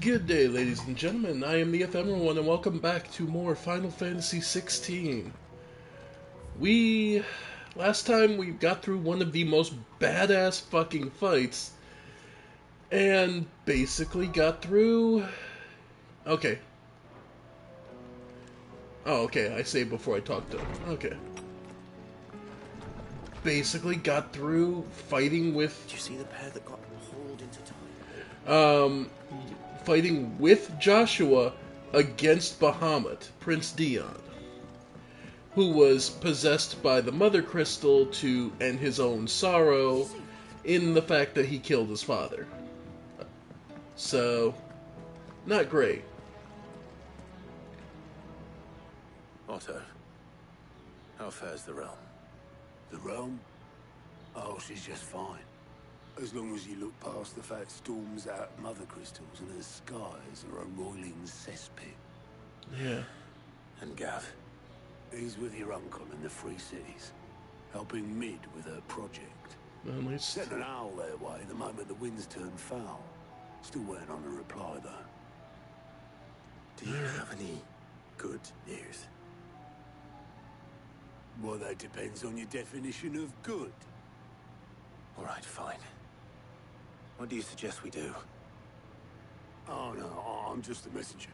Good day, ladies and gentlemen. I am the Ephemeral One, and welcome back to more Final Fantasy XVI. We... Last time we got through one of the most badass fucking fights, and basically got through... Okay. Oh, okay, I saved before I talked to him. Okay. Basically got through fighting with... Did you see the pair that got hauled into time? Fighting with Joshua against Bahamut, Prince Dion, who was possessed by the Mother Crystal to end his own sorrow in the fact that he killed his father. So, not great. Otto, how fares the realm? The realm? Oh, she's just fine. As long as you look past the fat storms out Mother Crystals and her skies are a roiling cesspit. Yeah. And Gav? He's with your uncle in the Free Cities, helping Mid with her project. At least... Sent an owl their way the moment the winds turned foul. Still waiting on a reply, though. Do you have any good news? Well, that depends on your definition of good. All right, fine. What do you suggest we do? Oh, no, I'm just a messenger.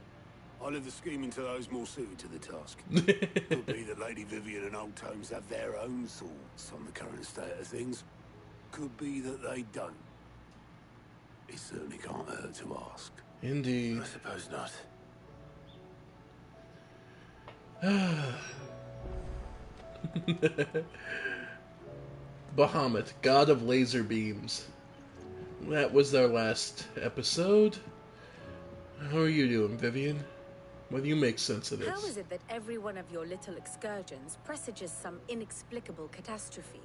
I leave the scheming to those more suited to the task. Could be that Lady Vivian and Old Tomes have their own thoughts on the current state of things. Could be that they don't. It certainly can't hurt to ask. Indeed. I suppose not. Bahamut, god of laser beams. That was our last episode. How are you doing, Vivian? What do you make sense of this? How is it that every one of your little excursions presages some inexplicable catastrophe?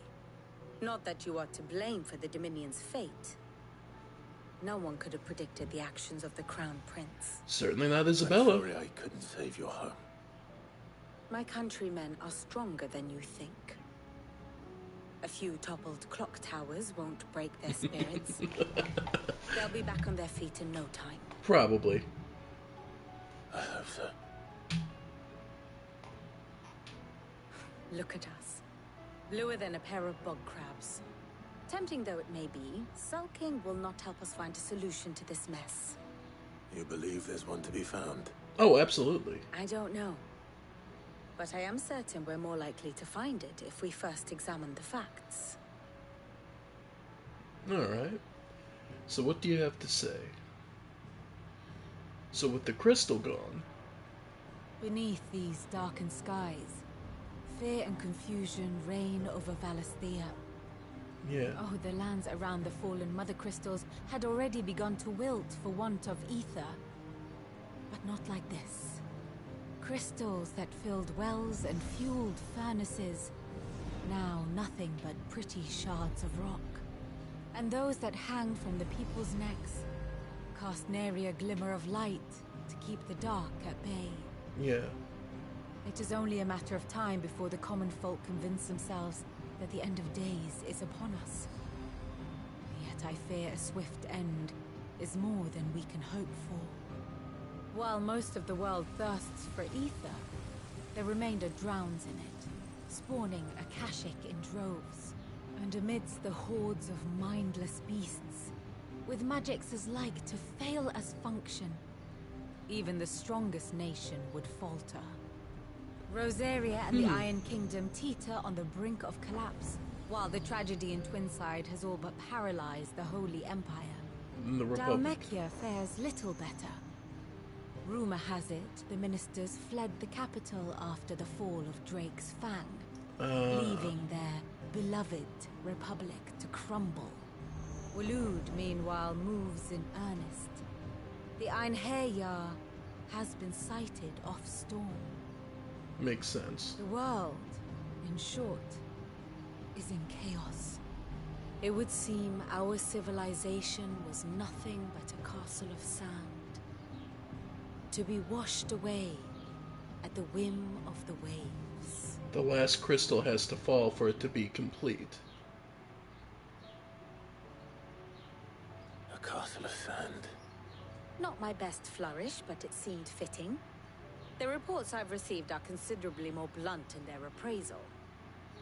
Not that you are to blame for the Dominion's fate. No one could have predicted the actions of the Crown Prince. Certainly not I'm Isabella. sorry I couldn't save your home. My countrymen are stronger than you think. A few toppled clock towers won't break their spirits. They'll be back on their feet in no time. Probably. I hope so. Look at us. Bluer than a pair of bog crabs. Tempting though it may be, sulking will not help us find a solution to this mess. You believe there's one to be found? Oh, absolutely. I don't know. But I am certain we're more likely to find it if we first examine the facts. Alright. So what do you have to say? So with the crystal gone... Beneath these darkened skies, fear and confusion reign over Valisthea. Yeah. Oh, the lands around the fallen Mother Crystals had already begun to wilt for want of ether. But not like this. Crystals that filled wells and fueled furnaces. Now nothing but pretty shards of rock. And those that hang from the people's necks cast nary a glimmer of light to keep the dark at bay. Yeah. It is only a matter of time before the common folk convince themselves that the end of days is upon us. Yet I fear a swift end is more than we can hope for. While most of the world thirsts for ether, the remainder drowns in it, spawning Akashic in droves. And amidst the hordes of mindless beasts, with magics as like to fail as function, even the strongest nation would falter. Rosaria and the Iron Kingdom teeter on the brink of collapse, while the tragedy in Twinside has all but paralyzed the Holy Empire. The Republic. Dhalmekia fares little better. Rumor has it the ministers fled the capital after the fall of Drake's Fang, leaving their beloved republic to crumble. Waloed, meanwhile, moves in earnest. The Einherjar has been sighted off Storm. Makes sense. The world, in short, is in chaos. It would seem our civilization was nothing but a castle of sand, to be washed away at the whim of the waves. The last crystal has to fall for it to be complete. A castle of sand. Not my best flourish, but it seemed fitting. The reports I've received are considerably more blunt in their appraisal.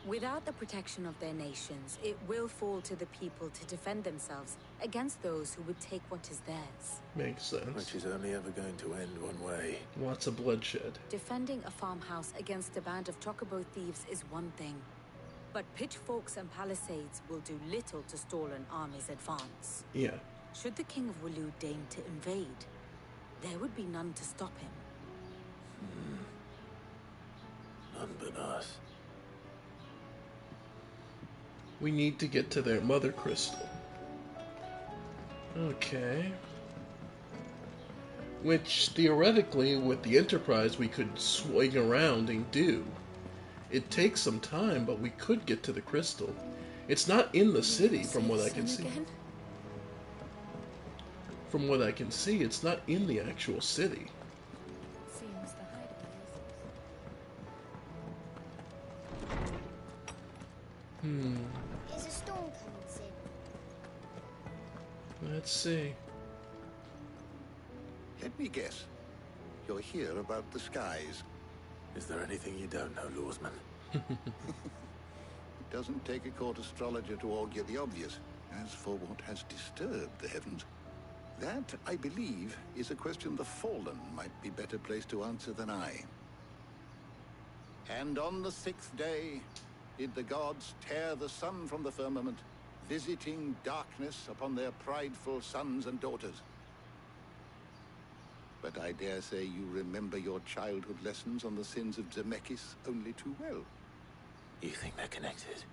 Without the protection of their nations, it will fall to the people to defend themselves against those who would take what is theirs. Makes sense. Which is only ever going to end one way. Lots of bloodshed. Defending a farmhouse against a band of chocobo thieves is one thing, but pitchforks and palisades will do little to stall an army's advance. Yeah. Should the King of Waloed deign to invade, there would be none to stop him. None but us. We need to get to their mother crystal. Okay. Which, theoretically, with the Enterprise, we could swing around and do. It takes some time, but we could get to the crystal. It's not in the city, from what I can see. From what I can see, it's not in the actual city. Seems the hideaway is... Is a storm coming soon? Let's see. Let me guess. You're here about the skies. Is there anything you don't know, Lawsman? It doesn't take a court astrologer to augur the obvious. As for what has disturbed the heavens, that, I believe, is a question the Fallen might be better placed to answer than I. And on the 6th day, did the gods tear the sun from the firmament, visiting darkness upon their prideful sons and daughters. But I dare say you remember your childhood lessons on the sins of Zemeckis only too well. You think they're connected?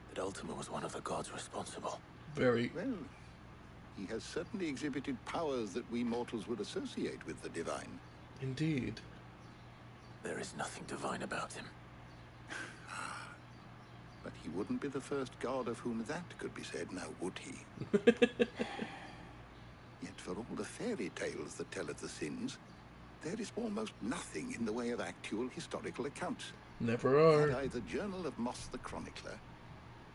That Ultima was one of the gods responsible? Very. Well, he has certainly exhibited powers that we mortals would associate with the divine. Indeed. There is nothing divine about him. But he wouldn't be the first god of whom that could be said, now would he? Yet for all the fairy tales that tell of the sins, there is almost nothing in the way of actual historical accounts. Never are. Had I the Journal of Moss the Chronicler,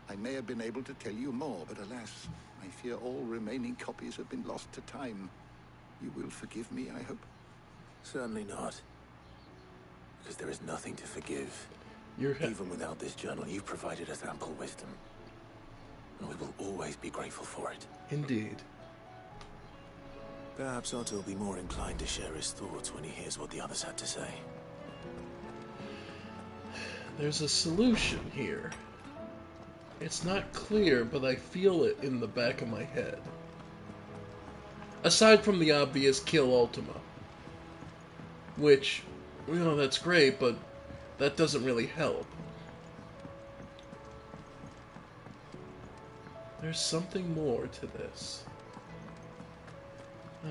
I may have been able to tell you more, but alas, I fear all remaining copies have been lost to time. You will forgive me, I hope? Certainly not. Because there is nothing to forgive. You're Even without this journal, you've provided us ample wisdom. And we will always be grateful for it. Indeed. Perhaps Otto will be more inclined to share his thoughts when he hears what the others had to say. There's a solution here. It's not clear, but I feel it in the back of my head. Aside from the obvious kill Ultima. Which, you know, that's great, but that doesn't really help. There's something more to this.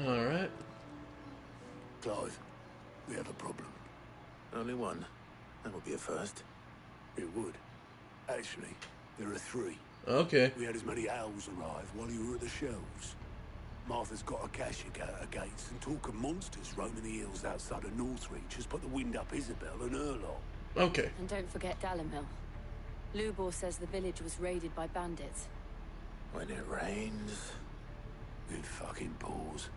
Alright. Clive, we have a problem. Only one. That would be a first. It would. Actually, there are 3. Okay. We had as many owls arrive while you were at the shelves. Martha's got a Kashyyyk at her gates, and talk of monsters roaming the hills outside of Northreach has put the wind up Isabel and her lot. Okay. And don't forget Dalimil. Lubor says the village was raided by bandits. When it rains... It fucking pours.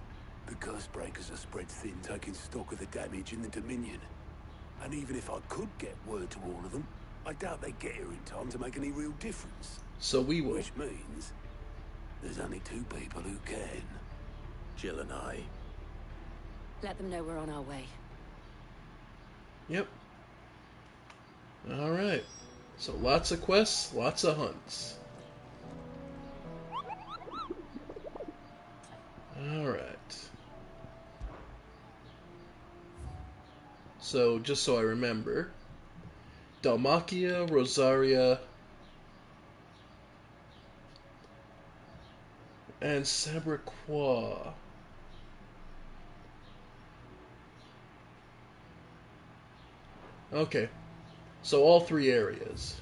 The curse breakers are spread thin, taking stock of the damage in the Dominion. And even if I could get word to all of them, I doubt they'd get here in time to make any real difference. So we will. Which means there's only 2 people who can. Jill and I. Let them know we're on our way. Yep. Alright. So lots of quests, lots of hunts. Alright. So, just so I remember, Dalmacia, Rosaria, and Sabra Qua. Okay. So all 3 areas.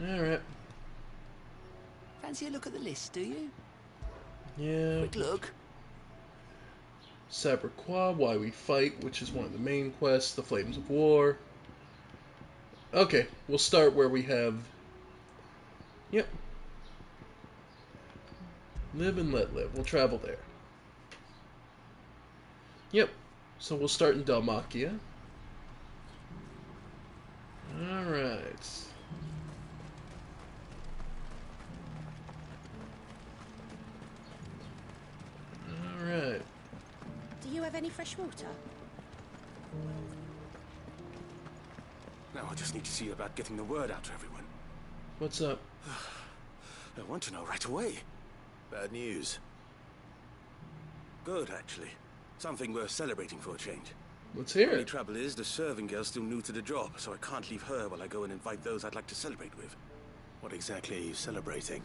Alright. Fancy a look at the list, do you? Yeah. Quick look. Sabra Qua, Why We Fight, which is one of the main quests, The Flames of War. Okay, we'll start where we have... Yep. Live and let live. We'll travel there. Yep. So we'll start in Dalmatia. Alright. Alright. Do you have any fresh water? Now I just need to see about getting the word out to everyone. What's up? I want to know right away. Bad news. Good, actually. Something worth celebrating for a change. Let's hear Only it. trouble is, the serving girl's still new to the job, so I can't leave her while I go and invite those I'd like to celebrate with. What exactly are you celebrating,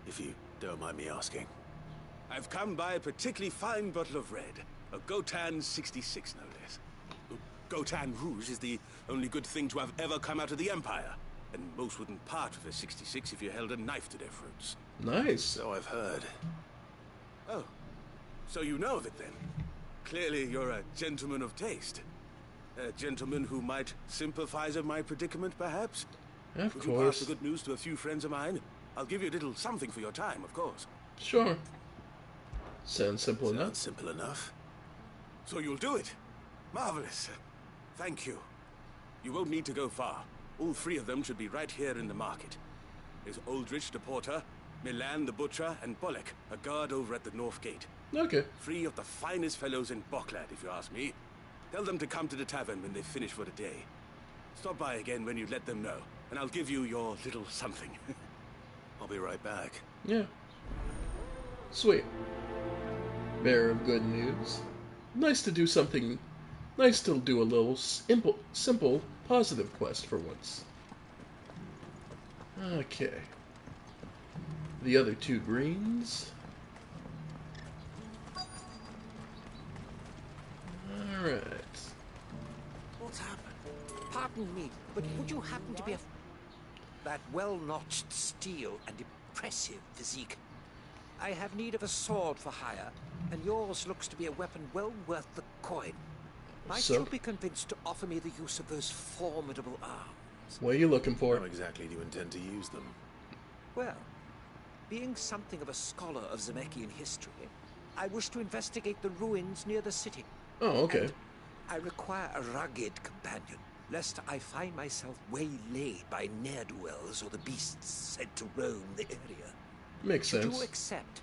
if you don't mind me asking? I've come by a particularly fine bottle of red. A Gotan 66, no less. Gotan Rouge is the only good thing to have ever come out of the Empire. And most wouldn't part with a 66 if you held a knife to their throats. Nice. So I've heard. Oh, so you know of it then? Clearly you're a gentleman of taste. A gentleman who might sympathize with my predicament, perhaps? Of Would you pass course. the good news to a few friends of mine? I'll give you a little something for your time, of course. Sure. Sounds simple enough. Sounds simple enough. So you'll do it? Marvelous. Thank you. You won't need to go far. All three of them should be right here in the market. There's Aldrich the porter, Milan the butcher, and Bolek, a guard over at the north gate. Okay. Three of the finest fellows in Boklad, if you ask me. Tell them to come to the tavern when they finish for the day. Stop by again when you let them know, and I'll give you your little something. I'll be right back. Yeah. Sweet. Bearer of good news. Nice to do something. Nice to do a little simple, positive quest for once. Okay. The other two greens. Alright. What's happened? Pardon me, but would you happen to be a... That well-notched steel and impressive physique. I have need of a sword for hire, and yours looks to be a weapon well worth the coin. Might So? you be convinced to offer me the use of those formidable arms? What are you looking for? How exactly do you intend to use them? Well, being something of a scholar of Zemeckis history, I wish to investigate the ruins near the city. Oh, okay. And I require a rugged companion, lest I find myself waylaid by ne'er-do-wells or the beasts sent to roam the area. Makes Should sense. you accept,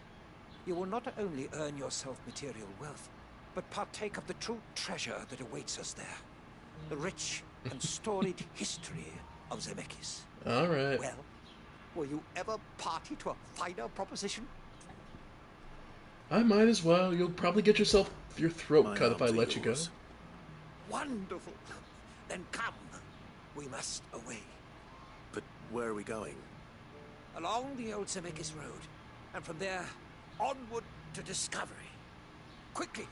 you will not only earn yourself material wealth, but partake of the true treasure that awaits us there. The rich and storied history of Zemeckis. Alright. Well, will you ever party to a finer proposition? I might as well. You'll probably get yourself your throat My cut if I arms are let you go. yours. Wonderful. Then come. We must away. But where are we going? Along the old Zemeckis Road, and from there, onward to discovery. Quickly!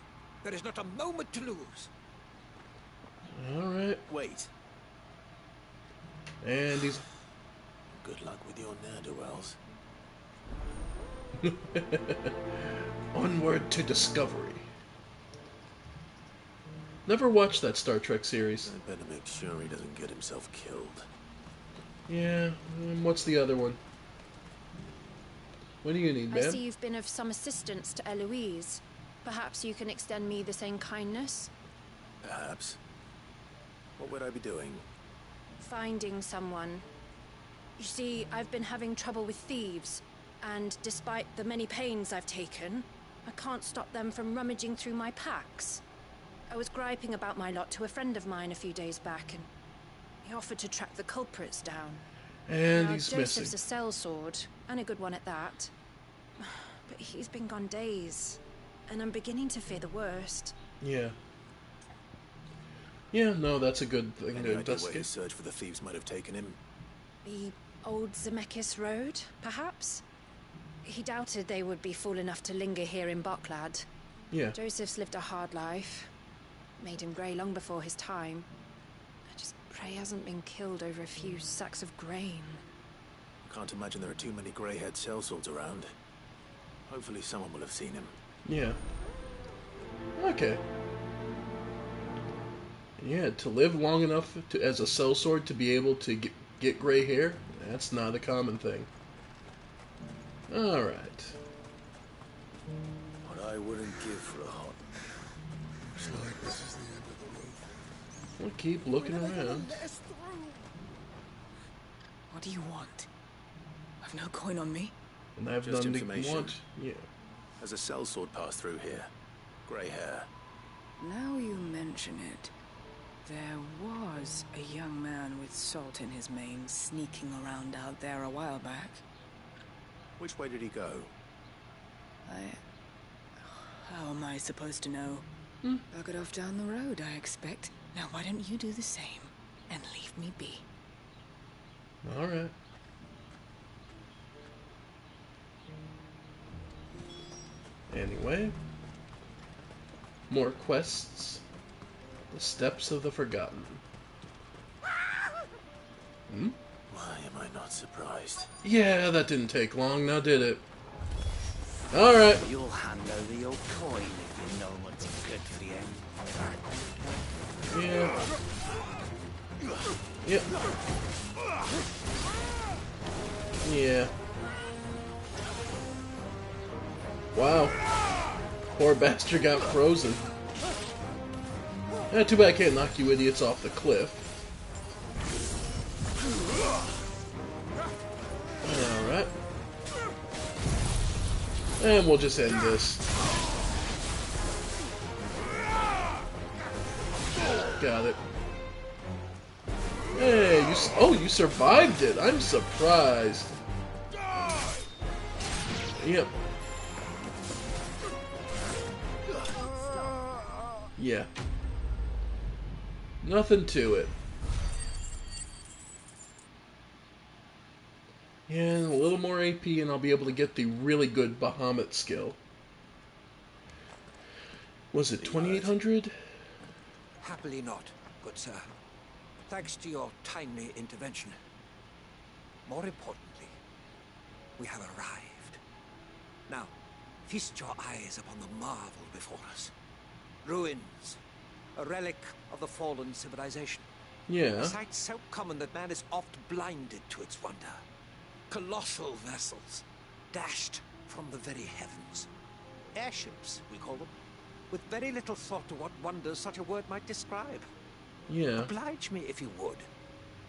There is not a moment to lose. Alright. Wait. And he's... Good luck with your ne'er-do-wells. Onward to discovery. Never watched that Star Trek series. I better make sure he doesn't get himself killed. Yeah, what's the other one? What do you need, I ma'am? see you've been of some assistance to Eloise. Perhaps you can extend me the same kindness? Perhaps. What would I be doing? Finding someone. You see, I've been having trouble with thieves, and despite the many pains I've taken, I can't stop them from rummaging through my packs. I was griping about my lot to a friend of mine a few days back, and he offered to track the culprits down. And Now, he's Joseph's missing. a sellsword, and a good one at that. But he's been gone days, and I'm beginning to fear the worst. Yeah. Yeah, no, that's a good thing Any to idea where investigate. his search for the thieves might have taken him? The old Zemeckis Road, perhaps? He doubted they would be fool enough to linger here in Boklad. Yeah. Joseph's lived a hard life. Made him grey long before his time. I just pray he hasn't been killed over a few sacks of grain. Can't imagine there are too many grey-haired sellswords around. Hopefully someone will have seen him. Yeah. Okay. Yeah, to live long enough to, as a sellsword to be able to get gray hair, that's not a common thing. Alright. wouldn't give for a hot. Looks like this is the end of the road. We'll keep looking around. What do you want? I've no coin on me. And I have Just none to information. want. Yeah. Has a sellsword passed through here? Grey hair. Now you mention it, there was a young man with salt in his mane sneaking around out there a while back. Which way did he go? How am I supposed to know? Buggered off down the road, I expect. Now why don't you do the same and leave me be? Alright. Anyway. More quests. The Steps of the Forgotten. Hmm? Why am I not surprised? Yeah, that didn't take long, now did it? Alright. You'll hand over your coin if you know what's good for you. Yeah. Yep. Yeah. Wow. Poor bastard got frozen. Too bad I can't knock you idiots off the cliff. Alright. And we'll just end this. Got it. Hey, you survived it. I'm surprised. Yep. Yeah. Nothing to it. And a little more AP and I'll be able to get the really good Bahamut skill. Was it 2800? Happily not, good sir. Thanks to your timely intervention. More importantly, we have arrived. Now, feast your eyes upon the marvel before us. Ruins, a relic of the fallen civilization. Yeah. A sight so common that man is oft blinded to its wonder. Colossal vessels, dashed from the very heavens. Airships, we call them, with very little thought to what wonders such a word might describe. Yeah. Oblige me if you would.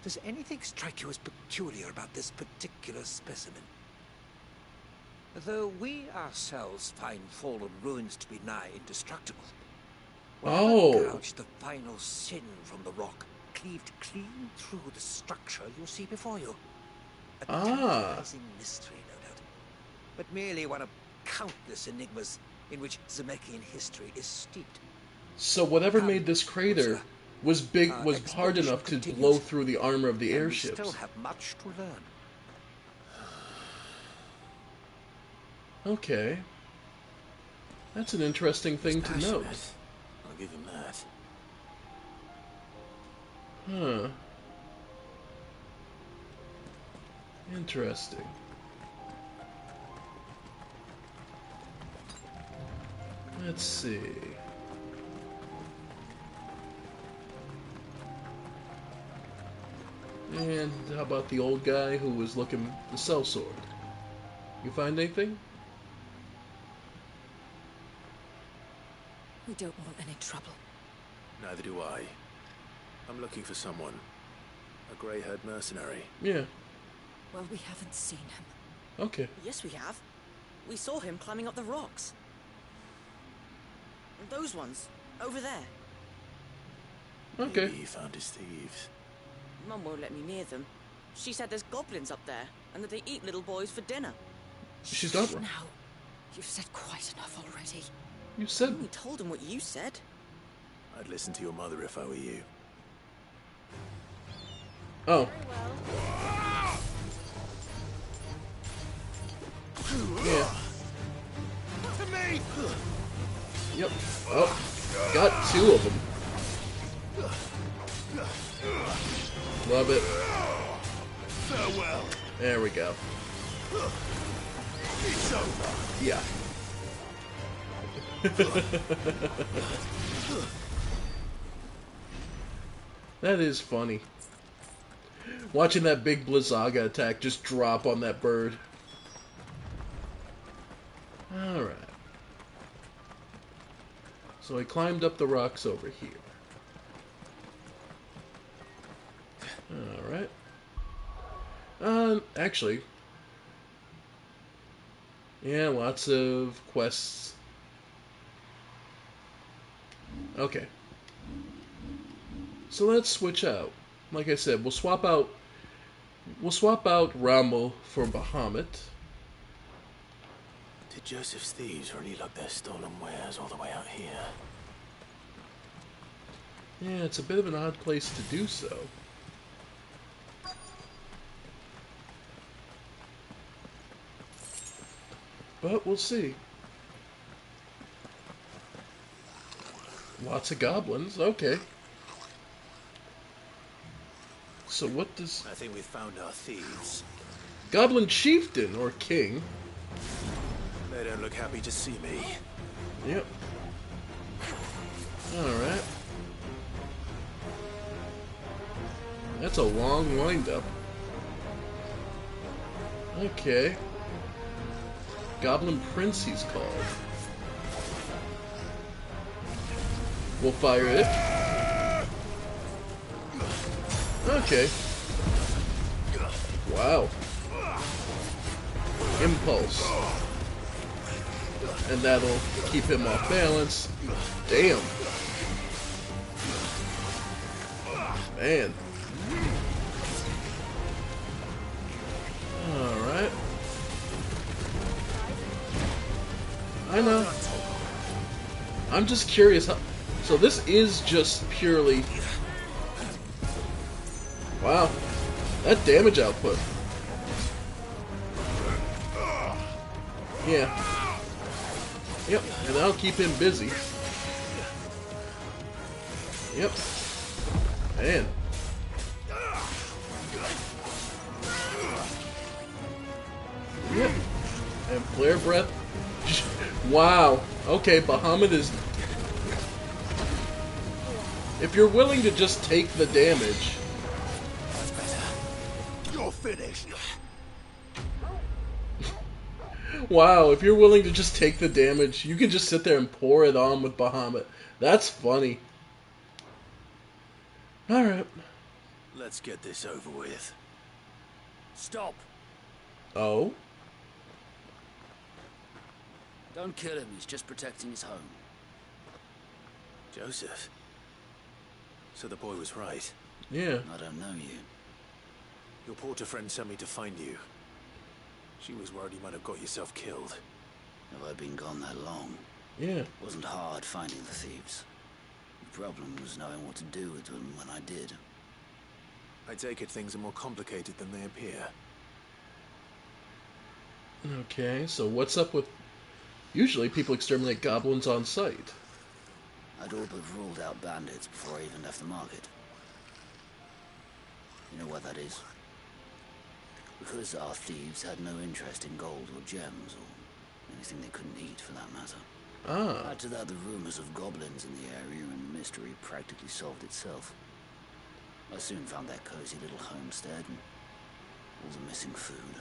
Does anything strike you as peculiar about this particular specimen? Though we ourselves find fallen ruins to be nigh indestructible. Oh. Gouge the final sin from the rock, cleaved clean through the structure you see before you. A tantalizing mystery, no doubt, but merely one of countless enigmas in which Zemeckis history is steeped. So whatever made this crater was hard enough to blow through the armor of the airships. We still have much to learn. Okay. That's an interesting thing to note. I'll give him that. Huh. Interesting. Let's see. And how about the old guy who was looking the sellsword? You find anything? We don't want any trouble. Neither do I. I'm looking for someone. A grey-haired mercenary. Yeah. Well, we haven't seen him. Okay. Yes, we have. We saw him climbing up the rocks. Those ones, over there. Okay. Maybe he found his thieves. Mum won't let me near them. She said there's goblins up there, and that they eat little boys for dinner. She's not wrong. Now, you've said quite enough already. You said... We told him what you said. I'd listen to your mother if I were you. Oh. Yeah. To me! Yep. Oh. Got two of them. Love it. Farewell. There we go. It's over. Yeah. That is funny. Watching that big Blizzaga attack just drop on that bird. Alright. So I climbed up the rocks over here. Alright. Actually... yeah, lots of quests. Okay. So let's switch out. Like I said, we'll swap out Rommel for Bahamut. Did Joseph's thieves really lug their stolen wares all the way out here? Yeah, it's a bit of an odd place to do so. But we'll see. Lots of goblins, okay. So what does... I think we've found our thieves. Goblin chieftain, or king. They don't look happy to see me. Yep. Alright. That's a long wind-up. Okay. Goblin Prince he's called. We'll fire it. Okay. Wow. Impulse. And that'll keep him off balance. Damn. Man. Alright. I know. I'm just curious how... So this is just purely... Wow. That damage output. Yeah. Yep, and that'll keep him busy. Yep. Man. Yep. And Flare Breath. Wow. Okay, Bahamut is... If you're willing to just take the damage... That's better. You're finished. Wow, if you're willing to just take the damage, you can just sit there and pour it on with Bahamut. That's funny. Alright. Let's get this over with. Stop. Oh? Don't kill him, he's just protecting his home. Joseph? So the boy was right. Yeah. I don't know you. Your porter friend sent me to find you. She was worried you might have got yourself killed. Have I been gone that long? Yeah. It wasn't hard finding the thieves. The problem was knowing what to do with them when I did. I take it things are more complicated than they appear. Okay, so what's up with... Usually people exterminate goblins on sight. I'd all but ruled out bandits before I even left the market. You know what that is? Because our thieves had no interest in gold or gems, or anything they couldn't eat for that matter. Ah. Add to that the rumors of goblins in the area, and the mystery practically solved itself. I soon found their cozy little homestead and all the missing food.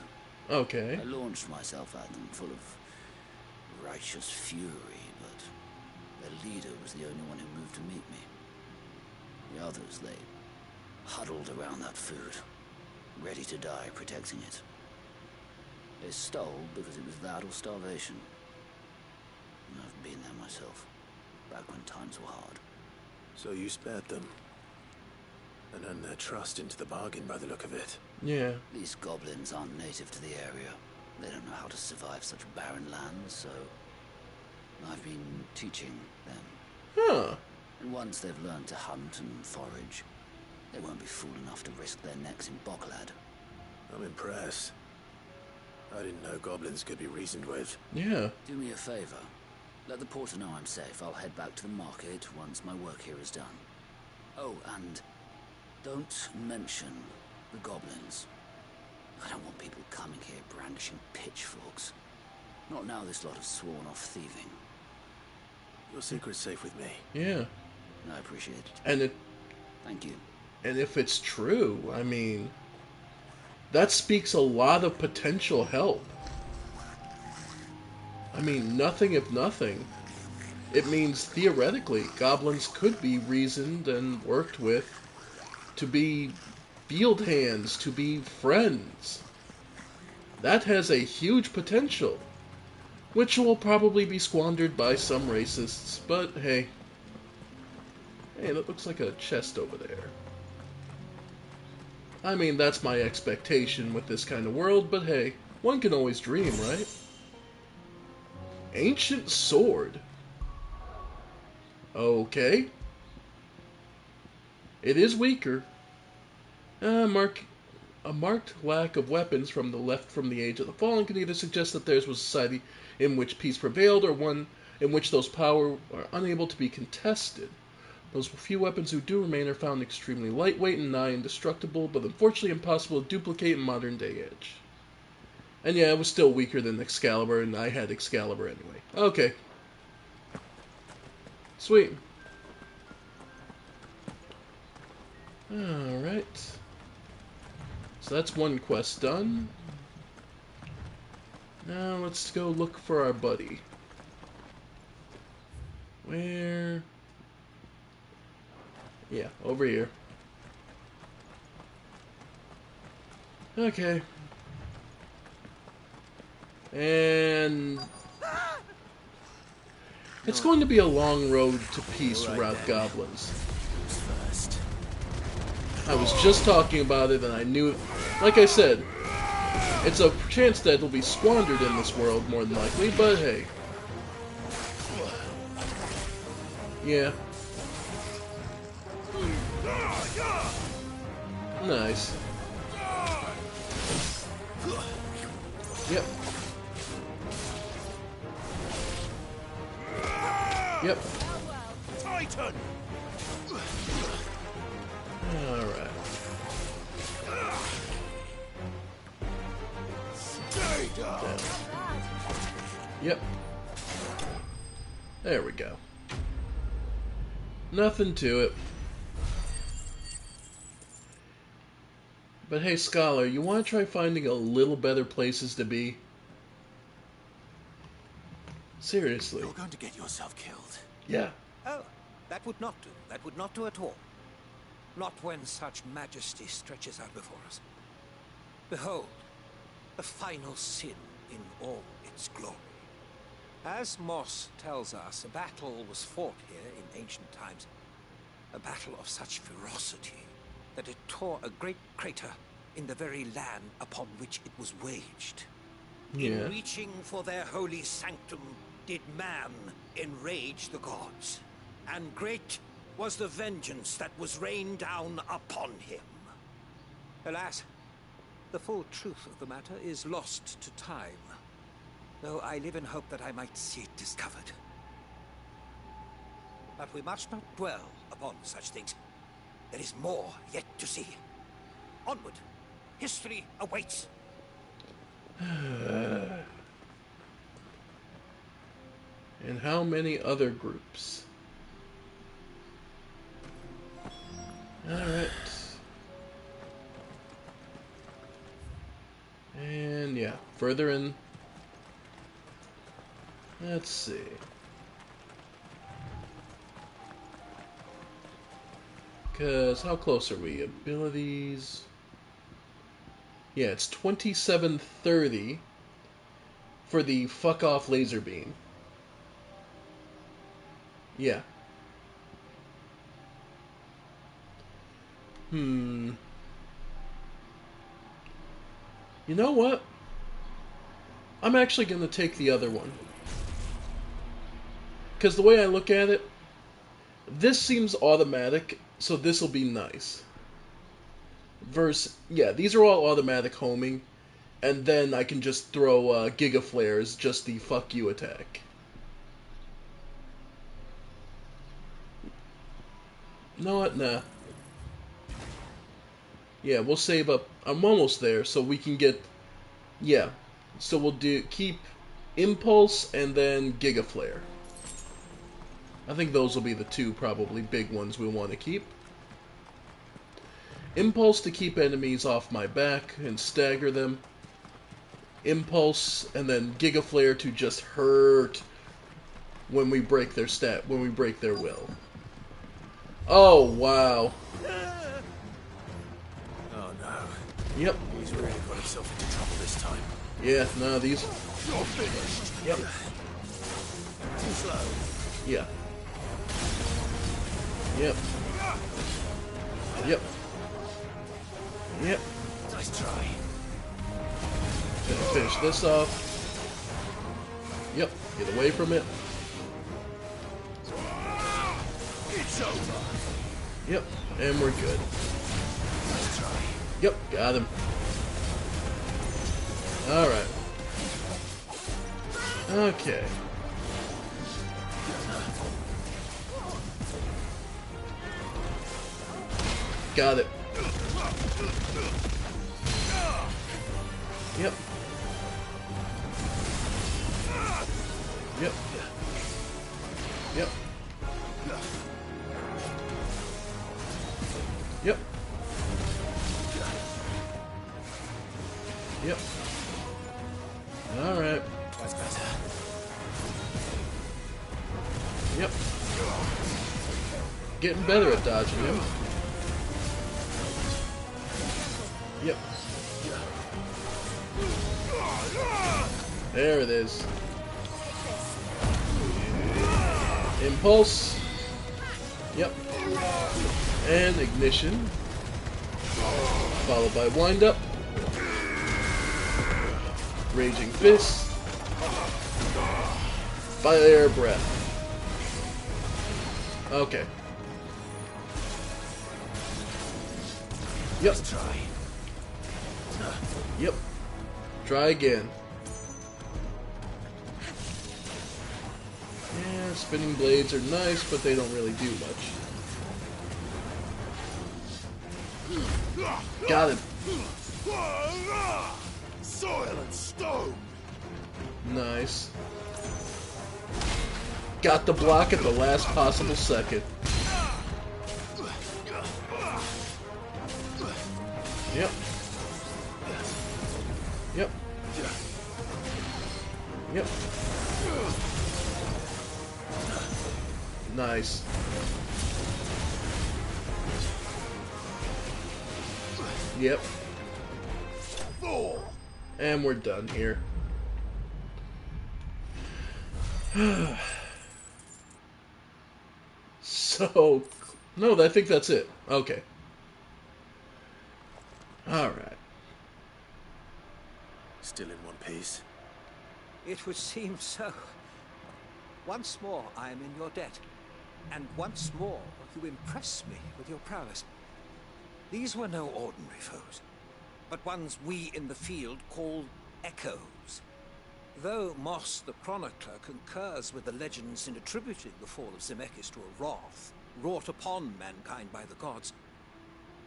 Okay. I launched myself at them full of righteous fury, but their leader was the only one who moved to meet me. The others, they huddled around that food, ready to die protecting it. They stole because it was that or starvation. And I've been there myself, back when times were hard. So you spared them? And earned their trust into the bargain by the look of it. Yeah. These goblins aren't native to the area. They don't know how to survive such barren lands, so I've been teaching them. Huh. And once they've learned to hunt and forage, they won't be fool enough to risk their necks in Boklad. I'm impressed. I didn't know goblins could be reasoned with. Yeah. Do me a favor. Let the porter know I'm safe. I'll head back to the market once my work here is done. Oh, and don't mention the goblins. I don't want people coming here brandishing pitchforks. Not now this lot have sworn off thieving. Your secret's safe with me. Yeah. I appreciate it. And it... Thank you. And if it's true, I mean... That speaks a lot of potential help. I mean, nothing if nothing. it means theoretically goblins could be reasoned and worked with to be field hands, to be friends. That has a huge potential, which will probably be squandered by some racists, but hey. Hey, that looks like a chest over there. I mean, that's my expectation with this kind of world, but hey, one can always dream, right? Ancient sword. Okay. It is weaker. A marked lack of weapons from the left from the Age of the Fallen can either suggest that theirs was a society in which peace prevailed, or one in which those powers are unable to be contested. Those few weapons who do remain are found extremely lightweight and nigh indestructible, but unfortunately impossible to duplicate in modern day Age. And yeah, it was still weaker than Excalibur, and I had Excalibur anyway. Okay. Sweet. Alright. So that's one quest done. Now let's go look for our buddy. Where? Yeah, over here. Okay. And it's going to be a long road to peace without goblins. I was just talking about it and I knew, like I said, it's a chance that it'll be squandered in this world more than likely, but hey. Yeah. Nice. Yep. Yep. Titan. Alright. Stay down. Yep. There we go. Nothing to it. But hey, Scholar, you want to try finding a little better places to be? Seriously. You're going to get yourself killed. Yeah. Oh, that would not do. That would not do at all. Not when such majesty stretches out before us. Behold, the final sin in all its glory. As Moss tells us, a battle was fought here in ancient times. A battle of such ferocity that it tore a great crater in the very land upon which it was waged. Yeah. In reaching for their holy sanctum, did man enrage the gods, and great was the vengeance that was rained down upon him. Alas, the full truth of the matter is lost to time, though I live in hope that I might see it discovered. But we must not dwell upon such things. There is more yet to see. Onward. History awaits. And how many other groups? Alright. And yeah, further in. Let's see. Because how close are we? Abilities. Yeah, it's 2730 for the fuck off laser beam. Yeah. You know what? I'm actually going to take the other one. Because the way I look at it, this seems automatic, so this will be nice. Versus, yeah, these are all automatic homing, and then I can just throw Giga Flares, just the fuck you attack. You know what? Nah. Yeah, we'll save up. I'm almost there, so we can get. Yeah, so we'll keep Impulse and then Giga Flare. I think those will be the two probably big ones we want to keep. Impulse to keep enemies off my back and stagger them. Impulse and then Giga Flare to just hurt when we break their when we break their will. Oh, wow. Oh no. Yep. He's really got himself into trouble this time. Yeah, no, these... You're finished. Yep. Too slow. Yeah. Yep. Yep. Yep. Nice try. Gonna finish this off. Yep. Get away from it. It's over. Yep. And we're good. Nice try. Yep. Got him. Alright. Okay. Got it. Yep. Yep. Yep. Yep. Yep. Alright. That's better. Yep. Getting better at dodging him. Yep. There it is. Impulse. Yep. And ignition. Followed by wind up. Raging fist. Fire breath. Okay. Yep. Let's try. Yep. Try again. Yeah, spinning blades are nice, but they don't really do much. Got him. Soil and stone. Nice. Got the block at the last possible second. Yep. Yep. Yep. Nice. Yep. And we're done here. So, no, I think that's it. Okay. Alright. Still in one piece. It would seem so. Once more I am in your debt, and once more you impress me with your prowess. These were no ordinary foes, but ones we in the field call echoes. Though Moss the Chronicler concurs with the legends in attributing the fall of Zemeckis to a wrath wrought upon mankind by the gods,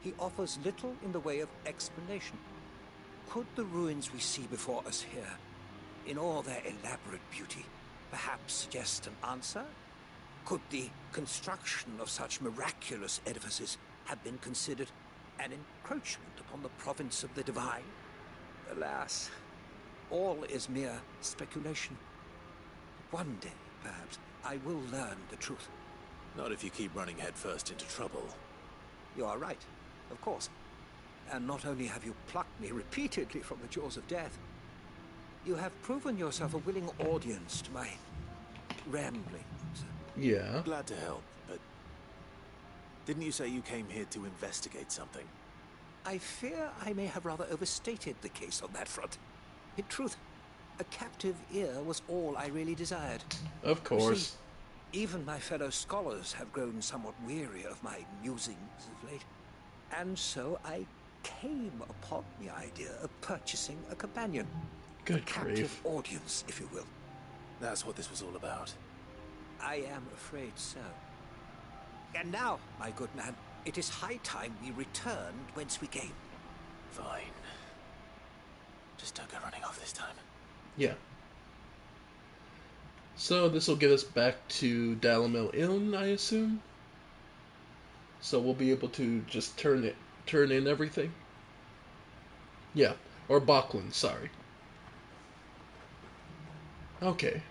he offers little in the way of explanation. Could the ruins we see before us here, in all their elaborate beauty, perhaps suggest an answer? Could the construction of such miraculous edifices have been considered an encroachment upon the province of the divine? Alas, all is mere speculation. One day, perhaps, I will learn the truth. Not if you keep running headfirst into trouble. You are right, of course. And not only have you plucked me repeatedly from the jaws of death, you have proven yourself a willing audience to my ramblings. Yeah. Glad to help, but didn't you say you came here to investigate something? I fear I may have rather overstated the case on that front. In truth, a captive ear was all I really desired. Of course. See, even my fellow scholars have grown somewhat weary of my musings of late. And so I came upon the idea of purchasing a companion. Good a captive grief. audience, if you will. That's what this was all about. I am afraid so. And now, my good man, it is high time we returned whence we came. Fine. Just don't go running off this time. Yeah. So this will get us back to Dalimil Inn, I assume. So we'll be able to just turn in everything. Yeah, or Bocklin, sorry. Okay.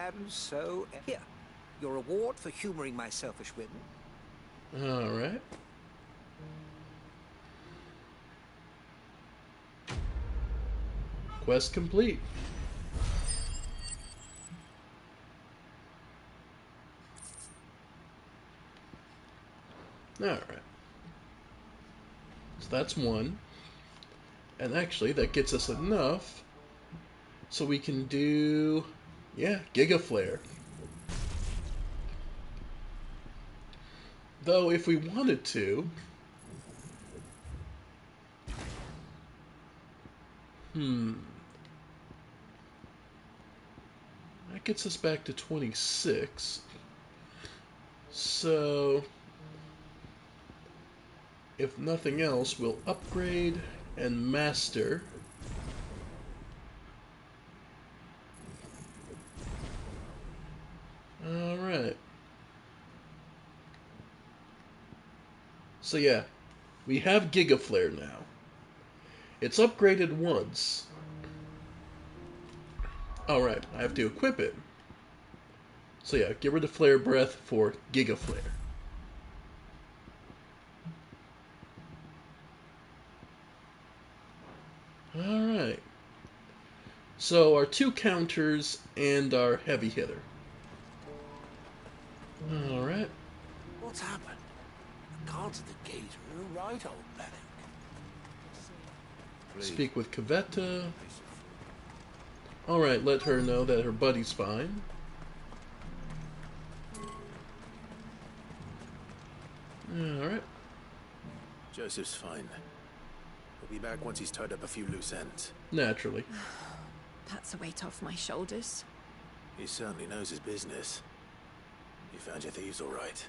am so... Here, your reward for humoring my selfish whim. Alright. Quest complete. Alright. So that's one. And actually, that gets us enough so we can do, yeah, Giga Flare. Though, if we wanted to... That gets us back to 26. So... if nothing else, we'll upgrade and master. Alright. So yeah, we have Giga Flare now. It's upgraded once. Alright, I have to equip it. So yeah, get rid of Flare Breath for Giga Flare. Alright. So our 2 counters and our heavy hitter. Alright. What's happened? The guards at the gate are a right old panic. Speak with Cavetta. Alright, let her know that her buddy's fine. Alright. Joseph's fine. He'll be back once he's tied up a few loose ends. Naturally. That's a weight off my shoulders. He certainly knows his business. You found your thieves all right.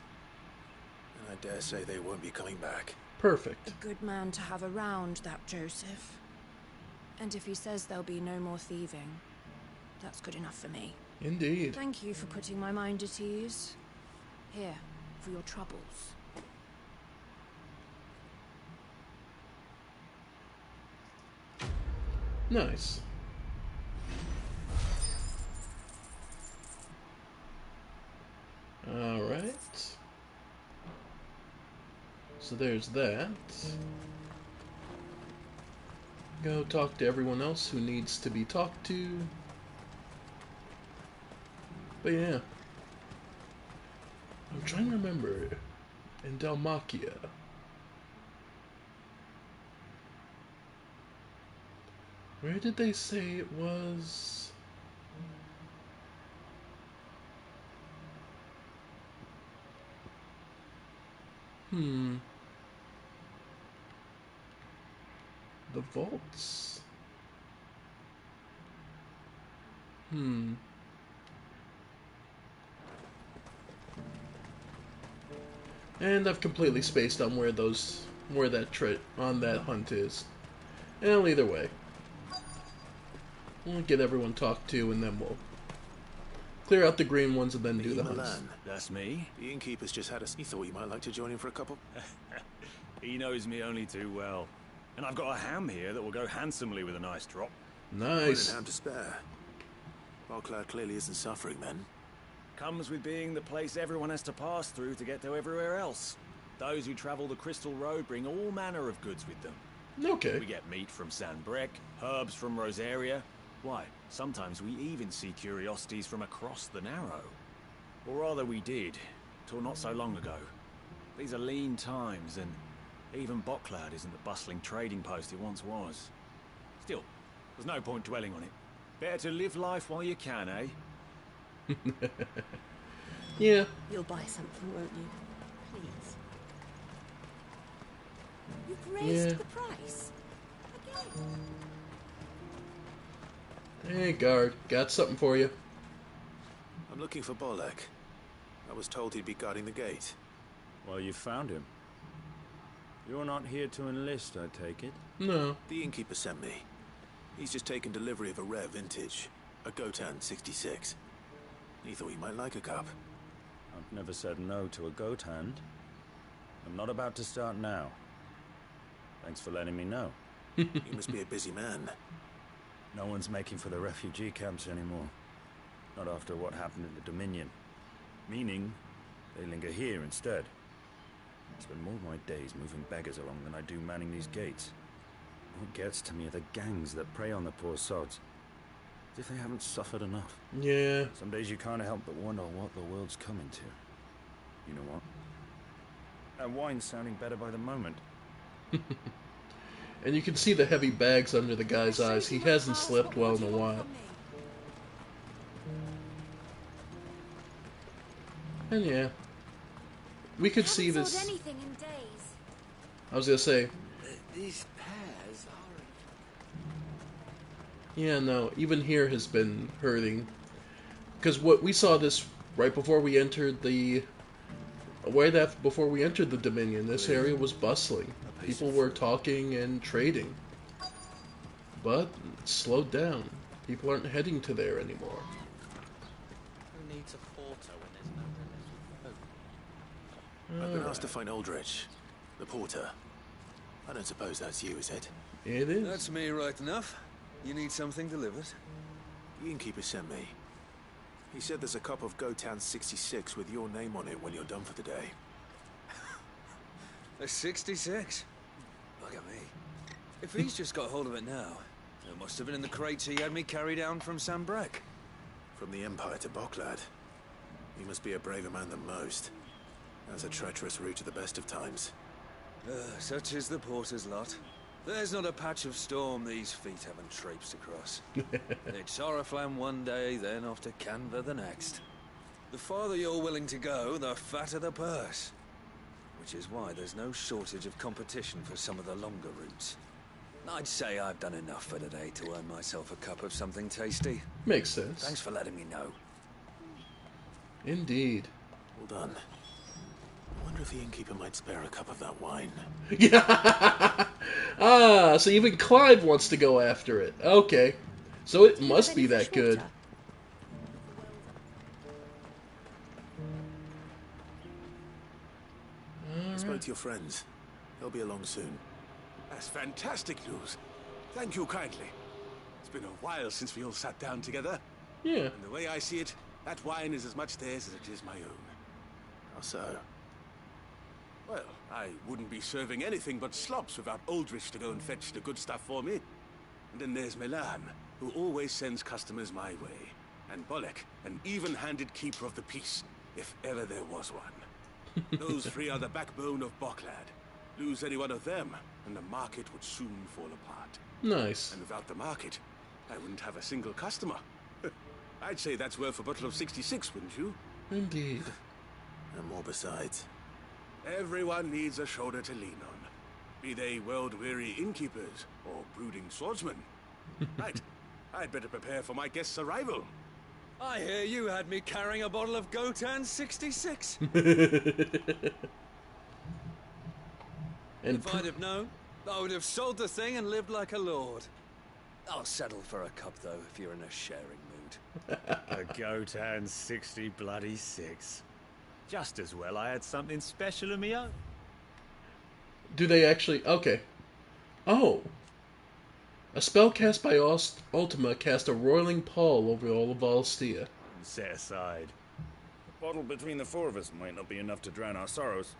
And I dare say they won't be coming back. Perfect. A good man to have around, that Joseph. And if he says there'll be no more thieving, that's good enough for me. Indeed. Thank you for putting my mind at ease. Here, for your troubles. Nice. Alright. So there's that. Go talk to everyone else who needs to be talked to. But yeah. I'm trying to remember. In Dalmatia. Where did they say it was? The vaults? And I've completely spaced on where that hunt is. Well, either way. We'll get everyone talked to, and then we'll clear out the green ones and then do the hunts. Milan. That's me. The innkeeper's just had us. He thought you might like to join him for a couple. He knows me only too well. And I've got a ham here that will go handsomely with a nice drop. Nice. Ham to spare. Barclad clearly isn't suffering, then. Comes with being the place everyone has to pass through to get to everywhere else. Those who travel the Crystal Road bring all manner of goods with them. Okay. We get meat from San Brec, herbs from Rosaria. Why, sometimes we even see curiosities from across the Narrow. Or rather we did, till not so long ago. These are lean times, and even Barclad isn't the bustling trading post it once was. Still, there's no point dwelling on it. Better to live life while you can, eh? Yeah. You'll buy something, won't you? Please. You've raised the price. Again. Hey, guard. Got something for you. I'm looking for Bolek. I was told he'd be guarding the gate. Well, you found him. You're not here to enlist, I take it? No. The innkeeper sent me. He's just taken delivery of a rare vintage. A Gotan 66. He thought he might like a cup. I've never said no to a goat hand. I'm not about to start now. Thanks for letting me know. You must be a busy man. No one's making for the refugee camps anymore. Not after what happened in the Dominion. Meaning, they linger here instead. I spend more of my days moving beggars along than I do manning these gates. What gets to me are the gangs that prey on the poor sods. As if they haven't suffered enough. Yeah. Some days you can't help but wonder what the world's coming to. You know what? That wine's sounding better by the moment. And you can see the heavy bags under the guy's eyes. He hasn't slept well in a while. And yeah, we could see this. Anything in days. I was gonna say. These pears are. Yeah, no. Even here has been hurting, because what we saw this right before we entered the. Right after before we entered the Dominion, this area was bustling. People were talking and trading, but it's slowed down. People aren't heading to there anymore. Who needs a porter when there's no I've been asked to find Aldrich, the porter. I don't suppose that's you, is it? It is. That's me right enough. You need something delivered? The innkeeper sent me. He said there's a cup of Gotan 66 with your name on it when you're done for the day. A 66? Look at me. If he's just got hold of it now, it must have been in the crates he had me carry down from Sanbreque. From the Empire to Boklad. You must be a braver man than most. That's a treacherous route to the best of times. Such is the porter's lot. There's not a patch of storm these feet haven't traipsed across. It's Oriflamme one day, then off to Canva the next. The farther you're willing to go, the fatter the purse. Which is why there's no shortage of competition for some of the longer routes. I'd say I've done enough for today to earn myself a cup of something tasty. Makes sense. Thanks for letting me know. Indeed. Well done. I wonder if the innkeeper might spare a cup of that wine. Ah, so even Clive wants to go after it. Okay. So it must be that good. I spoke to your friends. They'll be along soon. That's fantastic news. Thank you kindly. It's been a while since we all sat down together. Yeah. And the way I see it, that wine is as much theirs as it is my own. How so? Well, I wouldn't be serving anything but slops without Aldrich to go and fetch the good stuff for me. And then there's Milan, who always sends customers my way. And Bolek, an even-handed keeper of the peace, if ever there was one. Those three are the backbone of Boklad. Lose any one of them, and the market would soon fall apart. Nice. And without the market, I wouldn't have a single customer. I'd say that's worth a bottle of 66, wouldn't you? Indeed. And more besides. Everyone needs a shoulder to lean on. Be they world-weary innkeepers or brooding swordsmen. Right. I'd better prepare for my guest's arrival. I hear you had me carrying a bottle of Gotan 66. If I'd have known, I would have sold the thing and lived like a lord. I'll settle for a cup, though, if you're in a sharing mood. A Gotan 60 bloody 6. Just as well I had something special of me own. Do they actually... Okay. Oh. A spell cast by Ultima cast a roiling pall over all of Valstia. Set aside. A bottle between the four of us might not be enough to drown our sorrows,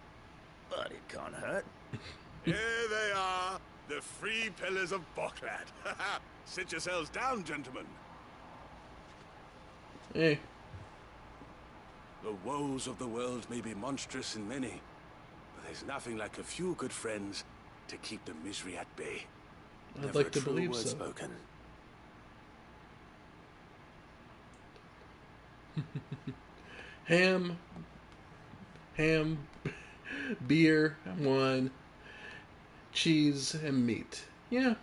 but it can't hurt. Here they are, the free pillars of Boklad. Sit yourselves down, gentlemen. Hey. The woes of the world may be monstrous in many, but there's nothing like a few good friends to keep the misery at bay. I'd like to believe so. Spoken. Ham, beer, wine, cheese, and meat. Yeah.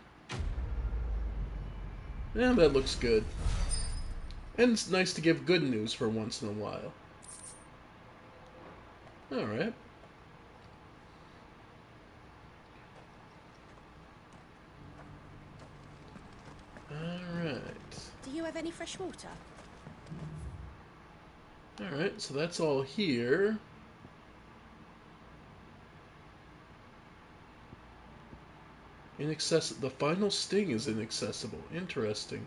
Yeah, that looks good. And it's nice to give good news for once in a while. Alright. Alright. Do you have any fresh water? Alright, so that's all here. The final sting is inaccessible. Interesting.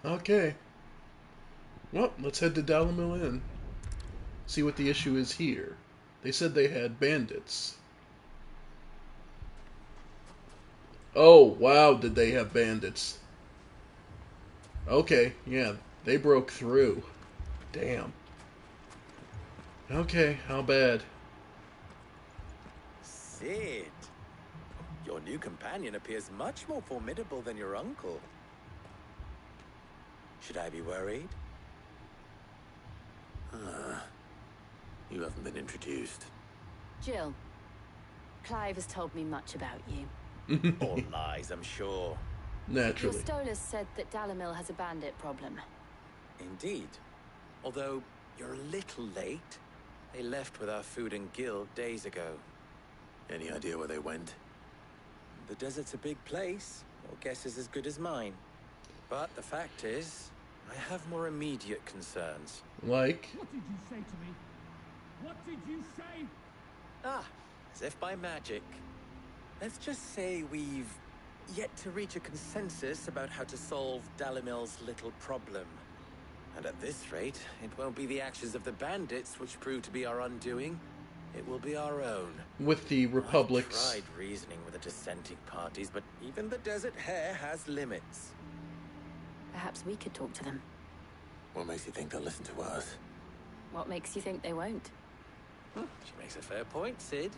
Okay. Well, let's head to Dalimil Inn. See what the issue is here. They said they had bandits. Oh, wow, did they have bandits. Okay, yeah, they broke through. Damn. Okay, how bad? Cid, your new companion appears much more formidable than your uncle. Should I be worried? You haven't been introduced. Jill, Clive has told me much about you. All lies, I'm sure. Naturally. Your Stolas said that Dalimil has a bandit problem. Indeed. Although, you're a little late. They left with our food and guild days ago. Any idea where they went? The desert's a big place. Your guess is as good as mine. But the fact is, I have more immediate concerns. Like? What did you say to me? What did you say? Ah, as if by magic. Let's just say we've yet to reach a consensus about how to solve Dalimil's little problem. And at this rate, it won't be the actions of the bandits which prove to be our undoing. It will be our own. With the Republic's... I've tried reasoning with the dissenting parties, but even the Desert Hare has limits. Perhaps we could talk to them. What makes you think they'll listen to us? What makes you think they won't? She makes a fair point, Cid.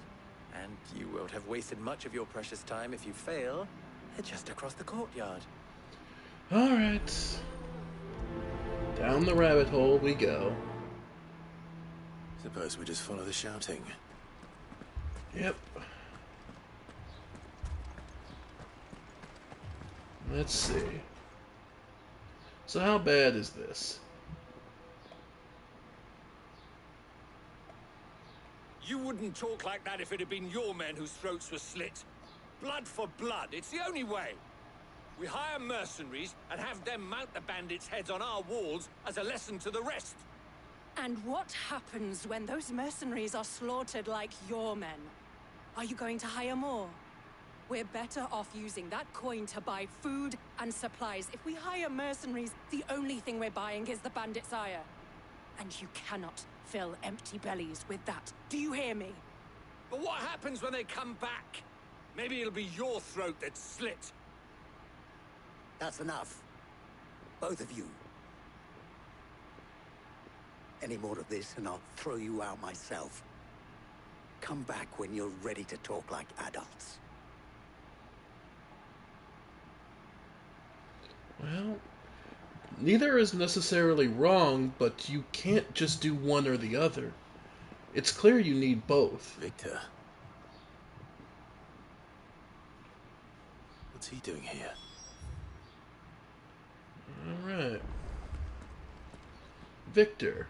And you won't have wasted much of your precious time if you fail. They're just across the courtyard. Alright. Down the rabbit hole we go. Suppose we just follow the shouting. Yep. Let's see. So how bad is this? You wouldn't talk like that if it had been your men whose throats were slit. Blood for blood, it's the only way. We hire mercenaries and have them mount the bandits' heads on our walls as a lesson to the rest. And what happens when those mercenaries are slaughtered like your men? Are you going to hire more? We're better off using that coin to buy food and supplies. If we hire mercenaries, the only thing we're buying is the bandits' ire. And you cannot fill empty bellies with that. Do you hear me? But what happens when they come back? Maybe it'll be your throat that's slit. That's enough. Both of you. Any more of this and I'll throw you out myself. Come back when you're ready to talk like adults. Well, neither is necessarily wrong, but you can't just do one or the other. It's clear you need both. Victor. What's he doing here? Alright. Victor.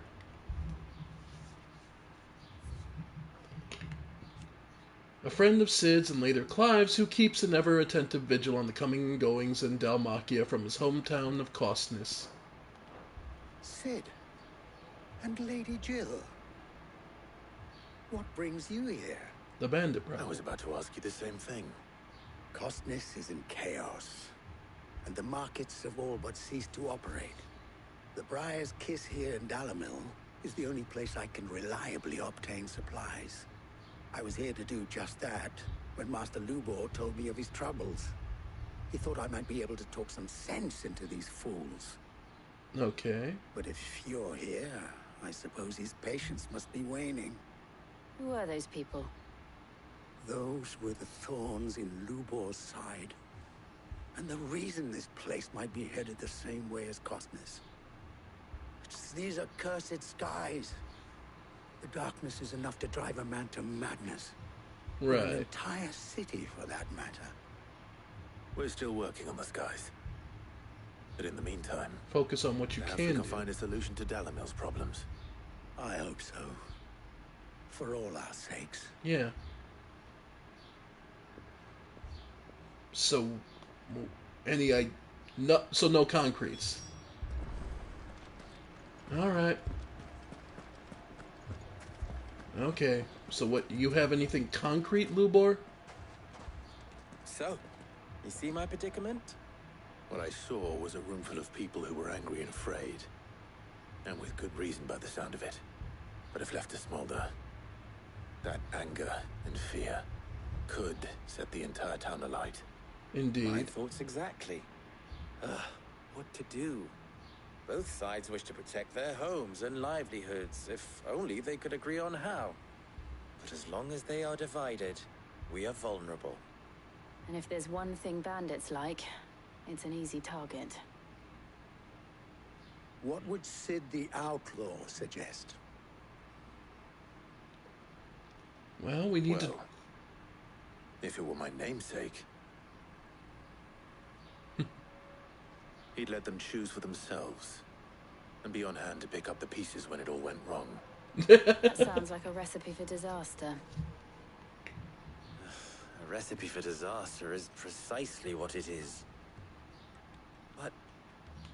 A friend of Cid's and later Clive's, who keeps an ever-attentive vigil on the coming and goings in Dalmacia from his hometown of Costness. Cid. And Lady Jill. What brings you here? The bandit problem. I was about to ask you the same thing. Costness is in chaos, and the markets have all but ceased to operate. The Briar's Kiss here in Dalimil is the only place I can reliably obtain supplies. I was here to do just that when Master Lubor told me of his troubles. He thought I might be able to talk some sense into these fools. Okay. But if you're here, I suppose his patience must be waning. Who are those people? Those were the thorns in Lubor's side. And the reason this place might be headed the same way as Costness. It's these accursed skies. The darkness is enough to drive a man to madness. Right. An entire city, for that matter. We're still working on the skies. But in the meantime... Focus on what you perhaps can we can do. find a solution to Dalimil's problems. I hope so. For all our sakes. Yeah. So, no concretes. Alright. Okay, so what, you have anything concrete, Lubor? So, you see my predicament? What I saw was a room full of people who were angry and afraid. And with good reason by the sound of it. But if left to smolder, that anger and fear could set the entire town alight. Indeed. My thoughts exactly. What to do? Both sides wish to protect their homes and livelihoods, if only they could agree on how. But as long as they are divided, we are vulnerable. And if there's one thing bandits like, it's an easy target. What would Sid the Outlaw suggest? Well, we need to... If it were my namesake, he'd let them choose for themselves and be on hand to pick up the pieces when it all went wrong. That sounds like a recipe for disaster. A recipe for disaster is precisely what it is. But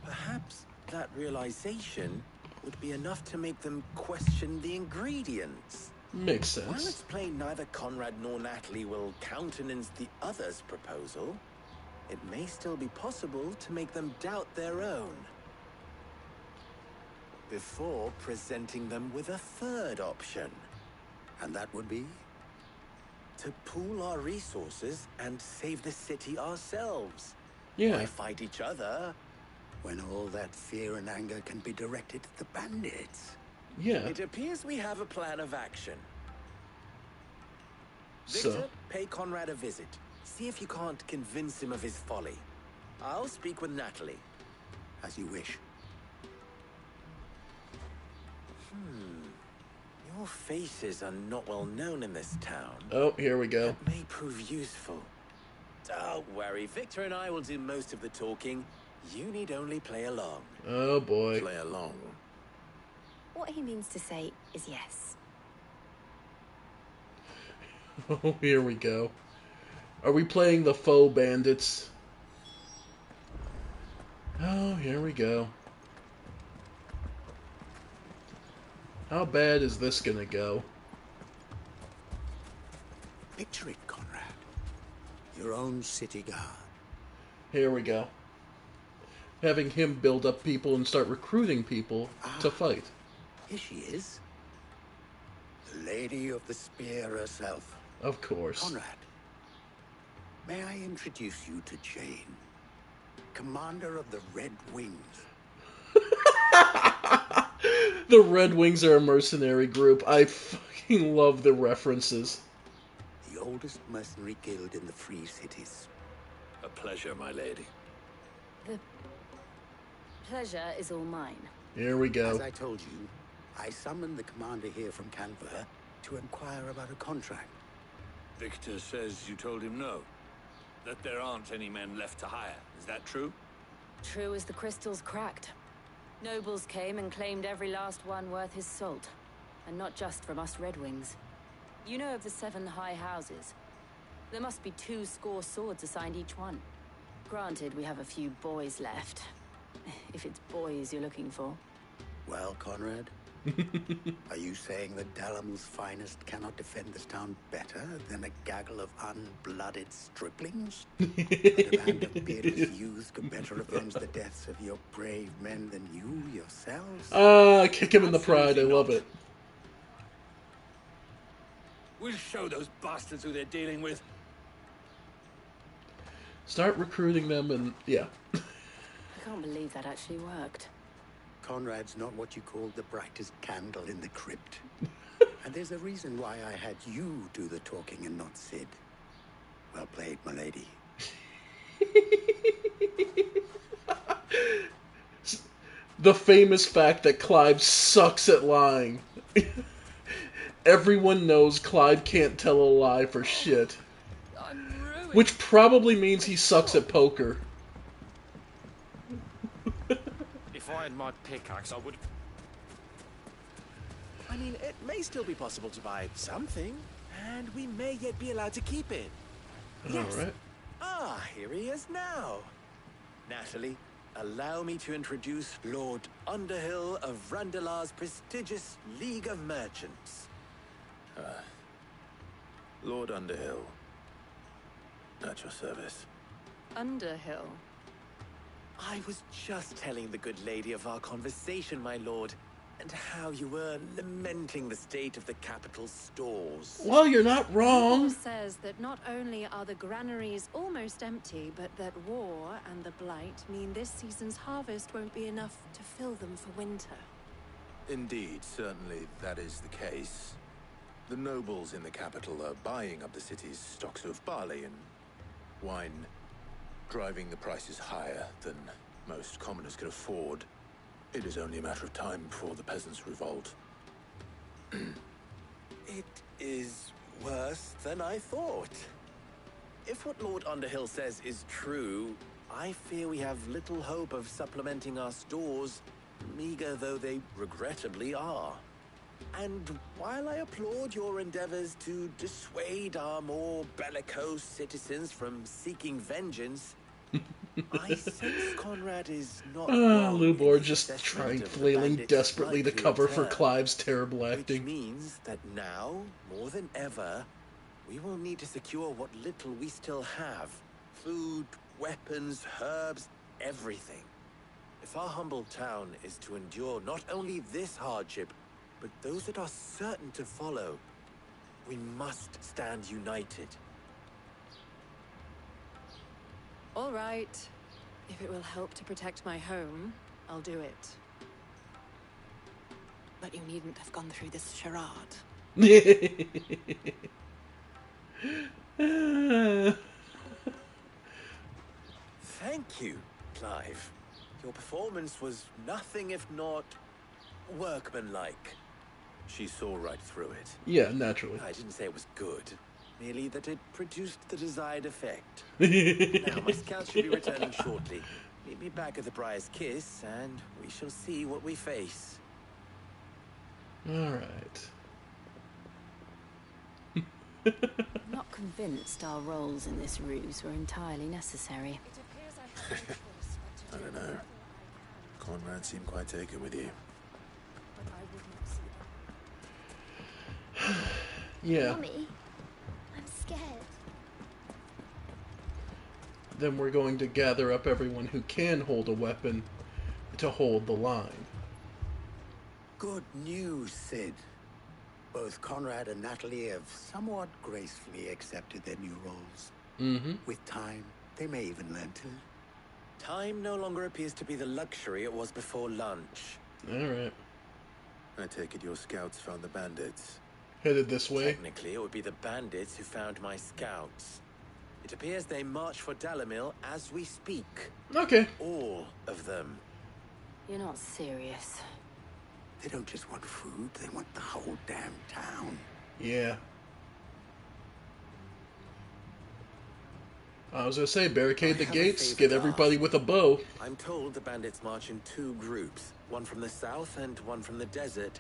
perhaps that realization would be enough to make them question the ingredients. Makes sense. While it's plain neither Conrad nor Natalie will countenance the other's proposal, it may still be possible to make them doubt their own. Before presenting them with a third option. And that would be? To pool our resources and save the city ourselves. Yeah. Why fight each other? When all that fear and anger can be directed at the bandits. Yeah. It appears we have a plan of action. So? Victor, pay Conrad a visit. See if you can't convince him of his folly. I'll speak with Natalie. As you wish. Your faces are not well known in this town. Oh, here we go. That may prove useful. Don't worry, Victor and I will do most of the talking. You need only play along. Oh boy. Play along. What he means to say is yes. Oh, here we go. Are we playing the faux bandits? Oh, here we go. How bad is this gonna go? Picture it, Conrad. Your own city guard. Here we go. Having him build up people and start recruiting people to fight. Here she is. The Lady of the Spear herself. Of course. Conrad, may I introduce you to Jane, commander of the Red Wings. The Red Wings are a mercenary group. I fucking love the references. The oldest mercenary guild in the Free Cities. A pleasure, my lady. The pleasure is all mine. Here we go. As I told you, I summoned the commander here from Canver to inquire about a contract. Victor says you told him no. That there aren't any men left to hire. Is that true? True as the crystals cracked. Nobles came and claimed every last one worth his salt. And not just from us Red Wings. You know of the 7 high houses. There must be 2 swords assigned each one. Granted, we have a few boys left. If it's boys you're looking for. Well, Conrad, are you saying that Dalam's finest cannot defend this town better than a gaggle of unblooded striplings? That a band of beardless youths could better avenge the deaths of your brave men than you yourselves? Kick him in the pride. I love it. We'll show those bastards who they're dealing with. Start recruiting them and, yeah. I can't believe that actually worked. Conrad's not what you call the brightest candle in the crypt. And there's a reason why I had you do the talking and not Sid. Well played, my lady. The famous fact that Clive sucks at lying. Everyone knows Clive can't tell a lie for shit. Which probably means he sucks at poker. If I had my pickaxe, I would... I mean, it may still be possible to buy something, and we may yet be allowed to keep it. Yes. Alright. Ah, here he is now. Natalie, allow me to introduce Lord Underhill of Randalar's prestigious League of Merchants. Lord Underhill. At your service. Underhill. I was just telling the good lady of our conversation, my lord, and how you were lamenting the state of the capital's stores. Well, you're not wrong. Noble says that not only are the granaries almost empty, but that war and the Blight mean this season's harvest won't be enough to fill them for winter. Indeed, certainly that is the case. The nobles in the capital are buying up the city's stocks of barley and wine, driving the prices higher than most commoners could afford. It is only a matter of time before the peasants revolt. It is worse than I thought. If what Lord Underhill says is true, I fear we have little hope of supplementing our stores, meager though they regrettably are. And while I applaud your endeavors to dissuade our more bellicose citizens from seeking vengeance, I sense Conrad is not Lubor just trying, flailing desperately to cover for Clive's terrible acting. Which means that now, more than ever, we will need to secure what little we still have. Food, weapons, herbs, everything. If our humble town is to endure not only this hardship, but those that are certain to follow, we must stand united. All right. If it will help to protect my home, I'll do it. But you needn't have gone through this charade. Thank you, Clive. Your performance was nothing if not workmanlike. She saw right through it. Yeah, naturally. I didn't say it was good. Merely that it produced the desired effect. Now, my scouts should be returning shortly. Meet me back at the Briar's Kiss, and we shall see what we face. Alright. I'm not convinced our roles in this ruse were entirely necessary. I don't know. Conrad seemed quite taken with you. Yeah. Mummy, I'm scared. Then we're going to gather up everyone who can hold a weapon to hold the line. Good news, Sid. Both Conrad and Natalie have somewhat gracefully accepted their new roles. Mm-hmm. With time, they may even learn to. Time no longer appears to be the luxury it was before lunch. Alright. I take it your scouts found the bandits. Headed this way? Technically, it would be the bandits who found my scouts. It appears they march for Dalamil as we speak. Okay. All of them. You're not serious. They don't just want food, they want the whole damn town. Yeah. I was gonna say, barricade the gates, get everybody with a bow. I'm told the bandits march in two groups, one from the south and one from the desert,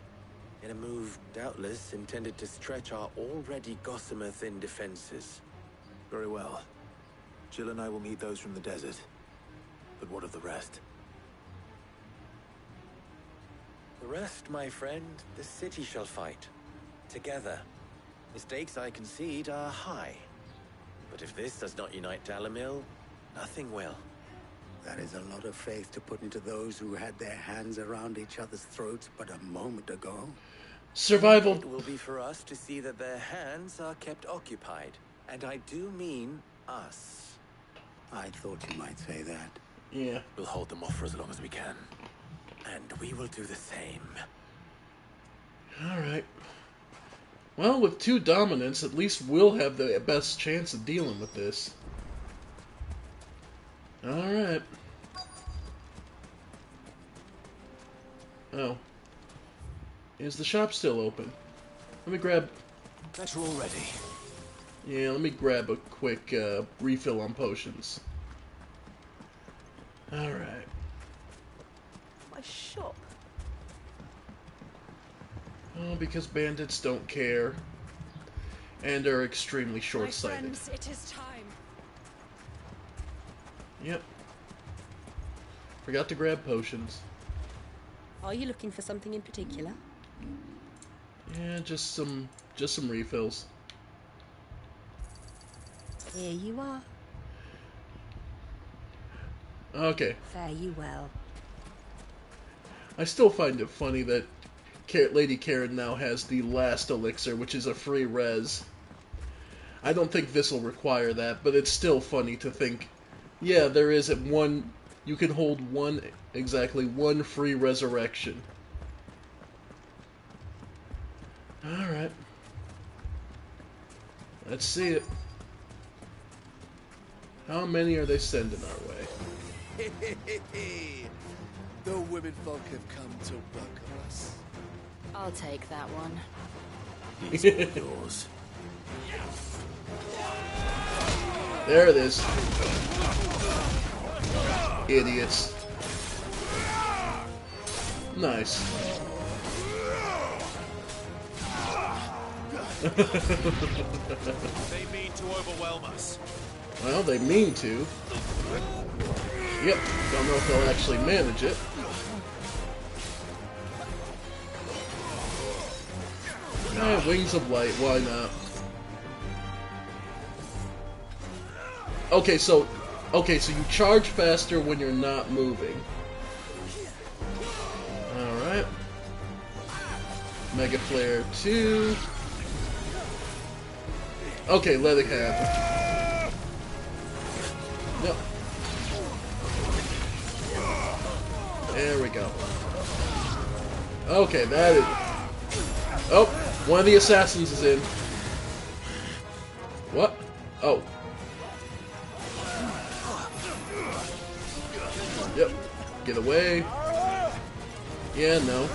in a move doubtless intended to stretch our already gossamer-thin defenses. Very well. Jill and I will meet those from the desert. But what of the rest? The rest, my friend, the city shall fight. Together. Mistakes, I concede, are high. But if this does not unite Dalamil, nothing will. That is a lot of faith to put into those who had their hands around each other's throats but a moment ago. Survival. It will be for us to see that their hands are kept occupied. And I do mean us. I thought you might say that. Yeah. We'll hold them off for as long as we can. And we will do the same. Alright. Well, with two dominants, at least we'll have the best chance of dealing with this. Alright. Oh. Is the shop still open? Let me grab... Better already. Yeah, let me grab a quick refill on potions. Alright. My shop. Oh, because bandits don't care. And are extremely short-sighted. My friends, it is time. Yep. Forgot to grab potions. Are you looking for something in particular? Yeah, just some refills. Here you are. Okay. Fare you well. I still find it funny that Lady Karen now has the last elixir, which is a free res. I don't think this will require that, but it's still funny to think, yeah, there is one, you can hold exactly one free resurrection. Alright. Let's see it. How many are they sending our way? The women folk have come to welcome us. I'll take that one. He's all yours. There it is. Idiots. Nice. They mean to overwhelm us. Well, they mean to. Yep, don't know if they'll actually manage it. Wings of Light, why not? Okay, so you charge faster when you're not moving. Alright. Mega Flare 2. Okay, let it happen. Yep. There we go. Okay, that is... Oh, one of the assassins is in. What? Oh. Yep. Get away. Yeah, no.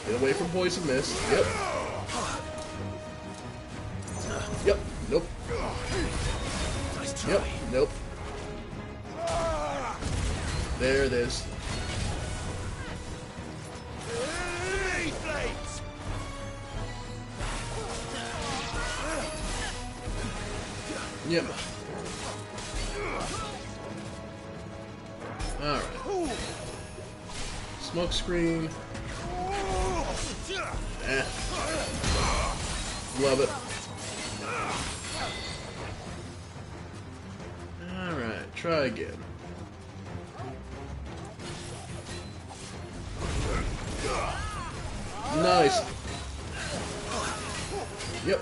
Get away from Poison Mist. Yep. Yep. Nope. Yep. Nope. There it is. Yep. Alright. Smoke screen. Love it. Alright, try again. Nice. Yep.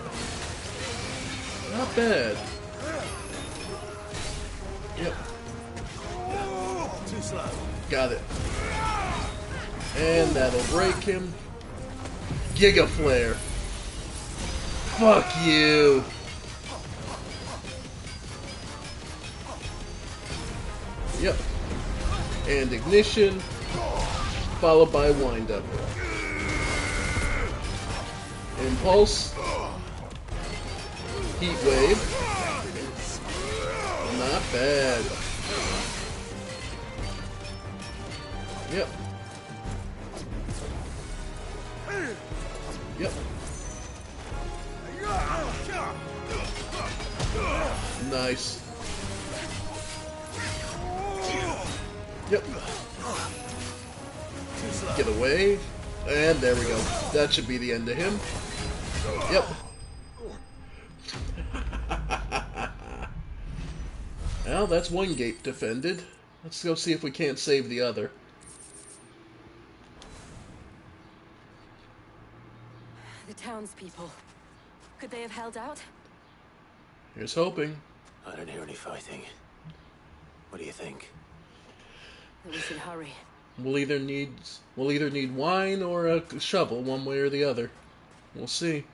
Not bad. Yep. Too slow. Got it. And that'll break him. Giga Flare. Fuck you. Yep. And Ignition. Followed by Wind Up. Impulse. Heat Wave. Not bad. Yep. Yep. Nice. Yep. Get away. And there we go. That should be the end of him. Yep. Well, that's one gate defended. Let's go see if we can't save the other. The townspeople. Could they have held out? Here's hoping. I don't hear any fighting. What do you think? That we should hurry. We'll either need wine or a shovel, one way or the other. We'll see.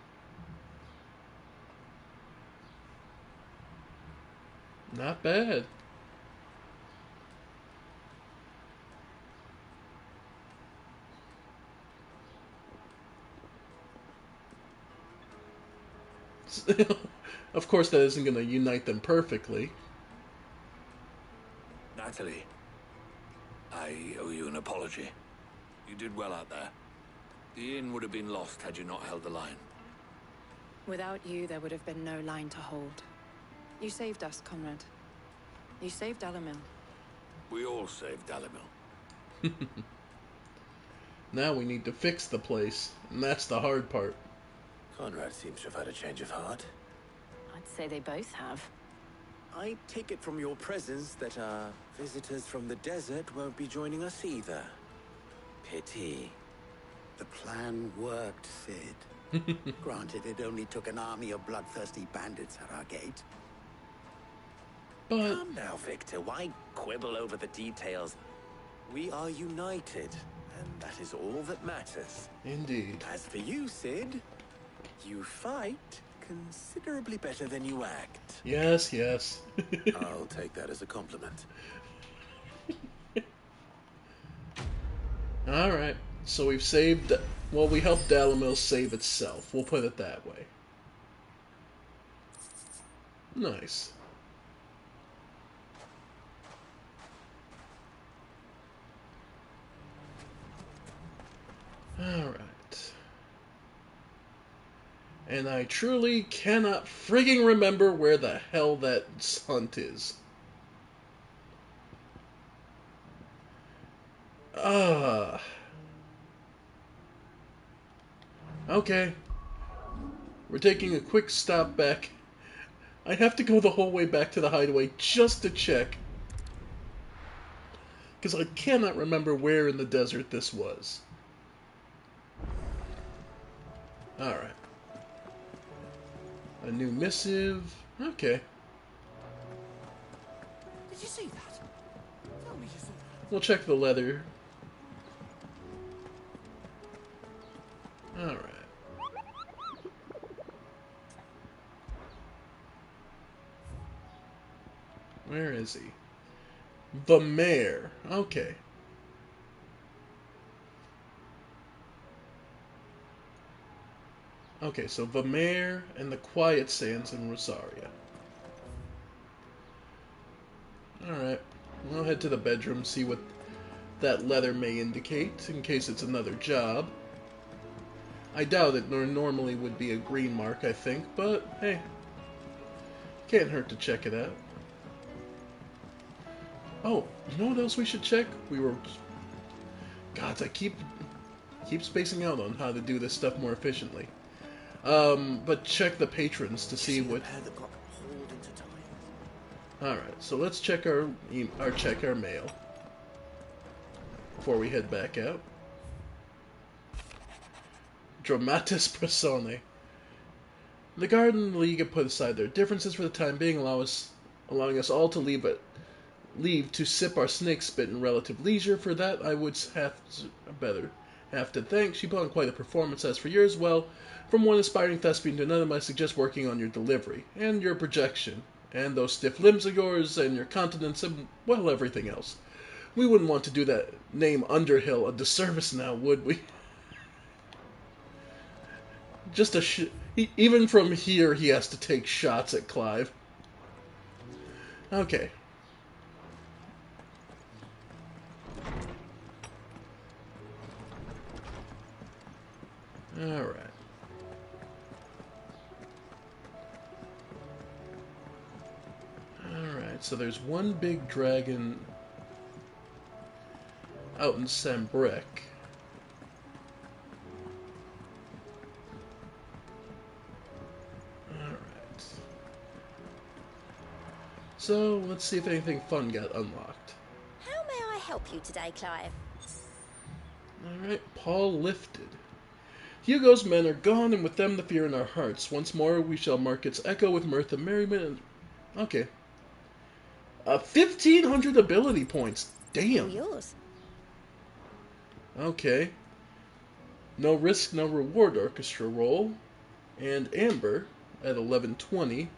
Not bad. Of course, that isn't going to unite them perfectly. Natalie, I owe you an apology. You did well out there. The inn would have been lost had you not held the line. Without you, there would have been no line to hold. You saved us, Conrad. You saved Alamil. We all saved Alamil. Now we need to fix the place, and that's the hard part. Conrad seems to have had a change of heart. I'd say they both have. I take it from your presence that our visitors from the desert won't be joining us either. Pity. The plan worked, Sid. Granted, it only took an army of bloodthirsty bandits at our gate. But... Come now, Victor. Why quibble over the details? We are united, and that is all that matters. Indeed. As for you, Sid, you fight considerably better than you act. Yes, yes. I'll take that as a compliment. Alright, so we've saved... Well, we helped Dalimil save itself. We'll put it that way. Nice. Alright. And I truly cannot frigging remember where the hell that hunt is. Okay. We're taking a quick stop back. I have to go the whole way back to the hideaway just to check. Because I cannot remember where in the desert this was. Alright. A new missive. Okay. Did you see that? Tell me you saw that. We'll check the leather. Alright. Where is he? The mayor. Okay. Okay, so Vamare and the Quiet Sands in Rosaria. Alright, we'll head to the bedroom, see what that leather may indicate, in case it's another job. I doubt it, nor normally would be a green mark, I think, but hey, can't hurt to check it out. Oh, you know what else we should check? God, I keep spacing out on how to do this stuff more efficiently. But check the patrons to see what... Alright, so let's check our mail before we head back out. Dramatis Personae. The Garden League have put aside their differences for the time being, allowing us all to leave to sip our snake spit in relative leisure. For that, I would have to thank. She put on quite a performance. As for yours, well, from one aspiring thespian to another, I suggest working on your delivery, and your projection, and those stiff limbs of yours, and your continence, and, well, everything else. We wouldn't want to do that name Underhill a disservice now, would we? Just even from here, he has to take shots at Clive. Okay. Alright. Alright, so there's one big dragon out in Sambrek. Alright. So, let's see if anything fun got unlocked. How may I help you today, Clive? Alright, Paul lifted. Hugo's men are gone, and with them the fear in our hearts. Once more we shall mark its echo with mirth and merriment. Okay. 1,500 ability points. Damn. Yours. Okay. No risk, no reward orchestra roll. And Amber at 1120.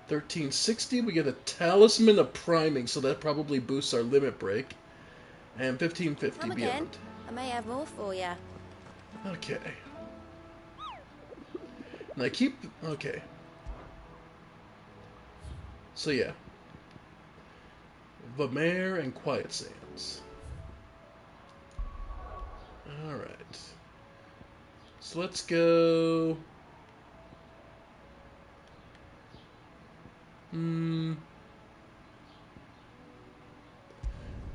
1360, we get a Talisman of Priming, so that probably boosts our limit break. And 1550 Come beyond. again. I may have more for you. Okay. And okay. So yeah. Vamare and Quiet Sands. Alright. So let's go...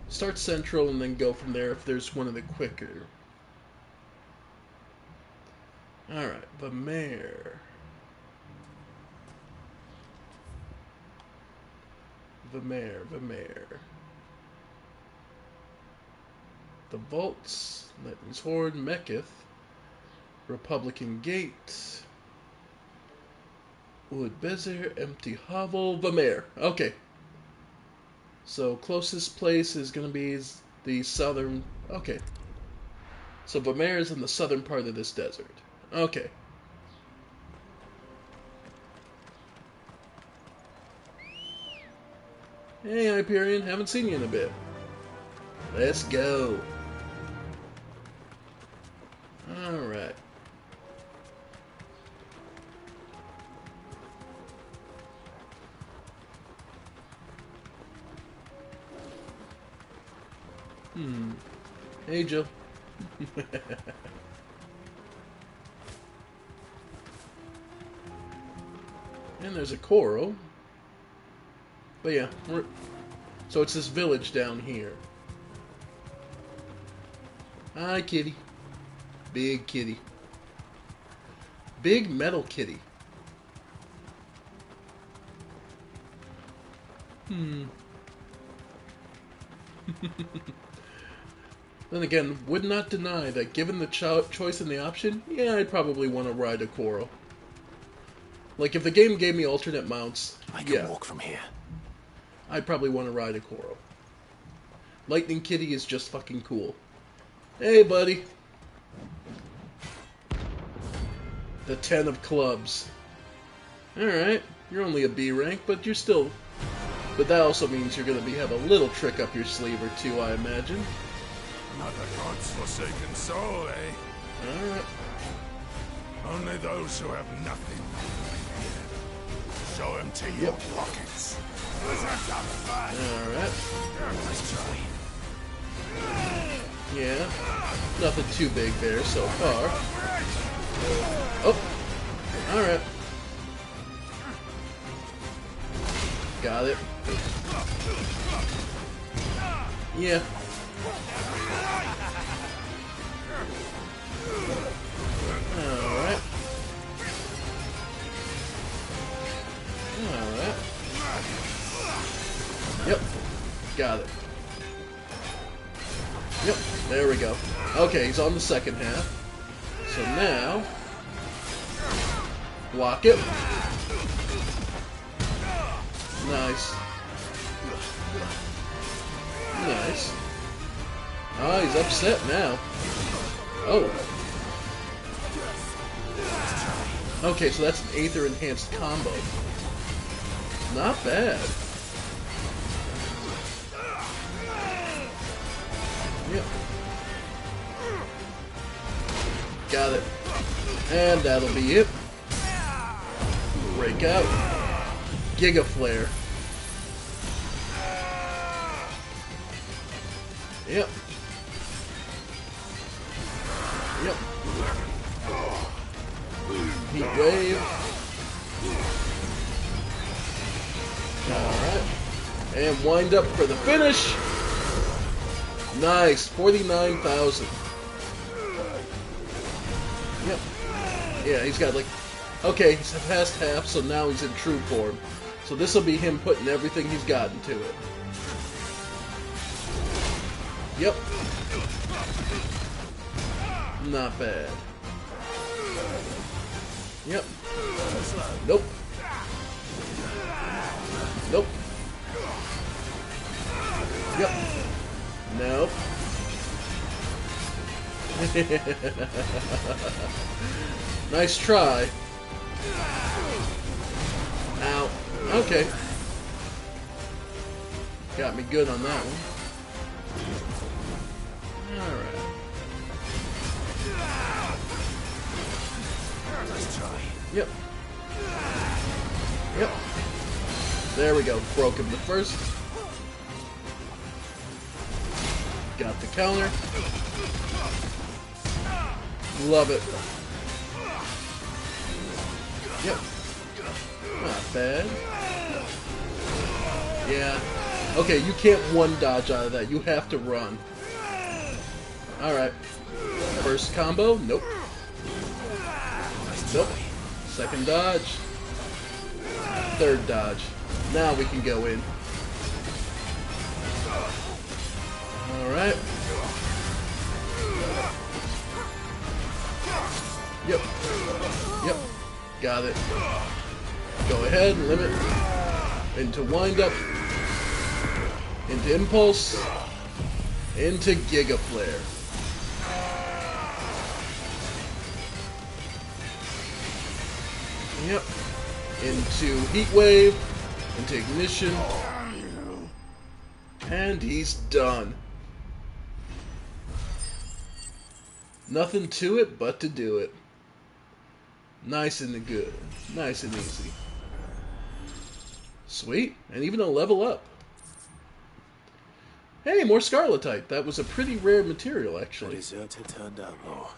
Start Central and then go from there if there's one of the quicker. Alright, Vamare. Vamere. The Vaults, Nightwing's Horde, Mekith, Republican Gate, Wood Bezer, Empty Hovel, Vamere. Okay. So closest place is going to be the southern... Okay. So Vamere is in the southern part of this desert. Okay. Hey, Hyperion. Haven't seen you in a bit. Let's go. Alright. Hey, Jill. And there's a coral. But yeah, so it's this village down here. Hi, kitty. Big kitty. Big metal kitty. Then again, would not deny that given the choice and the option, yeah, I'd probably want to ride a coral. Like, if the game gave me alternate mounts, I can walk from here. I'd probably want to ride a coral. Lightning Kitty is just fucking cool. Hey, buddy. The 10 of clubs. Alright, you're only a B rank, but you're still... But that also means you're going to have a little trick up your sleeve or two, I imagine. Not a god's forsaken soul, eh? Alright. Only those who have nothing. Show empty your pockets. Alright. Let's try. Yeah. Nothing too big there so far. Oh. Alright. Got it. Yeah. Alright. Alright. Yep. Got it. Yep. There we go. Okay, he's on the second half. So now... block it. Nice. Nice. Oh, he's upset now. Oh. Okay, so that's an Aether enhanced combo. Not bad. Yep. Got it. And that'll be it. Break out. Giga Flare. Yep. Yep. Heat Wave. Alright. And wind up for the finish. Nice. 49,000. Yep. Yeah, he's got like... Okay, he's past half, so now he's in true form. So this will be him putting everything he's got into it. Yep. Not bad. Yep. Nope. Nope. Yep. Nope. Nice try. Ow. Okay. Got me good on that one. Alright. Let's try. Yep. Yep. There we go. Broke him the first. Got the counter. Love it. Yep. Not bad. Yeah. Okay, you can't one dodge out of that. You have to run. Alright. First combo? Nope. Nope. Second dodge. Third dodge. Now we can go in. Alright. Yep. Yep. Got it. Go ahead, limit. Into wind up. Into impulse. Into Giga Flare. Yep. Into Heat Wave. Into Ignition. And he's done. Nothing to it but to do it. Nice and good. Nice and easy. Sweet. And even a level up. Hey, more Scarletite. That was a pretty rare material, actually. The deserter turned outlaw.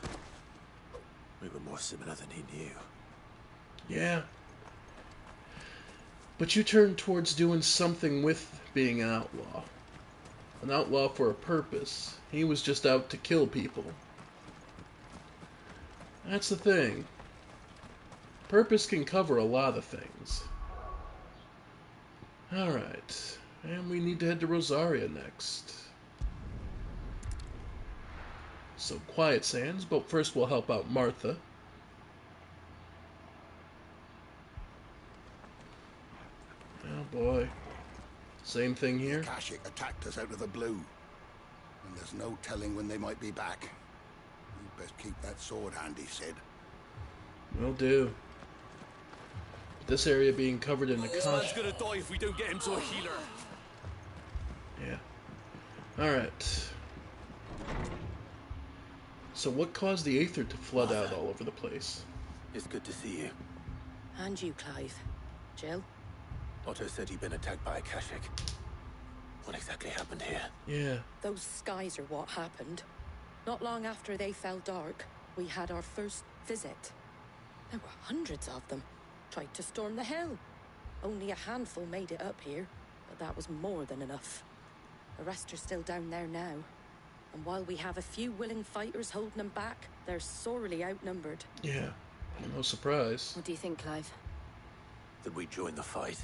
We were more similar than he knew. Yeah. But you turned towards doing something with being an outlaw. An outlaw for a purpose. He was just out to kill people. That's the thing. Purpose can cover a lot of things. Alright. And we need to head to Rosaria next. So, Quiet Sands, but first we'll help out Martha. Oh boy. Same thing here. Akashic attacked us out of the blue. And there's no telling when they might be back. You best keep that sword handy, Sid. Will do. This area being covered in This man's gonna die if we don't get him to a healer. Yeah. Alright. So what caused the Aether to flood out all over the place? It's good to see you. And you, Clive. Jill? Otto said he'd been attacked by Akashic. What exactly happened here? Yeah. Those skies are what happened. Not long after they fell dark, we had our first visit. There were hundreds of them. Tried to storm the hill. Only a handful made it up here, but that was more than enough. The rest are still down there now. And while we have a few willing fighters holding them back, they're sorely outnumbered. Yeah. No surprise. What do you think, Clive? That we join the fight?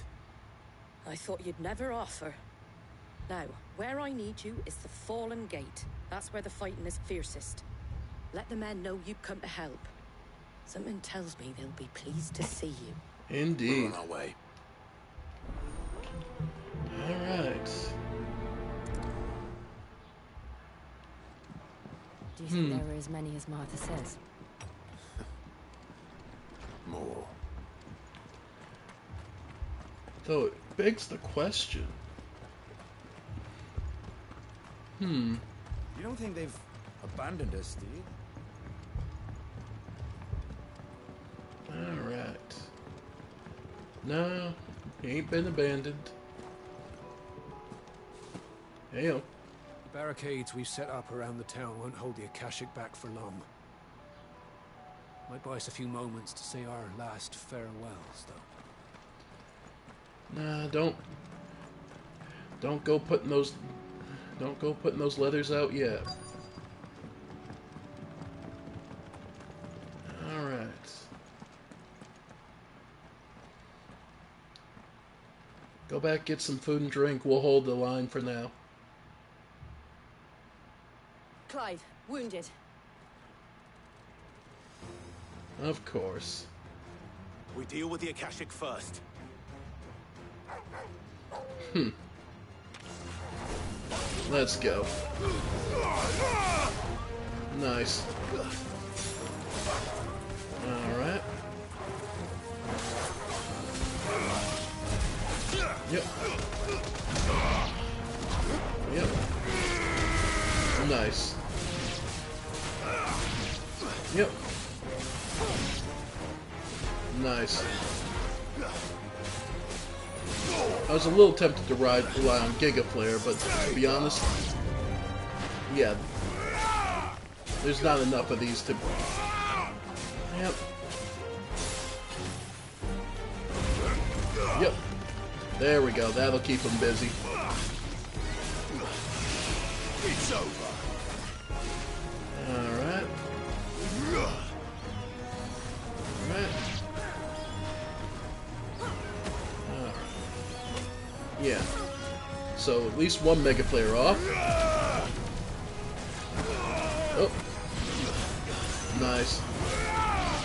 I thought you'd never offer. Now, where I need you is the Fallen Gate. That's where the fighting is fiercest. Let the men know you've come to help. Something tells me they'll be pleased to see you. Indeed. We're on our way. Alright. Do you think there were as many as Martha says? More. Though it begs the question. You don't think they've abandoned us, do you? Alright. No, he ain't been abandoned. Heyo. The barricades we've set up around the town won't hold the Akashic back for long. Might buy us a few moments to say our last farewells, though. Nah, don't go putting those letters out yet. Alright. Go back, get some food and drink. We'll hold the line for now. Clive, wounded. Of course. We deal with the Akashic first. Let's go. Nice. Alright. Yep. Yep. Nice. Yep. Nice. I was a little tempted to rely on Giga Flare, but to be honest, yeah, there's not enough of these to... Yep. Yep. There we go. That'll keep him busy. It's over. Alright. Alright. Yeah. So at least one Mega Flare off.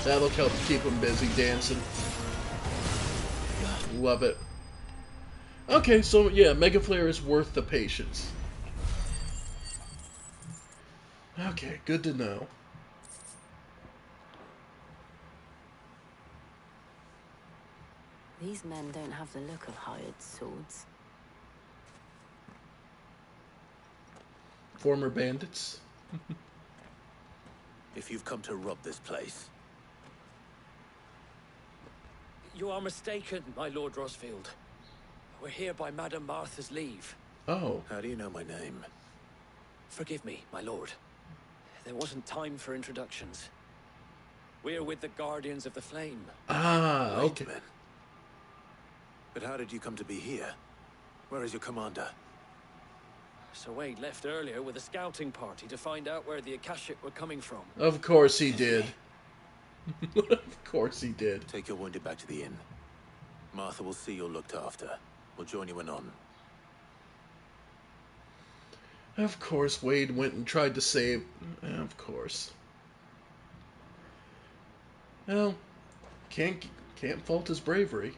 That'll help keep him busy dancing. Love it. Okay, so yeah, Mega Flare is worth the patience. Okay, good to know. These men don't have the look of hired swords. Former bandits. If you've come to rob this place, You are mistaken, my Lord Rosfield. We're here by Madame Martha's leave. Oh. How do you know my name? Forgive me, my lord. There wasn't time for introductions. We're with the Guardians of the Flame. Ah, okay. Right, but how did you come to be here? Where is your commander? Sir Wade left earlier with a scouting party to find out where the Akashic were coming from. Of course he did. Of course he did. Take your wounded back to the inn. Martha will see you're looked after. We'll join you anon. Of course Wade went and tried to save... Of course. Well, can't fault his bravery.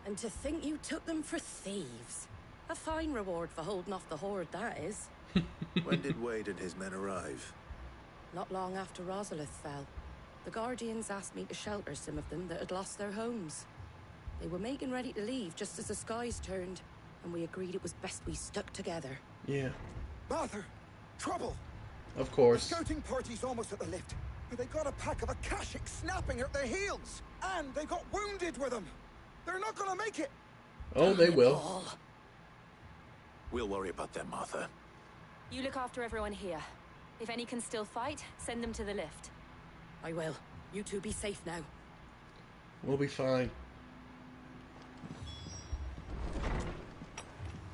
And to think you took them for thieves. A fine reward for holding off the horde, that is. When did Wade and his men arrive? Not long after Rosalith fell. The Guardians asked me to shelter some of them that had lost their homes. They were making ready to leave just as the skies turned, and we agreed it was best we stuck together. Yeah. Martha! Trouble! Of course. The scouting party's almost at the lift. But they got a pack of Akashic snapping at their heels! And they got wounded with them! They're not gonna make it! Oh, they will. We'll worry about them, Martha. You look after everyone here. If any can still fight, send them to the lift. I will. You two be safe now. We'll be fine.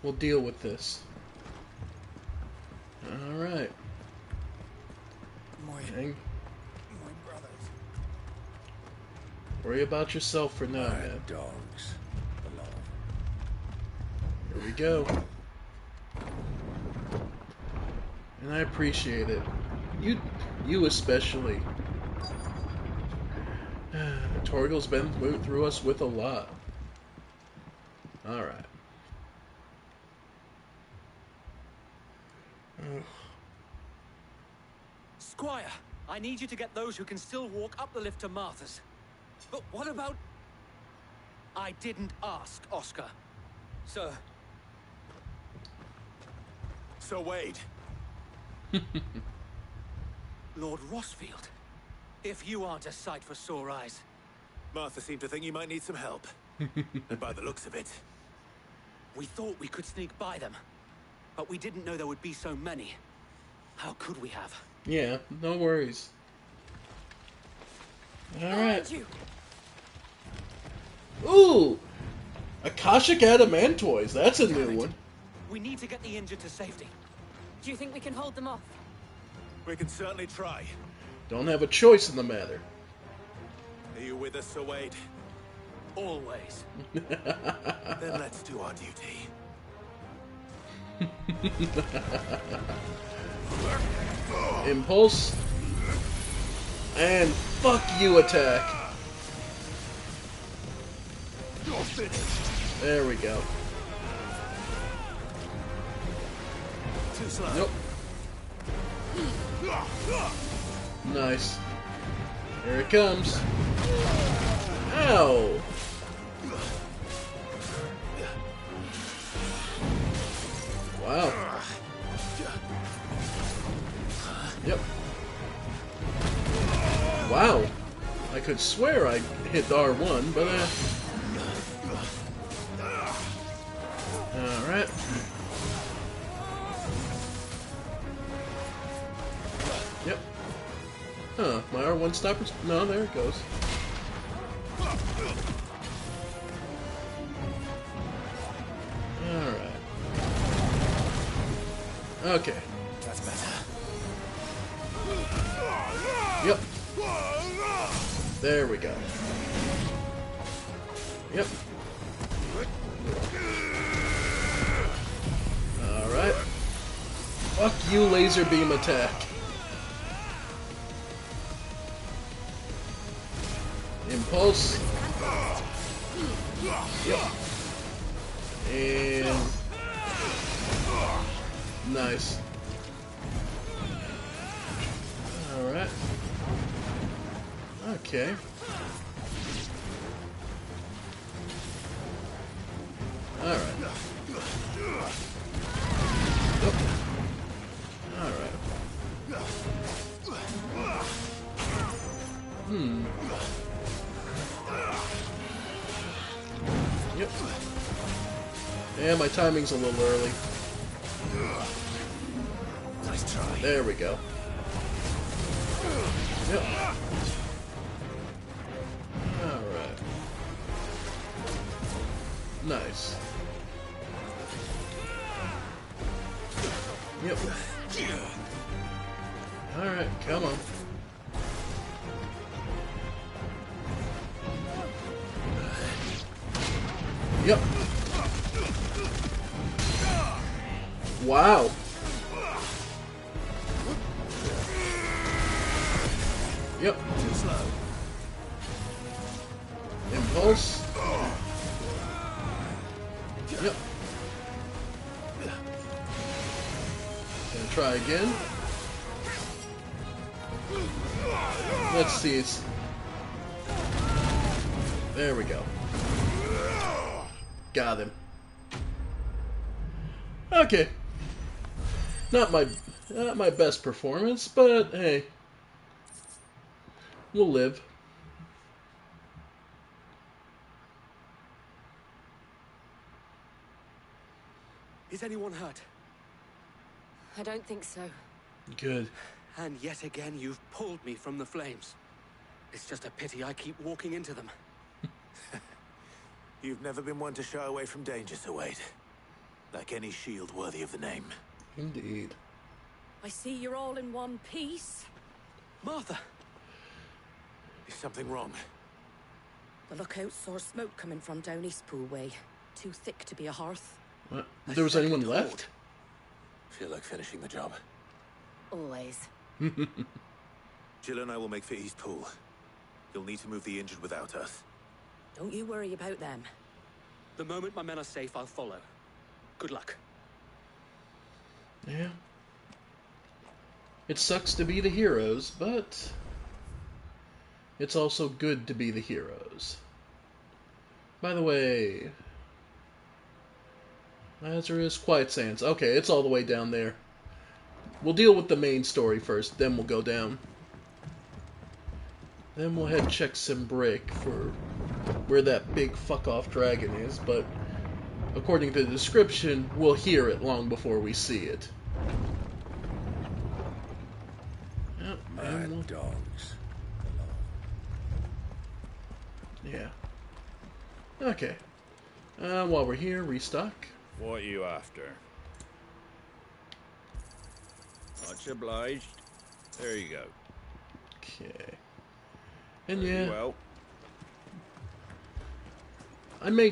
We'll deal with this. Alright. My brothers. Worry about yourself for now, man. Dogs. Here we go. And I appreciate it. You especially. Torgal's been through us with a lot. Alright. Squire, I need you to get those who can still walk up the lift to Martha's. But what about... I didn't ask, Oscar. Sir. Sir Wade. Lord Rosfield. If you aren't a sight for sore eyes. Martha seemed to think you might need some help. And by the looks of it... We thought we could sneak by them. But we didn't know there would be so many. How could we have? Yeah, no worries. Alright. Ooh! Akashic Adamantoise. That's a new one. We need to get the injured to safety. Do you think we can hold them off? We can certainly try. Don't have a choice in the matter. Are you with us, Sir Wade? Always. Then let's do our duty. Impulse. And fuck you attack. You're finished. There we go. Too slow. Nope. Nice. Here it comes. Ow! Wow. Yep. Wow. I could swear I hit R1, but alright. Yep. Huh, my R1 stopper's... No, there it goes. Alright. Okay. That's better. Yep. There we go. Yep. Alright. Fuck you, laser beam attack. Impulse. Yep. And nice. Alright. Okay. Alright. Alright. Yep. Yeah, my timing's a little early. Nice try. There we go. Yep. Alright. Nice. Yep. Alright, come on. Yep. Wow. Yep. Too slow. Impulse. Yep. Gonna try again. Let's see. There we go. Got him. Okay. Not my best performance, but hey. We'll live. Is anyone hurt? I don't think so. Good. And yet again, you've pulled me from the flames. It's just a pity I keep walking into them. You've never been one to shy away from danger, Sir Wade. Like any shield worthy of the name. Indeed. I see you're all in one piece. Martha! Is something wrong? The lookout saw smoke coming from down Eastpool way. Too thick to be a hearth. What? There was anyone left? Feel like finishing the job. Always. Jill and I will make for Eastpool. You'll need to move the injured without us. Don't you worry about them. The moment my men are safe, I'll follow. Good luck. Yeah. It sucks to be the heroes, but it's also good to be the heroes. By the way, Lazarus, Quiet Sands. Okay, it's all the way down there. We'll deal with the main story first, then we'll go down. Then we'll head check Simbrick for where that big fuck-off dragon is, but according to the description, we'll hear it long before we see it. Yep, Mad dogs. Yeah. Okay. While we're here, restock. What are you after? Much obliged. There you go. Okay. And Very yeah, well. I may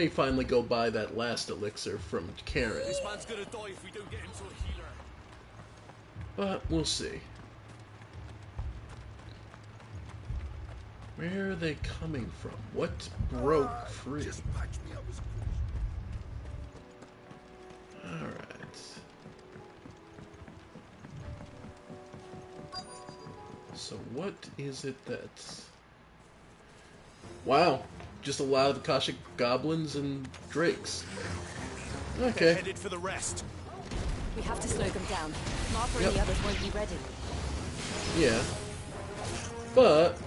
finally go buy that last elixir from Karen. This man's gonna die if we don't get him to a healer. But we'll see. Where are they coming from? What broke free? Just patch me up as Alright. So what is it that's... Wow. Just a lot of Akashic goblins and drakes. Okay. Headed for the rest. We have to slow them down. Martha Yep. and the others won't be ready. Yeah. But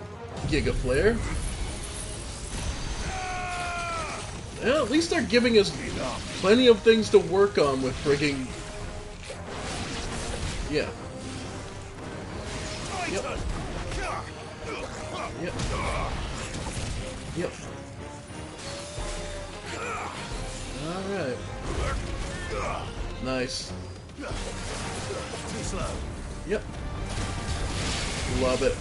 Giga Flare. Well, at least they're giving us plenty of things to work on with frigging... Yeah. Yep. Yep. Yep. Alright. Nice. Too slow. Yep. Love it.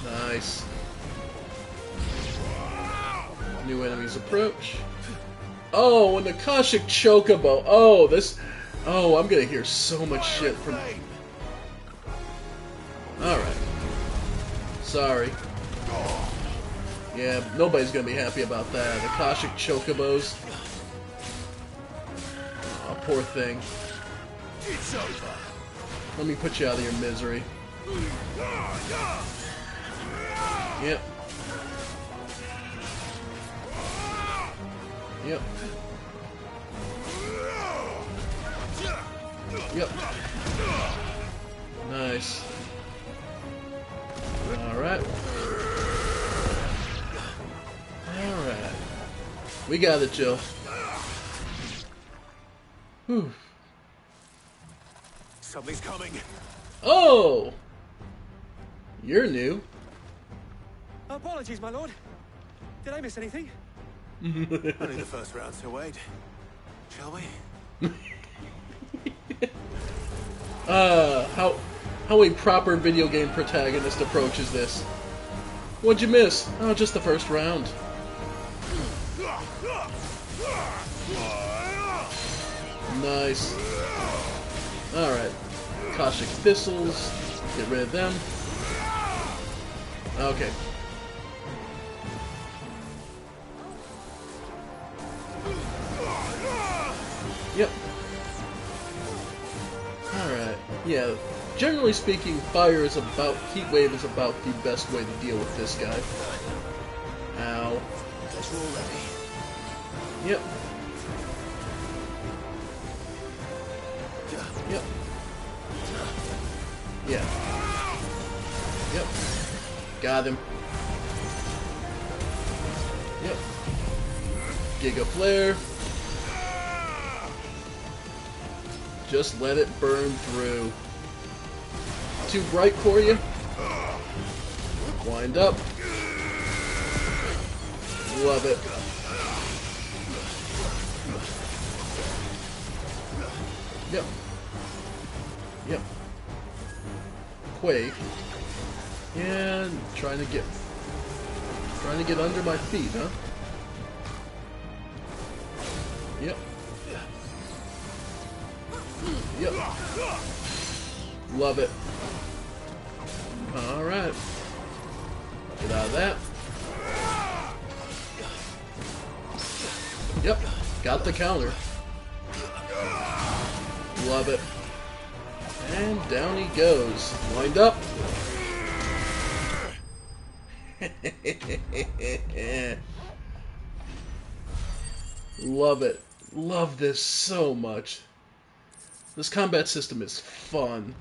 Nice. New enemies approach. Oh, and the Akashic Chocobo. Oh, this... Oh, I'm gonna hear so much shit from... Alright. Sorry. Yeah, nobody's gonna be happy about that. Akashic Chocobos. Oh, poor thing. It's over. Let me put you out of your misery. Yep. Yep. Yep. Nice. Alright. Alright. We got it, Jill. Whew. Something's coming. Oh! You're new. Apologies, my lord. Did I miss anything? Only the first round, so wait. Shall we? How a proper video game protagonist approaches this. What'd you miss? Oh, just the first round. Nice. Alright. Akashic Thistles. Get rid of them. Okay. Yep. Alright. Yeah. Generally speaking, fire is about... Heat Wave is about the best way to deal with this guy. Ow. Guess we're all ready. Yep. Yep. Yeah. Yep. Got him. Yep. Giga Flare. Just let it burn through. Too bright for you? Wind up. Love it. Yep. Yep. Quake. And trying to get under my feet, huh? Yep. Yep. Love it. Alright. Get out of that. Yep. Got the counter. Love it. And down he goes. Wind up. Love it. Love this so much. This combat system is fun.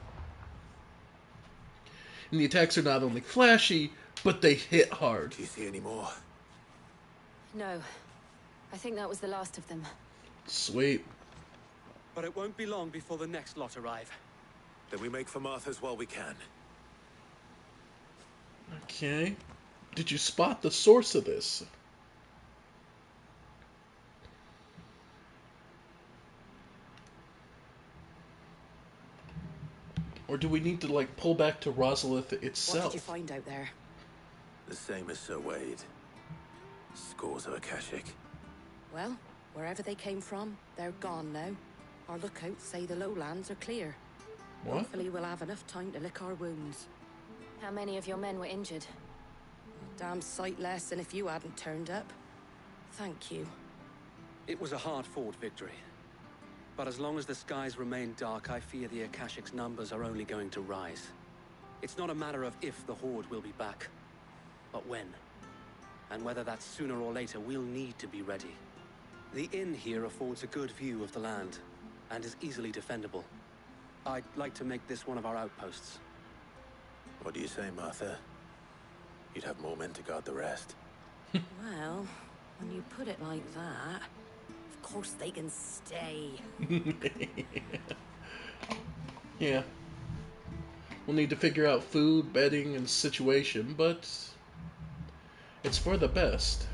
And the attacks are not only flashy, but they hit hard. Do you see any more? No. I think that was the last of them. Sweet. But it won't be long before the next lot arrive. Then we make for Martha's while we can. Okay. Did you spot the source of this? Or do we need to, like, pull back to Rosalith itself? What did you find out there? The same as Sir Wade. Scores of Akashic. Well, wherever they came from, they're gone now. Our lookouts say the lowlands are clear. What? Hopefully we'll have enough time to lick our wounds. How many of your men were injured? A damn sight less than if you hadn't turned up. Thank you. It was a hard-fought victory. But as long as the skies remain dark, I fear the Akashic's numbers are only going to rise. It's not a matter of if the Horde will be back, but when. And whether that's sooner or later, we'll need to be ready. The inn here affords a good view of the land, and is easily defendable. I'd like to make this one of our outposts. What do you say, Martha? You'd have more men to guard the rest. Well, when you put it like that, of course they can stay. Yeah. We'll need to figure out food, bedding, and situation, but it's for the best.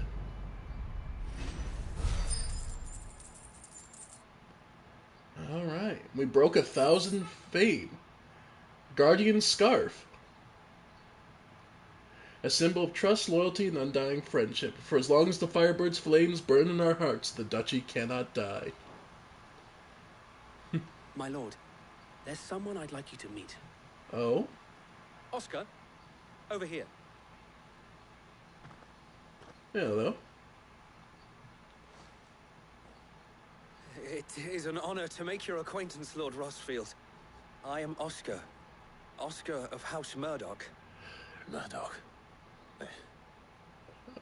Alright, we broke 1,000 fame. Guardian Scarf. A symbol of trust, loyalty, and undying friendship. For as long as the Firebird's flames burn in our hearts, the duchy cannot die. My lord, there's someone I'd like you to meet. Oh? Oscar, over here. Hello. It is an honor to make your acquaintance, Lord Rosfield. I am Oscar. Oscar of House Murdoch. Murdoch?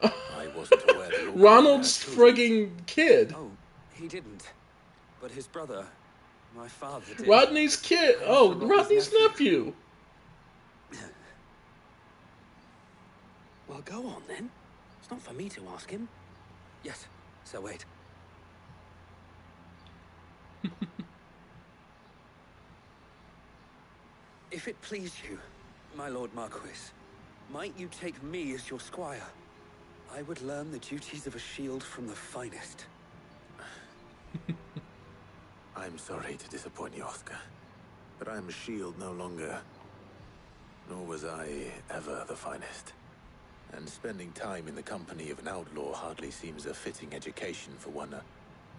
I wasn't aware that Ronald's frigging kid. Oh, he didn't. But his brother, my father, did. Rodney's kid. Oh, Rodney's nephew. Well, go on then. It's not for me to ask him. Yes, so wait. If it please you, my Lord Marquis, might you take me as your squire? I would learn the duties of a shield from the finest. I'm sorry to disappoint you, Oscar, but I'm a shield no longer. Nor was I ever the finest. And spending time in the company of an outlaw hardly seems a fitting education for one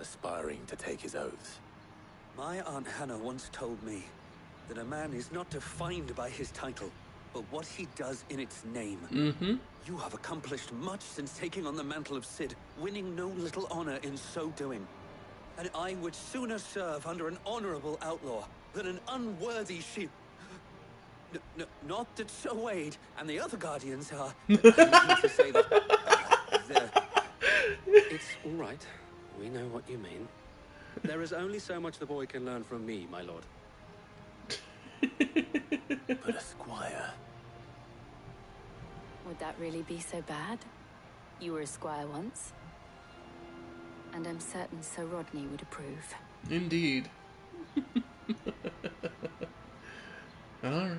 aspiring to take his oaths. My Aunt Hannah once told me that a man is not defined by his title, but what he does in its name. Mm-hmm. You have accomplished much since taking on the mantle of Cid, winning no little honor in so doing. And I would sooner serve under an honorable outlaw than an unworthy shield. Not that Sir Wade and the other guardians are. I mean to say that it's all right. We know what you mean. There is only so much the boy can learn from me, my lord. But a squire. Would that really be so bad? You were a squire once. And I'm certain Sir Rodney would approve. Indeed. Alright.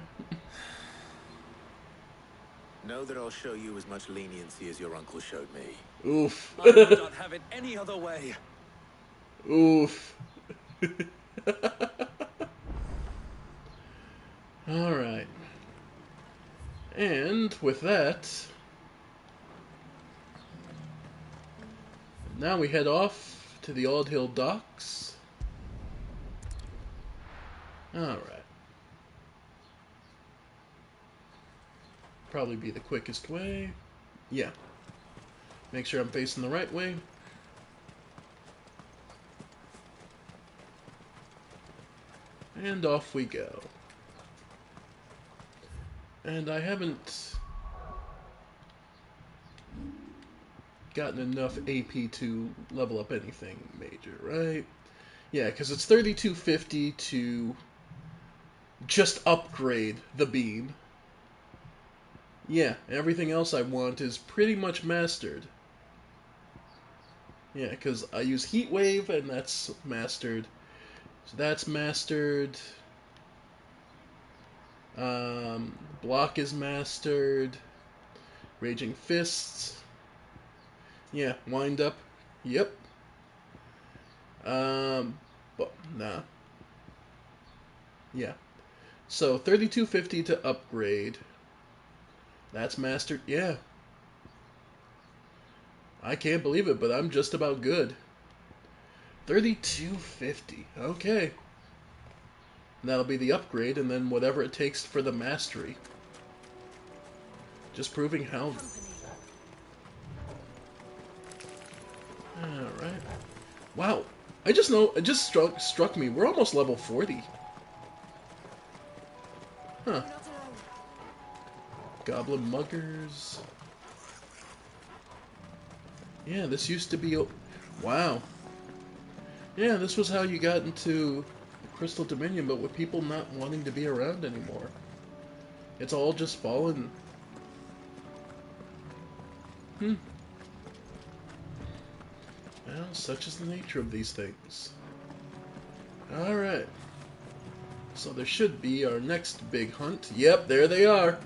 Know that I'll show you as much leniency as your uncle showed me. Oof. I would not have it any other way. Oof. Alright. And with that, now we head off to the Ald Hill Docks. Alright. Probably be the quickest way. Yeah. Make sure I'm facing the right way. And off we go. And I haven't gotten enough AP to level up anything major, right? Yeah, because it's 3250 to just upgrade the beam. Yeah, everything else I want is pretty much mastered. Yeah, because I use Heat Wave, and that's mastered. So that's mastered. Block is mastered. Raging Fists. Yeah, Wind Up. Yep. But nah. Yeah. So 3250 to upgrade. That's mastered. Yeah. I can't believe it, but I'm just about good. 3250. Okay. That'll be the upgrade, and then whatever it takes for the mastery. Just proving how... Alright. Wow. I just know, it just struck me. We're almost level 40. Huh. Goblin Muggers. Yeah, this used to be... Wow. Yeah, this was how you got into Crystal Dominion, but with people not wanting to be around anymore. It's all just fallen. Well, such is the nature of these things. Alright. So there should be our next big hunt. Yep, there they are.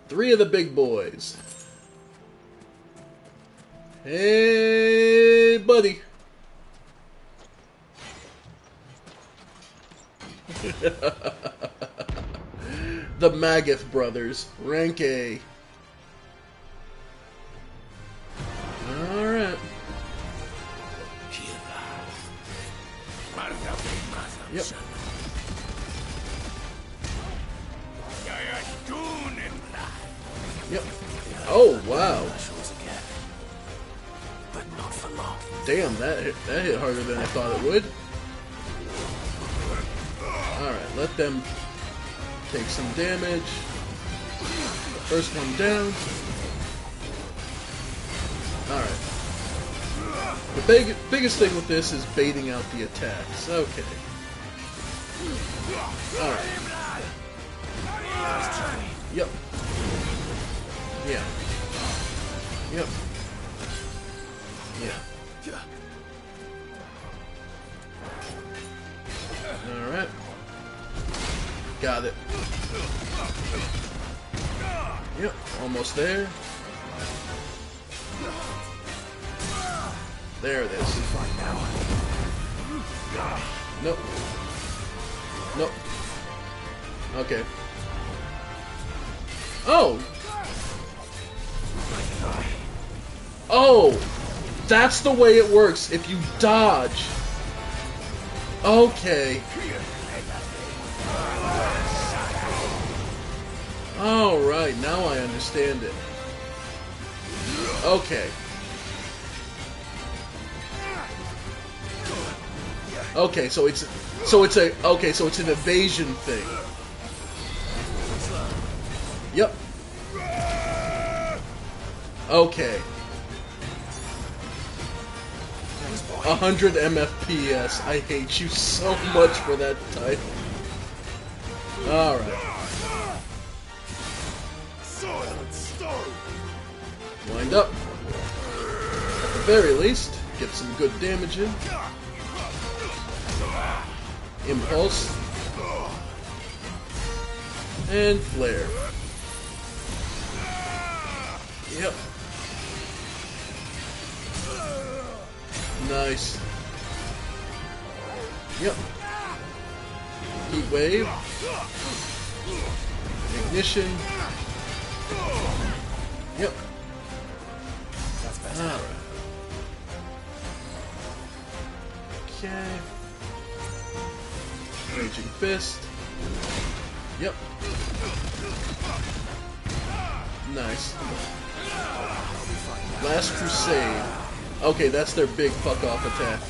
3 of the big boys. Hey, buddy. The Magath brothers, rank A. Yep. Oh, wow. Again. But not for long. Damn, that hit harder than I thought it would. Alright, let them take some damage. First one down. Alright. The biggest thing with this is baiting out the attacks. Okay. Alright. Yep. Yeah. Yep. Yeah. Alright. Got it. Yep, almost there. There it is. Nope. Nope. Okay. Oh! Oh! That's the way it works if you dodge. Okay. Alright, now I understand it. Okay. Okay, so it's an evasion thing. Yep. Okay. 100 MFPS. I hate you so much for that type. Alright. Wind up. At the very least, get some good damage in. Impulse. And flare. Yep. Nice. Yep. Heat wave. Ignition. Yep. Alright. Okay. Raging Fist. Yep. Nice. Last Crusade. Okay, that's their big fuck off attack.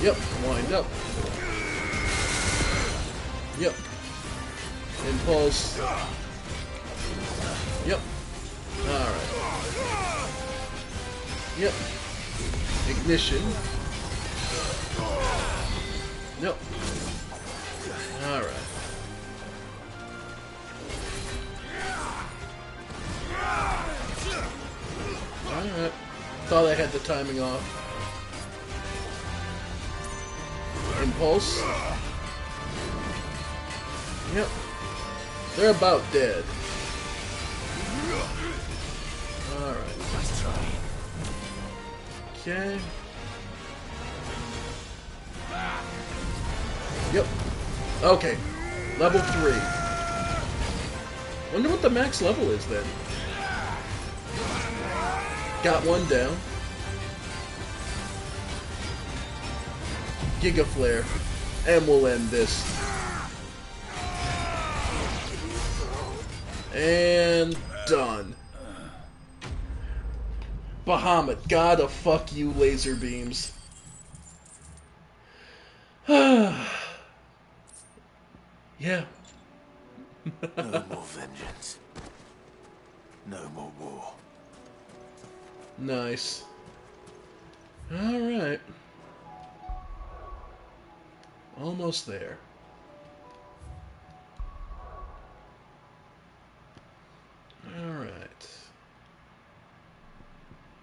Yep, wind up. Yep. Impulse. Yep. Alright. Yep. Ignition. Yep. Alright. Alright. Thought I had the timing off. Impulse. Yep. They're about dead. Alright. Let's try. Okay. Yep. Okay. Level 3. Wonder what the max level is then. Got one down. Giga Flare. And we'll end this. And done. Bahamut, gotta fuck you, laser beams. Yeah. No more vengeance. No more war. Nice. Alright. Almost there. Alright.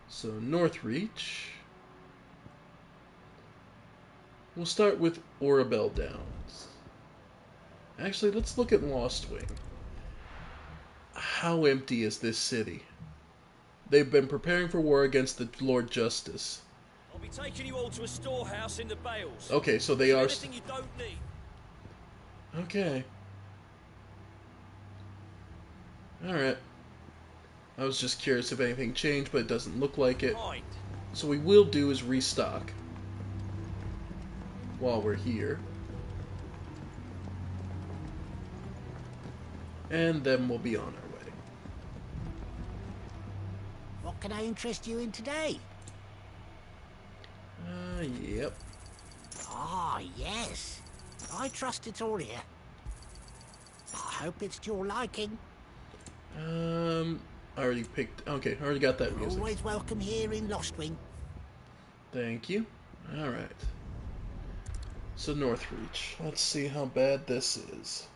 So, Northreach. We'll start with Oribel Downs. Actually, let's look at Lostwing. How empty is this city? They've been preparing for war against the Lord Justice. I'll be taking you all to a storehouse in the Bales. Okay, so they are... Anything you don't need. Okay. Alright. I was just curious if anything changed, but it doesn't look like it. So what we will do is restock. While we're here. and then we'll be on our way. What can I interest you in today? Yep. Ah, yes. I trust it's all here. I hope it's to your liking. I already picked... Okay, I already got that You're music. always welcome here in Lostwing. Thank you. Alright. So Northreach. Let's see how bad this is.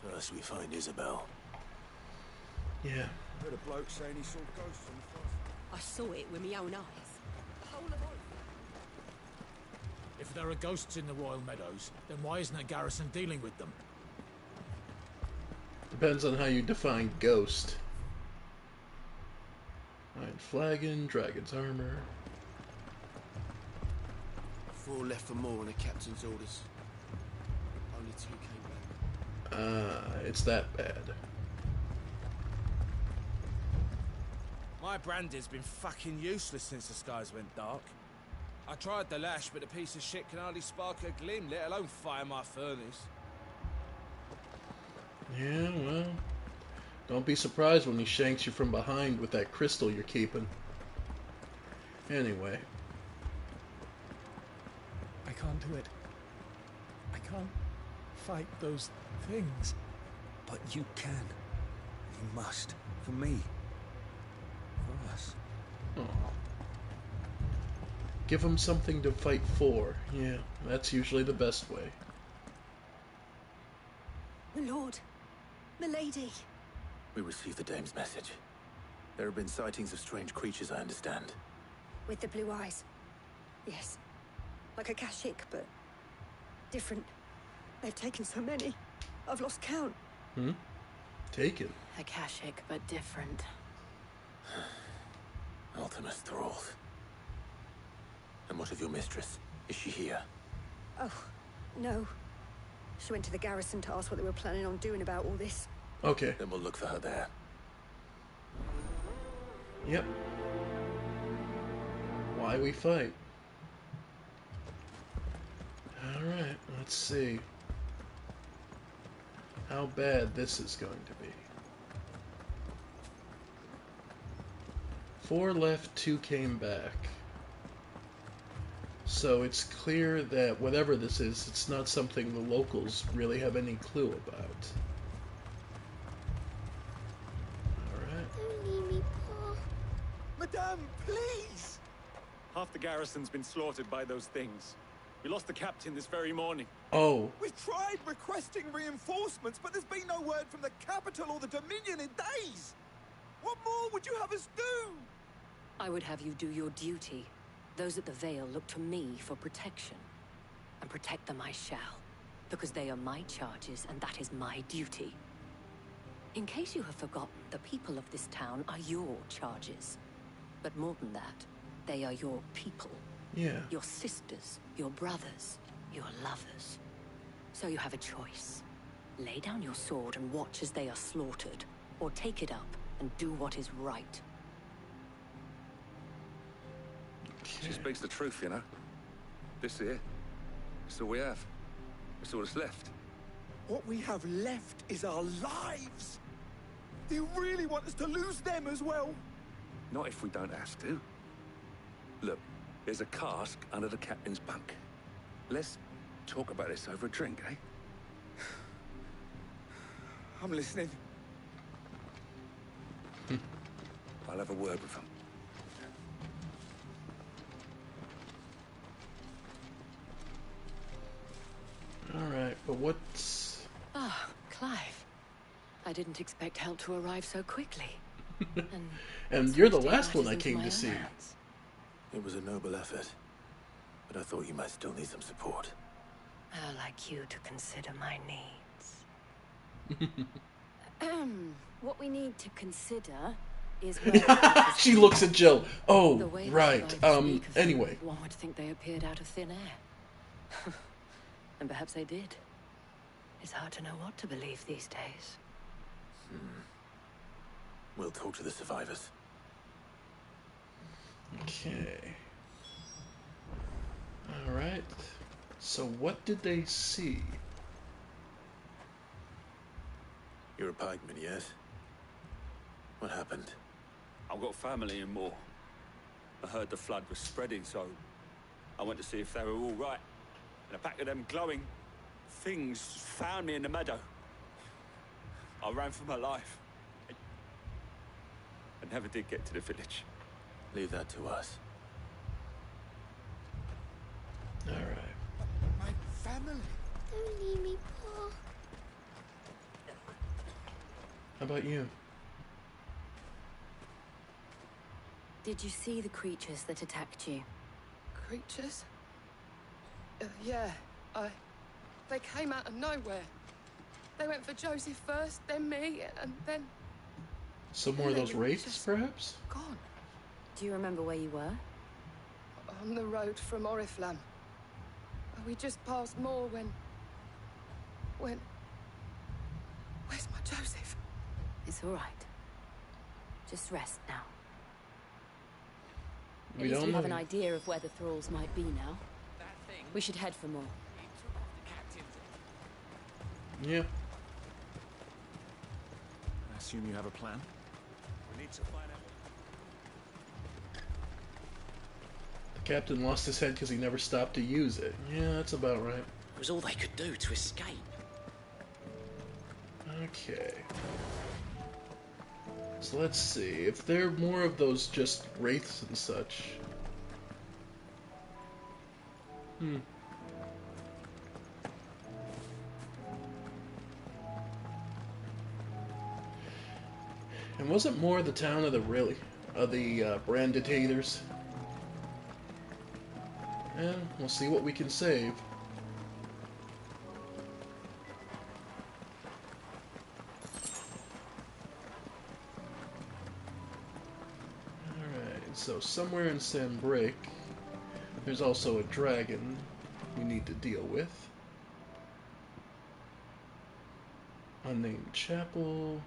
First we find Isabel. Yeah. Heard a bloke saying he saw ghosts on the first. I saw it with my own eyes. The whole of it. If there are ghosts in the Royal Meadows, then why isn't a garrison dealing with them? Depends on how you define ghost. Iron Flagon, Dragon's Armor. 4 left for more on the captain's orders. Only 2 came back. It's that bad. My brandy's been fucking useless since the skies went dark. I tried the lash, but the piece of shit can hardly spark a gleam, let alone fire my furnace. Yeah, well... Don't be surprised when he shanks you from behind with that crystal you're keeping. Anyway. I can't do it. I can't fight those things. But you can. You must. For me. For us. Aw. Give them something to fight for. Yeah, that's usually the best way. My lord. Milady. We received the dame's message. There have been sightings of strange creatures, I understand. With the blue eyes. Yes. Like a Kashik, but different. They've taken so many. I've lost count. Taken. Akashic, but different. Ultimus thralls. And what of your mistress? Is she here? Oh, no. She went to the garrison to ask what they were planning on doing about all this. Okay. Then we'll look for her there. Yep. Why we fight. Alright, let's see how bad this is going to be. 4 left, 2 came back. So it's clear that whatever this is, it's not something the locals really have any clue about. Madame, please! Half the garrison's been slaughtered by those things. We lost the captain this very morning. Oh. We've tried requesting reinforcements, but there's been no word from the capital or the Dominion in days! What more would you have us do? I would have you do your duty. Those at the Vale look to me for protection. And protect them I shall. Because they are my charges, and that is my duty. In case you have forgotten, the people of this town are your charges. But more than that, they are your people. Yeah. Your sisters, your brothers, your lovers. So you have a choice. Lay down your sword and watch as they are slaughtered, or take it up and do what is right. She speaks the truth, you know. This here, it's all we have. It's all that's left. What we have left is our lives! Do you really want us to lose them as well? Not if we don't have to. Look, there's a cask under the captain's bunk. Let's talk about this over a drink, eh? I'm listening. I'll have a word with him. Alright, but what's... Ah, Clive. I didn't expect help to arrive so quickly. And you're the last one I came to see. It was a noble effort, but I thought you might still need some support. I'd like you to consider my needs. What we need to consider is where She looks at Jill. The Oh, way right. the skies speak of Anyway. them, one would think they appeared out of thin air. And perhaps they did. It's hard to know what to believe these days. We'll talk to the survivors. Okay. Alright. So what did they see? You're a pikeman, yes? What happened? I've got family in Moor. I heard the flood was spreading, so I went to see if they were all right. And a pack of them glowing things found me in the meadow. I ran for my life. I never did get to the village. Leave that to us. Alright. My family. Don't leave me, Paul. How about you? Did you see the creatures that attacked you? Creatures? Yeah, they came out of nowhere. They went for Joseph first, then me, and then... Some more of those wraiths, perhaps? Gone. Do you remember where you were? On the road from Oriflamme. We just passed Moor when... Where's my Joseph? It's all right. Just rest now. At We least don't we have know. an idea of where the thralls might be now. We should head for Moor. Yeah. I assume you have a plan? We need to find out. The captain lost his head because he never stopped to use it. Yeah, that's about right. It was all they could do to escape. Okay. So let's see. If there are more of those just wraiths and such. And wasn't more the town of the Branditators? And we'll see what we can save. Alright, so somewhere in Sanbreak, there's also a dragon we need to deal with. Unnamed chapel.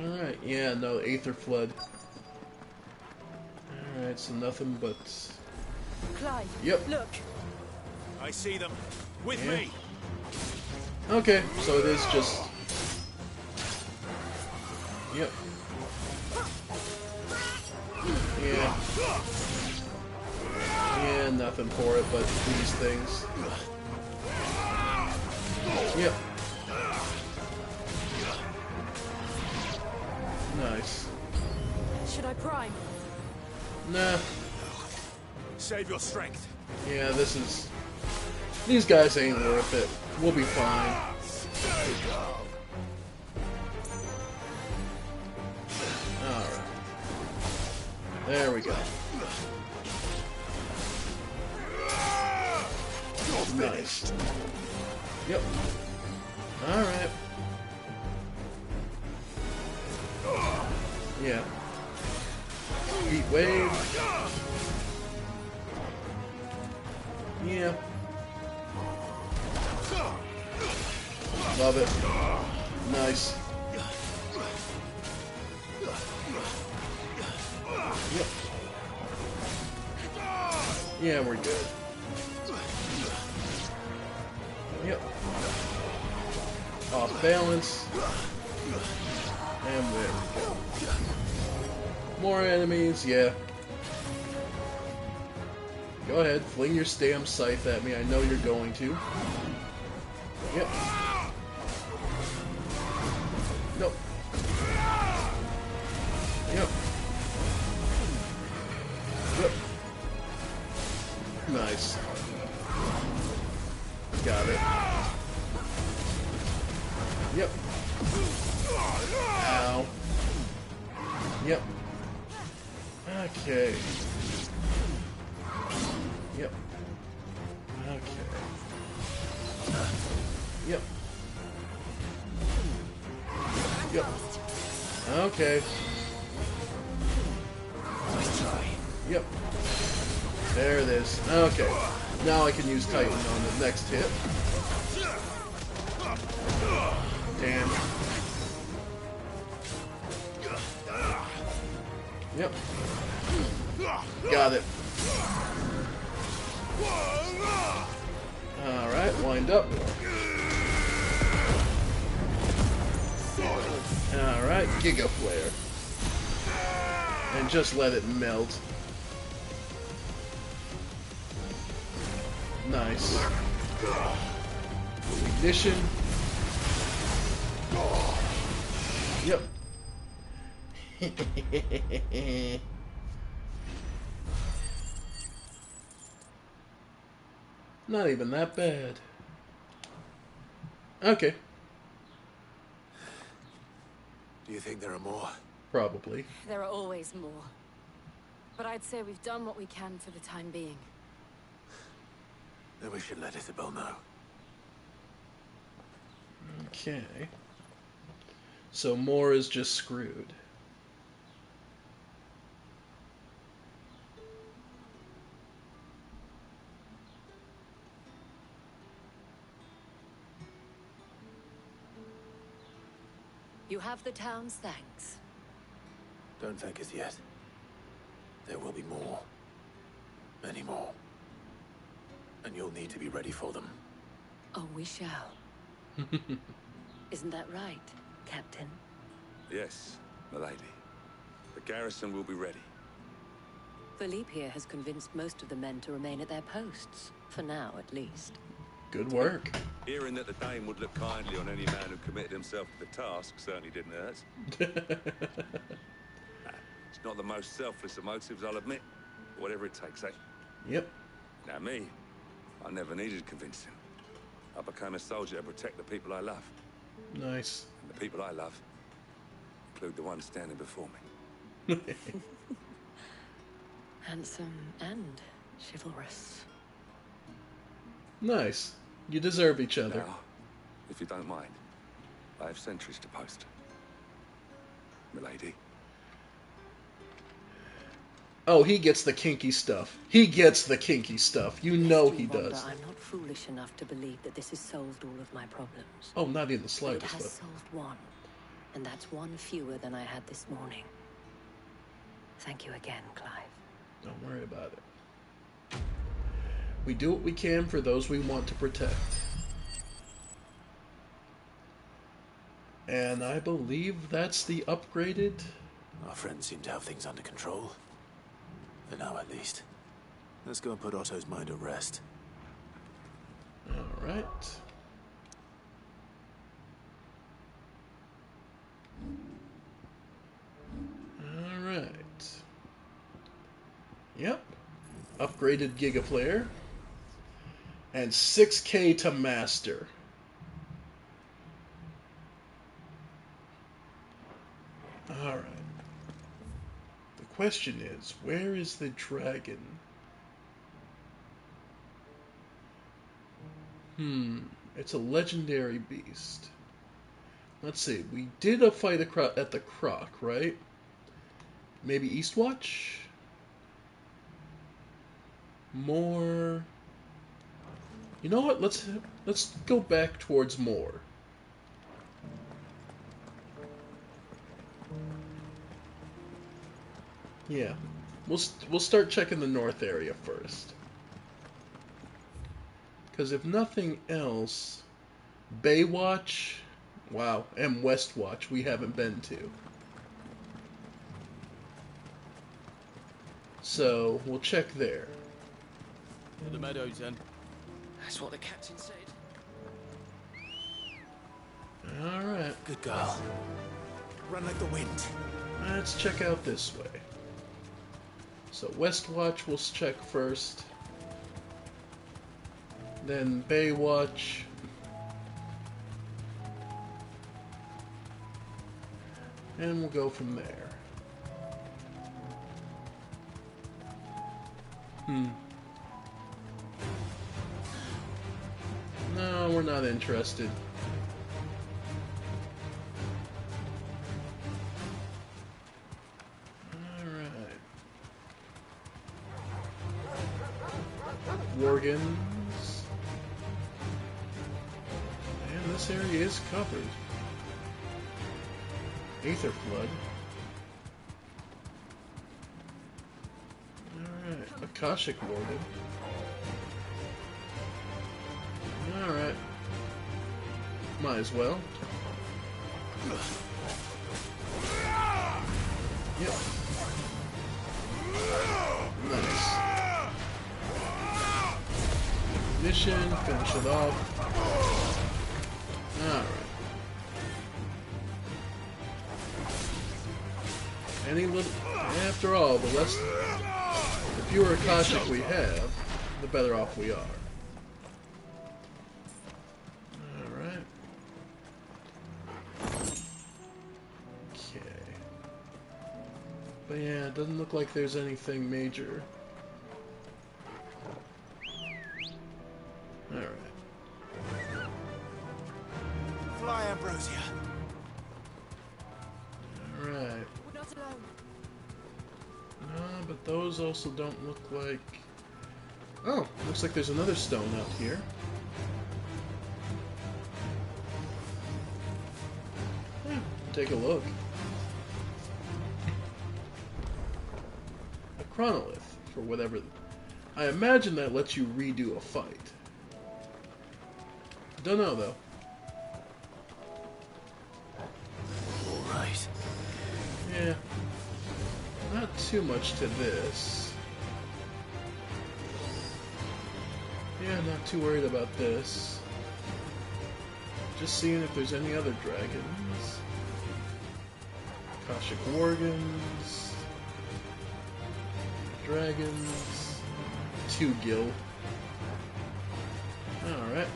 Alright, yeah, no, Aether Flood. Alright, so nothing but... Clive, Yep. look. I see them. With Yeah. me. Okay, so it is just... Yep. Yeah. Yeah, nothing for it but these things. Yep. Nice. Should I prime? Nah. Save your strength. Yeah, this is... These guys ain't worth it. We'll be fine. Alright. There we go. Nice. Yep. Alright. Yeah. Heat wave. Yeah. Love it. Nice. Yep. Yeah, we're good. Yep. Off balance. And there we go. More enemies, yeah. Go ahead, fling your stam scythe at me. I know you're going to. Yep. Nope. Yep. Yep. Nice. Got it. Yep. Ow. Yep. Okay. Yep. Okay. Yep. Yep. Okay. Yep. There it is. Okay. Now I can use Titan on the next hit. Damn. Yep. Got it. Alright, wind up. Alright, Giga Flare. And just let it melt. Nice. Ignition. Yep. Not even that bad. Okay. Do you think there are more? Probably. There are always more. But I'd say we've done what we can for the time being. Then we should let Isabel know. Okay. So Moore is just screwed. You have the town's thanks. Don't thank us yet. There will be more. Many more. And you'll need to be ready for them. Oh, we shall. Isn't that right, Captain? Yes, milady. The garrison will be ready. Philippe here has convinced most of the men to remain at their posts. For now, at least. Good work. Hearing that the Dane would look kindly on any man who committed himself to the task certainly didn't hurt. It's not the most selfless of motives, I'll admit. Whatever it takes, eh? Yep. Now me, I never needed convincing. I became a soldier to protect the people I love. Nice. And the people I love include the one standing before me. Handsome and chivalrous. Nice. You deserve each other. Now, if you don't mind, I have sentries to post. Milady. Oh, he gets the kinky stuff. He gets the kinky stuff. You know he does. I'm not foolish enough to believe that this has solved all of my problems. Oh, not in the But it slightest. has solved one, and that's one fewer than I had this morning. Thank you again, Clive. Don't worry about it. We do what we can for those we want to protect. And I believe that's the upgraded... Our friends seem to have things under control. For now, at least. Let's go and put Otto's mind at rest. Alright. Alright. Yep. Upgraded Giga Flare. And 6K to Master. Alright. The question is, where is the dragon? It's a legendary beast. Let's see, we did a fight at the Croc, right? Maybe Eastwatch? More... You know what, let's go back towards Moore. Yeah, we'll start checking the north area first. Because if nothing else, Baywatch, wow, and Westwatch we haven't been to. So we'll check there. The meadows then. That's what the captain said. All right. Good girl. Run like the wind. Let's check out this way. So Westwatch we'll check first. Then Baywatch. And we'll go from there. No, we're not interested. Alright. Worgans. And this area is covered. Aether Flood. Alright, Akashic Warden. Alright. Might as well. Yep. Nice. Ignition, finish it off. Alright. Any little... After all, the less... The fewer Akashic we have, the better off we are. Alright. Okay. But yeah, it doesn't look like there's anything major. Alright. Fly, Ambrosia. Alright. We're not alone. But those also don't look like... Oh, looks like there's another stone out here. Yeah, take a look. A chronolith, for whatever... I imagine that lets you redo a fight. Don't know, though. Alright. Yeah. Not too much to this. Yeah, not too worried about this. Just seeing if there's any other dragons. Akashic Worgens. Dragons. 2 Gil. Alright.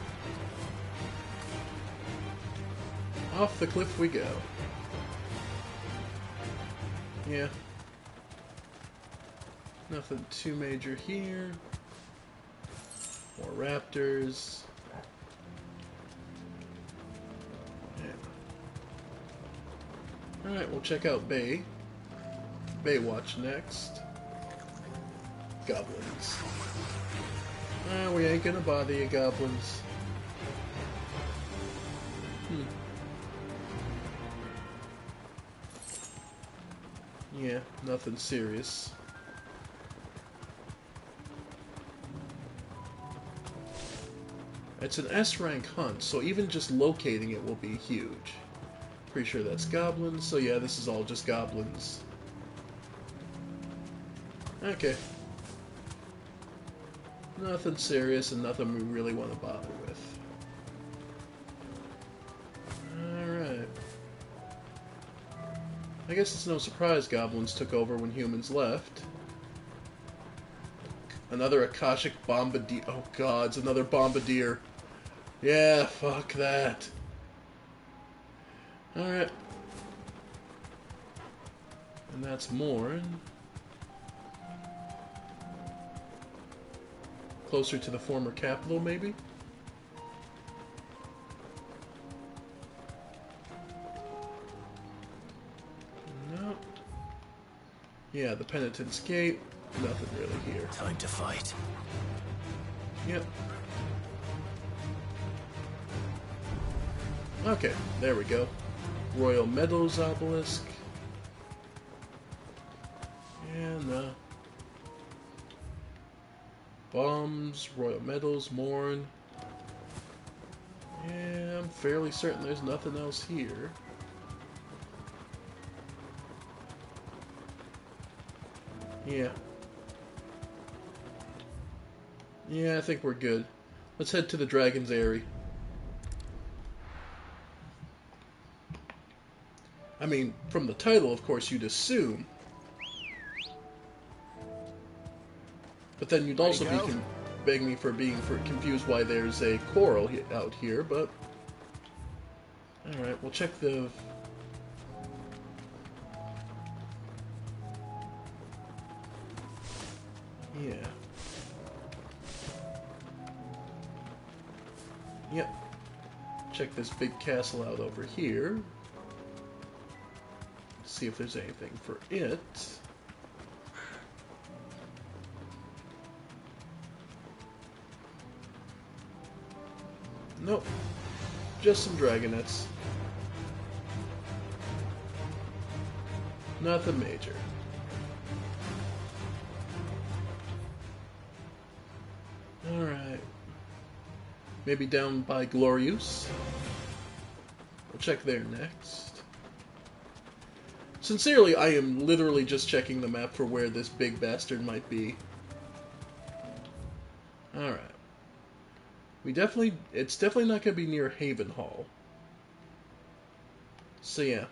Off the cliff we go. Yeah. Nothing too major here. More raptors. Yeah. Alright, we'll check out Bay. Baywatch next. Goblins. We ain't gonna bother you, goblins. Yeah, nothing serious. It's an S-rank hunt, so even just locating it will be huge. Pretty sure that's goblins, so yeah, this is all just goblins. Okay. Nothing serious and nothing we really want to bother with. Alright. I guess it's no surprise goblins took over when humans left. Another Akashic Bombardier. Oh god, it's another Bombardier. Yeah, fuck that. Alright. And that's Morn. Closer to the former capital, maybe? No. Yeah, the Penitent's Gate. Nothing really here. Time to fight. Yep. Okay, there we go. Royal Meadows Obelisk. And, Bombs, Royal Meadows, Morn. Yeah, I'm fairly certain there's nothing else here. Yeah. Yeah, I think we're good. Let's head to the Dragon's Eyrie. I mean, from the title, of course, you'd assume. But then you'd also be begging me for being confused why there's a coral out here, but... Alright, we'll check the... Yeah. Yep. Check this big castle out over here. See if there's anything for it. Nope. Just some dragonets. Nothing major. Alright. Maybe down by Glorious. We'll check there next. Sincerely, I am literally just checking the map for where this big bastard might be. Alright. It's definitely not going to be near Haven Hall. So yeah.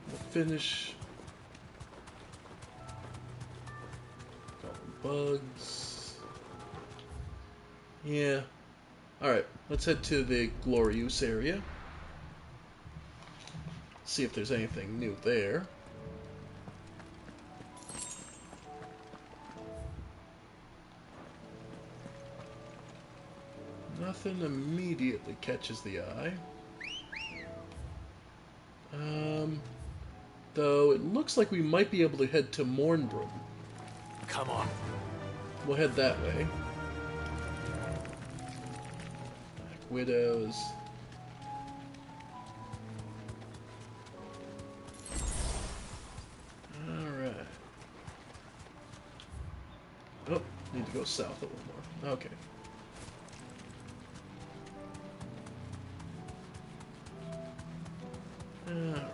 We'll finish. Bugs. Yeah. Alright, let's head to the Glorious area. See if there's anything new there. Nothing immediately catches the eye. Though it looks like we might be able to head to Mornbroom. Come on. We'll head that way. Black Widows. Alright. Oh, need to go south a little more. Okay. Alright.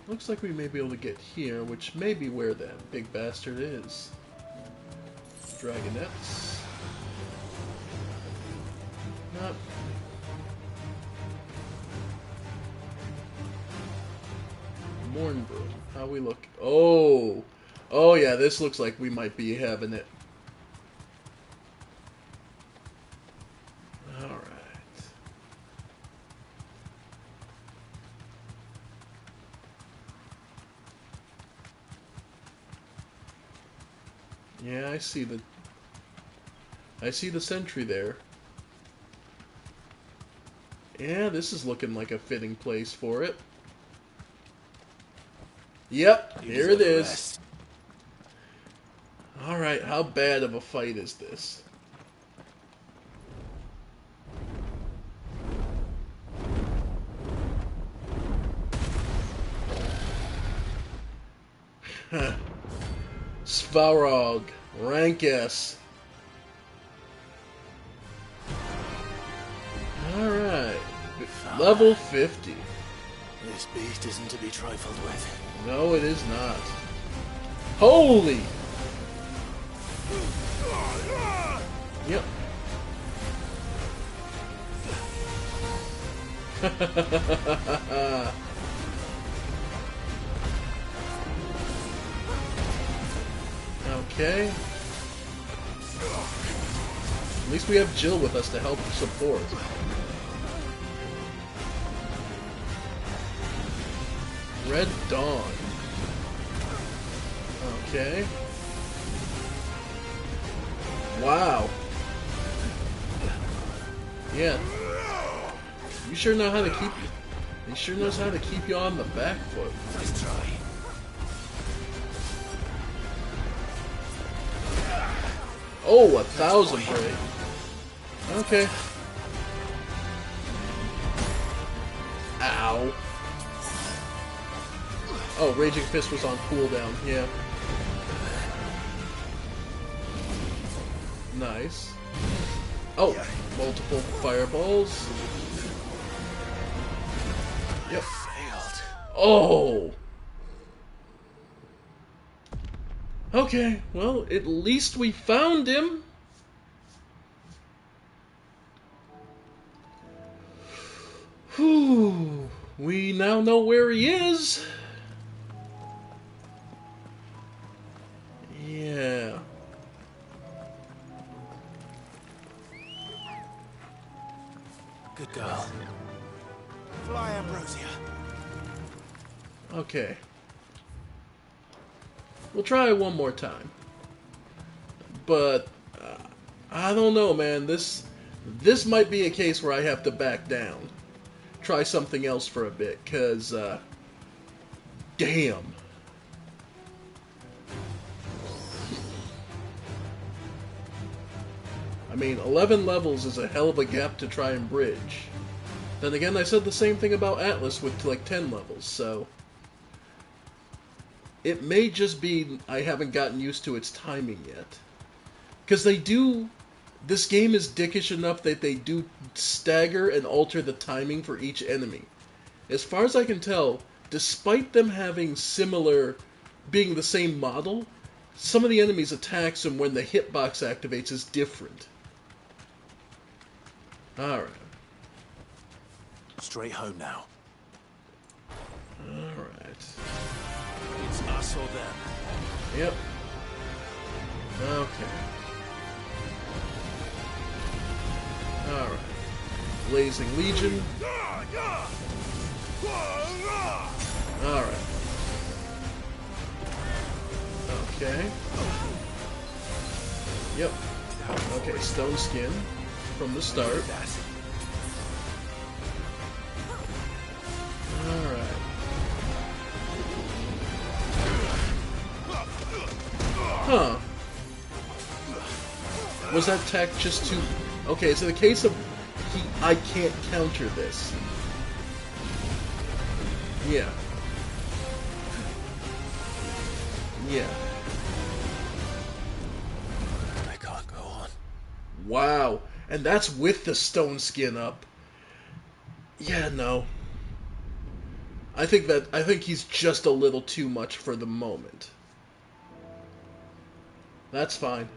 Looks like we may be able to get here, which may be where that big bastard is. Dragonettes. Nope. Mornbroom. How we look? Oh! Oh yeah, this looks like we might be having it. Yeah, I see the sentry there. Yeah, this is looking like a fitting place for it. Yep, here it is. Alright, how bad of a fight is this? Svarog, rank S. Alright, level 50. This beast isn't to be trifled with. No, it is not. Holy! Yep. Okay. At least we have Jill with us to help support. Red Dawn. Okay. Wow. Yeah. You sure know how to keep you. He sure knows how to keep you on the back foot. Nice try. Oh, 1,000 break. Okay. Ow. Oh, Raging Fist was on cooldown, yeah. Nice. Oh, multiple fireballs. Yep. Failed. Oh! Okay, well, at least we found him. Whew. We now know where he is. Yeah. Good girl. Fly, Ambrosia. Okay. We'll try one more time. But I don't know, man. This might be a case where I have to back down. Try something else for a bit, cause damn. I mean, 11 levels is a hell of a gap to try and bridge. Then again, I said the same thing about Atlas with like 10 levels, so it may just be I haven't gotten used to its timing yet. Because they do... This game is dickish enough that they do stagger and alter the timing for each enemy. As far as I can tell, despite them having similar... being the same model, some of the enemies' attacks and when the hitbox activates is different. Alright. Straight home now. Alright. It's us or them. Yep. Okay. Alright. Blazing Legion. Alright. Okay. Yep. Okay, Stone Skin from the start. Alright. Huh. Was that tech just too... Okay, so the case of... I can't counter this. Yeah. Yeah. I can't go on. Wow. And that's with the Stone Skin up. Yeah, no. I think he's just a little too much for the moment. That's fine.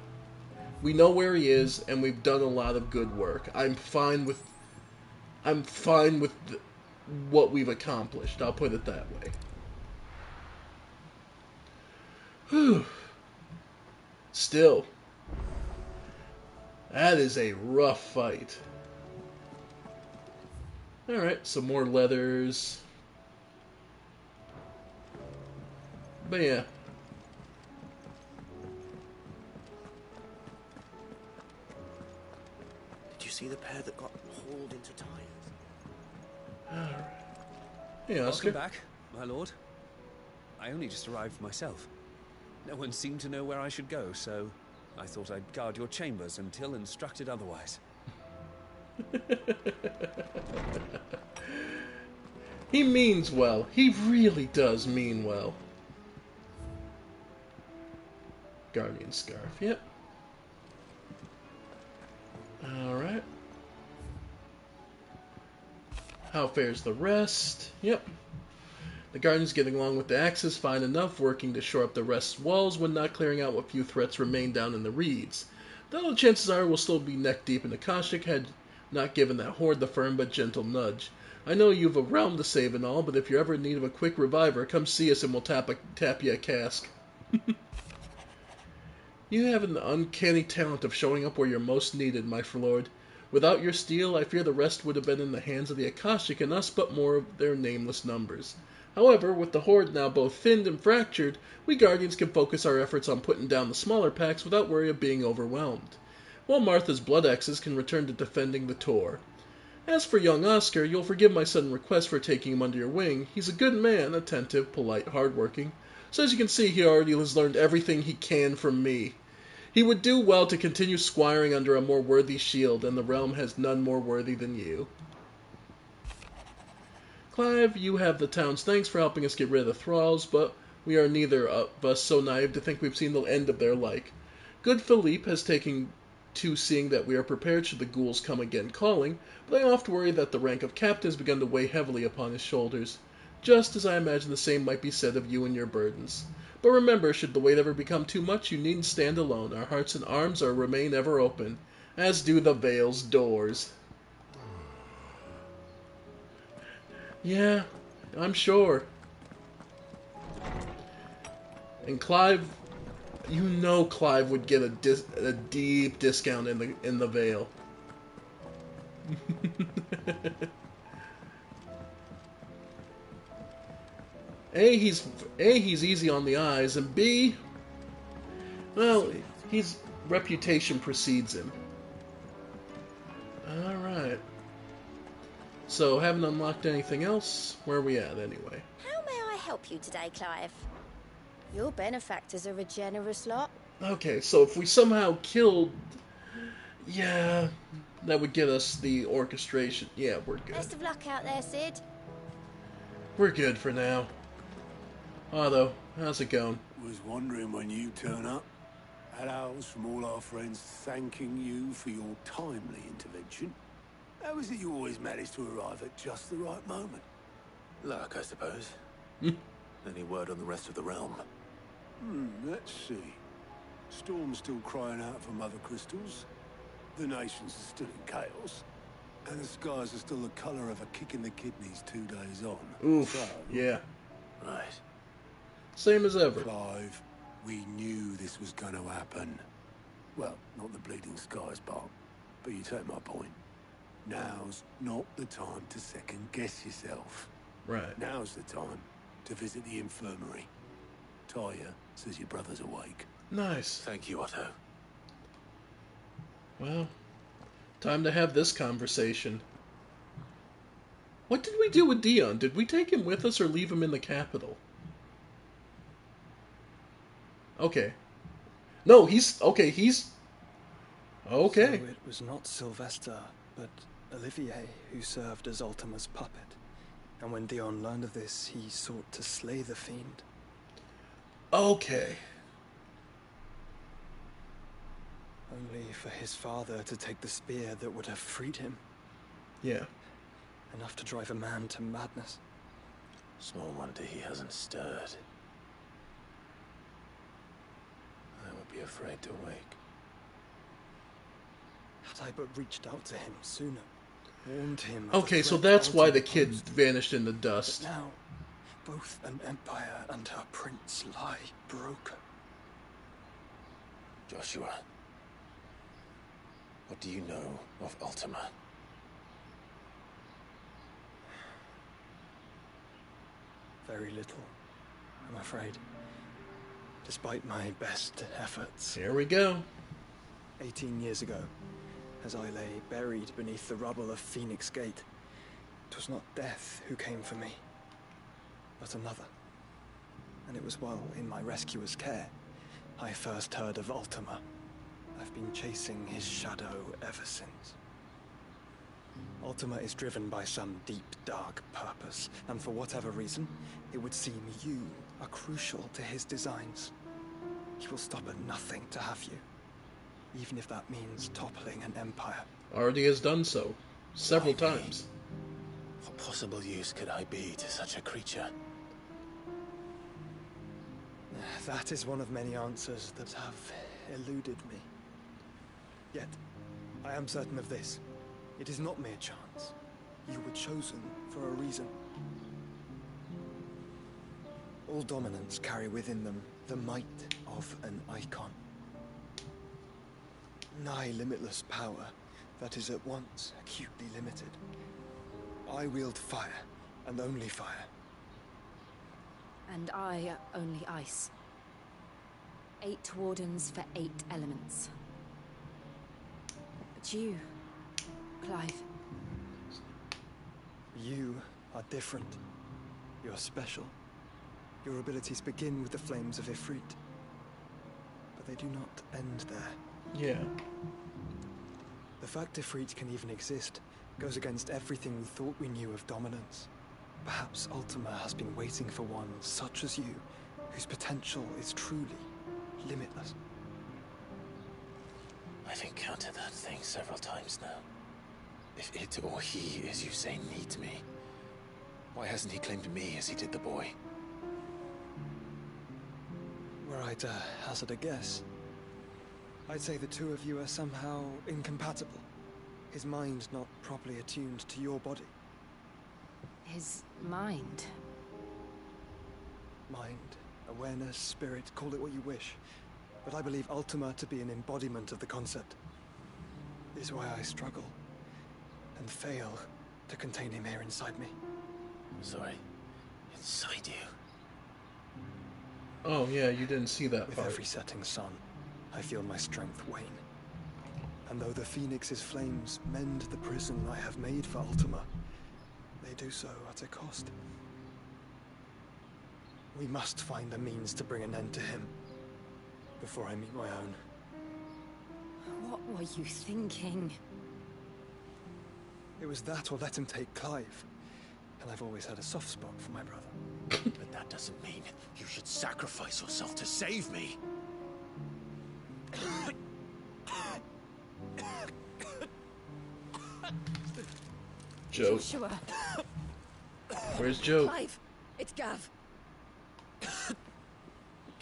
We know where he is, and we've done a lot of good work. I'm fine with what we've accomplished. I'll put it that way. Whew. Still, that is a rough fight. Alright, some more leathers. But yeah. Did you see the pair that got hauled into tires? Alright. Hey, Oscar. Welcome back, my lord. I only just arrived myself. No one seemed to know where I should go, so I thought I'd guard your chambers until instructed otherwise. He means well. He really does mean well. Guardian Scarf, yep. Alright. How fares the rest? Yep. The Guardian's getting along with the Axis fine enough, working to shore up the rest's walls when not clearing out what few threats remain down in the reeds. Though the chances are we'll still be neck deep in the Kashyyyk had not given that horde the firm but gentle nudge. I know you've a realm to save and all, but if you're ever in need of a quick reviver, come see us and we'll tap you a cask. You have an uncanny talent of showing up where you're most needed, my lord. Without your steel, I fear the rest would have been in the hands of the Akashic and us but more of their nameless numbers. However, with the horde now both thinned and fractured, we Guardians can focus our efforts on putting down the smaller packs without worry of being overwhelmed, while Martha's blood axes can return to defending the Tor. As for young Oscar, you'll forgive my sudden request for taking him under your wing. He's a good man, attentive, polite, hardworking. So as you can see, he already has learned everything he can from me. He would do well to continue squiring under a more worthy shield, and the realm has none more worthy than you. Clive, you have the town's thanks for helping us get rid of the thralls, but we are neither of us so naive to think we've seen the end of their like. Good Philippe has taken to seeing that we are prepared should the ghouls come again calling, but I oft worry that the rank of captain has begun to weigh heavily upon his shoulders, just as I imagine the same might be said of you and your burdens. But remember, should the weight ever become too much, you needn't stand alone. Our hearts and arms remain ever open, as do the Vale's doors. Yeah, I'm sure. And Clive, you know Clive would get a deep discount in the Vale. A, he's easy on the eyes, and B, well, his reputation precedes him. Alright. So, haven't unlocked anything else? Where are we at, anyway? How may I help you today, Clive? Your benefactors are a generous lot. Okay, so if we somehow killed... Yeah, that would get us the orchestration. Yeah, we're good. Best of luck out there, Sid. We're good for now. Otto, how's it going? Was wondering when you turn up. Hellos from all our friends thanking you for your timely intervention. How is it you always manage to arrive at just the right moment? Luck, I suppose. Any word on the rest of the realm? Let's see. Storm's still crying out for Mother Crystals. The nations are still in chaos. And the skies are still the colour of a kick in the kidneys 2 days on. Oof, So, yeah. Right. Same as ever. Clive, we knew this was going to happen. Well, not the bleeding skies part, but you take my point. Now's not the time to second-guess yourself. Right. Now's the time to visit the infirmary. Talia says your brother's awake. Nice. Thank you, Otto. Well, time to have this conversation. What did we do with Dion? Did we take him with us or leave him in the capital? Okay. No, he's... Okay, he's... Okay. So it was not Sylvester, but Olivier who served as Ultima's puppet. And when Dion learned of this, he sought to slay the fiend. Okay. Only for his father to take the spear that would have freed him. Yeah. Enough to drive a man to madness. Small wonder he hasn't stirred. I would be afraid to wake. Had I but reached out to him sooner, warned him. Okay, so that's why the kid vanished in the dust. But now, both an empire and her prince lie broken. Joshua, what do you know of Ultima? Very little, I'm afraid. Despite my best efforts. Here we go. 18 years ago, as I lay buried beneath the rubble of Phoenix Gate, it was not death who came for me, but another. And it was while in my rescuer's care, I first heard of Ultima. I've been chasing his shadow ever since. Ultima is driven by some deep, dark purpose, and for whatever reason, it would seem you are crucial to his designs. He will stop at nothing to have you, even if that means toppling an empire. Already has done so, several times. What possible use could I be to such a creature? That is one of many answers that have eluded me. Yet, I am certain of this. It is not mere chance. You were chosen for a reason. All dominants carry within them the might of an icon. Nigh limitless power that is at once acutely limited. I wield fire, and only fire. And I only ice. 8 wardens for 8 elements. But you, Clive. You are different. You're special. Your abilities begin with the flames of Ifrit. But they do not end there. Yeah. The fact Ifrit can even exist goes against everything we thought we knew of dominance. Perhaps Ultima has been waiting for one such as you, whose potential is truly limitless. I've encountered that thing several times now. If it or he, as you say, needs me, why hasn't he claimed me as he did the boy? Were I to hazard a guess, I'd say the two of you are somehow incompatible. His mind not properly attuned to your body. His mind? Mind, awareness, spirit, call it what you wish. But I believe Ultima to be an embodiment of the concept. This is why I struggle and fail to contain him here inside me. Sorry, inside you? Oh yeah, you didn't see that With part. every setting sun, I feel my strength wane. And though the Phoenix's flames mend the prison I have made for Ultima, they do so at a cost. We must find a means to bring an end to him before I meet my own. What were you thinking? It was that or let him take Clive. And I've always had a soft spot for my brother. But that doesn't mean you should sacrifice yourself to save me. Joe. Joshua. Where's Joe? Clive, it's Gav.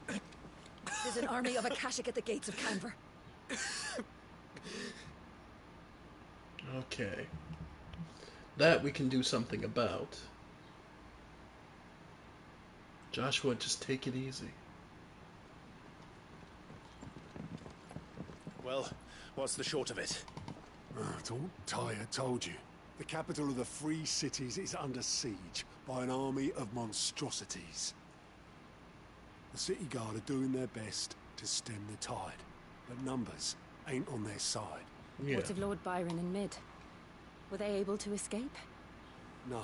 There's an army of Akashic at the gates of Canver. Okay. That we can do something about. Joshua, just take it easy. Well, what's the short of it? Don't Tyre told you. The capital of the Free Cities is under siege by an army of monstrosities. The city guard are doing their best to stem the tide, but numbers ain't on their side. Yeah. What of Lord Byron and Mid? Were they able to escape? No,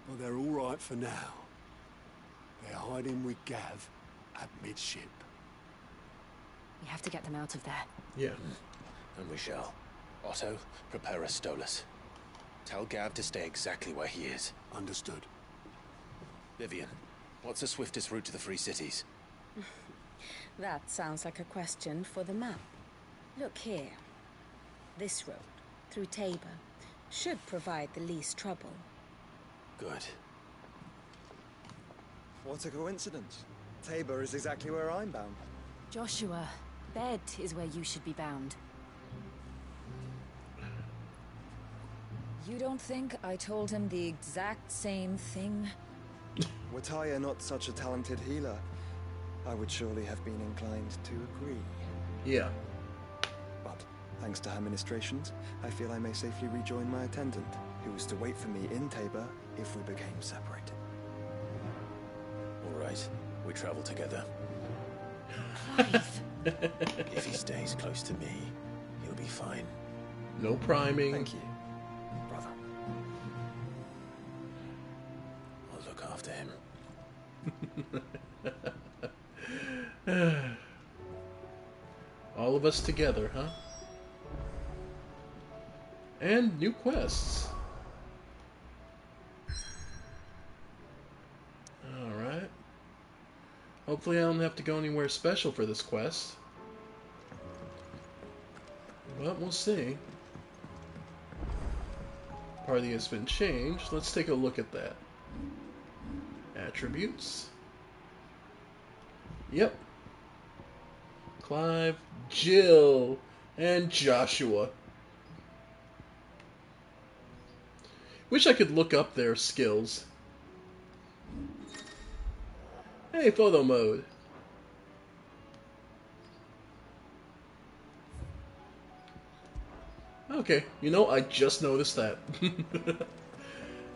but they're all right for now. They're hiding with Gav at midship. We have to get them out of there. Yeah. And we shall. Otto, prepare a Stolas. Tell Gav to stay exactly where he is. Understood. Vivian, what's the swiftest route to the Free Cities? That sounds like a question for the map. Look here. This road, through Tabor, should provide the least trouble. Good. What a coincidence. Tabor is exactly where I'm bound. Joshua, Bed is where you should be bound. You don't think I told him the exact same thing? Were Tyre not such a talented healer, I would surely have been inclined to agree. Yeah. But, thanks to her ministrations, I feel I may safely rejoin my attendant, who was to wait for me in Tabor if we became separated. All right, we travel together. Clive. If he stays close to me, he'll be fine. No priming. Thank you, brother. I'll look after him. All of us together, huh? And new quests. Alright. Hopefully I don't have to go anywhere special for this quest. But we'll see. Party has been changed. Let's take a look at that. Attributes. Yep. Clive, Jill, and Joshua. Wish I could look up their skills. Hey, photo mode. Okay, you know, I just noticed that.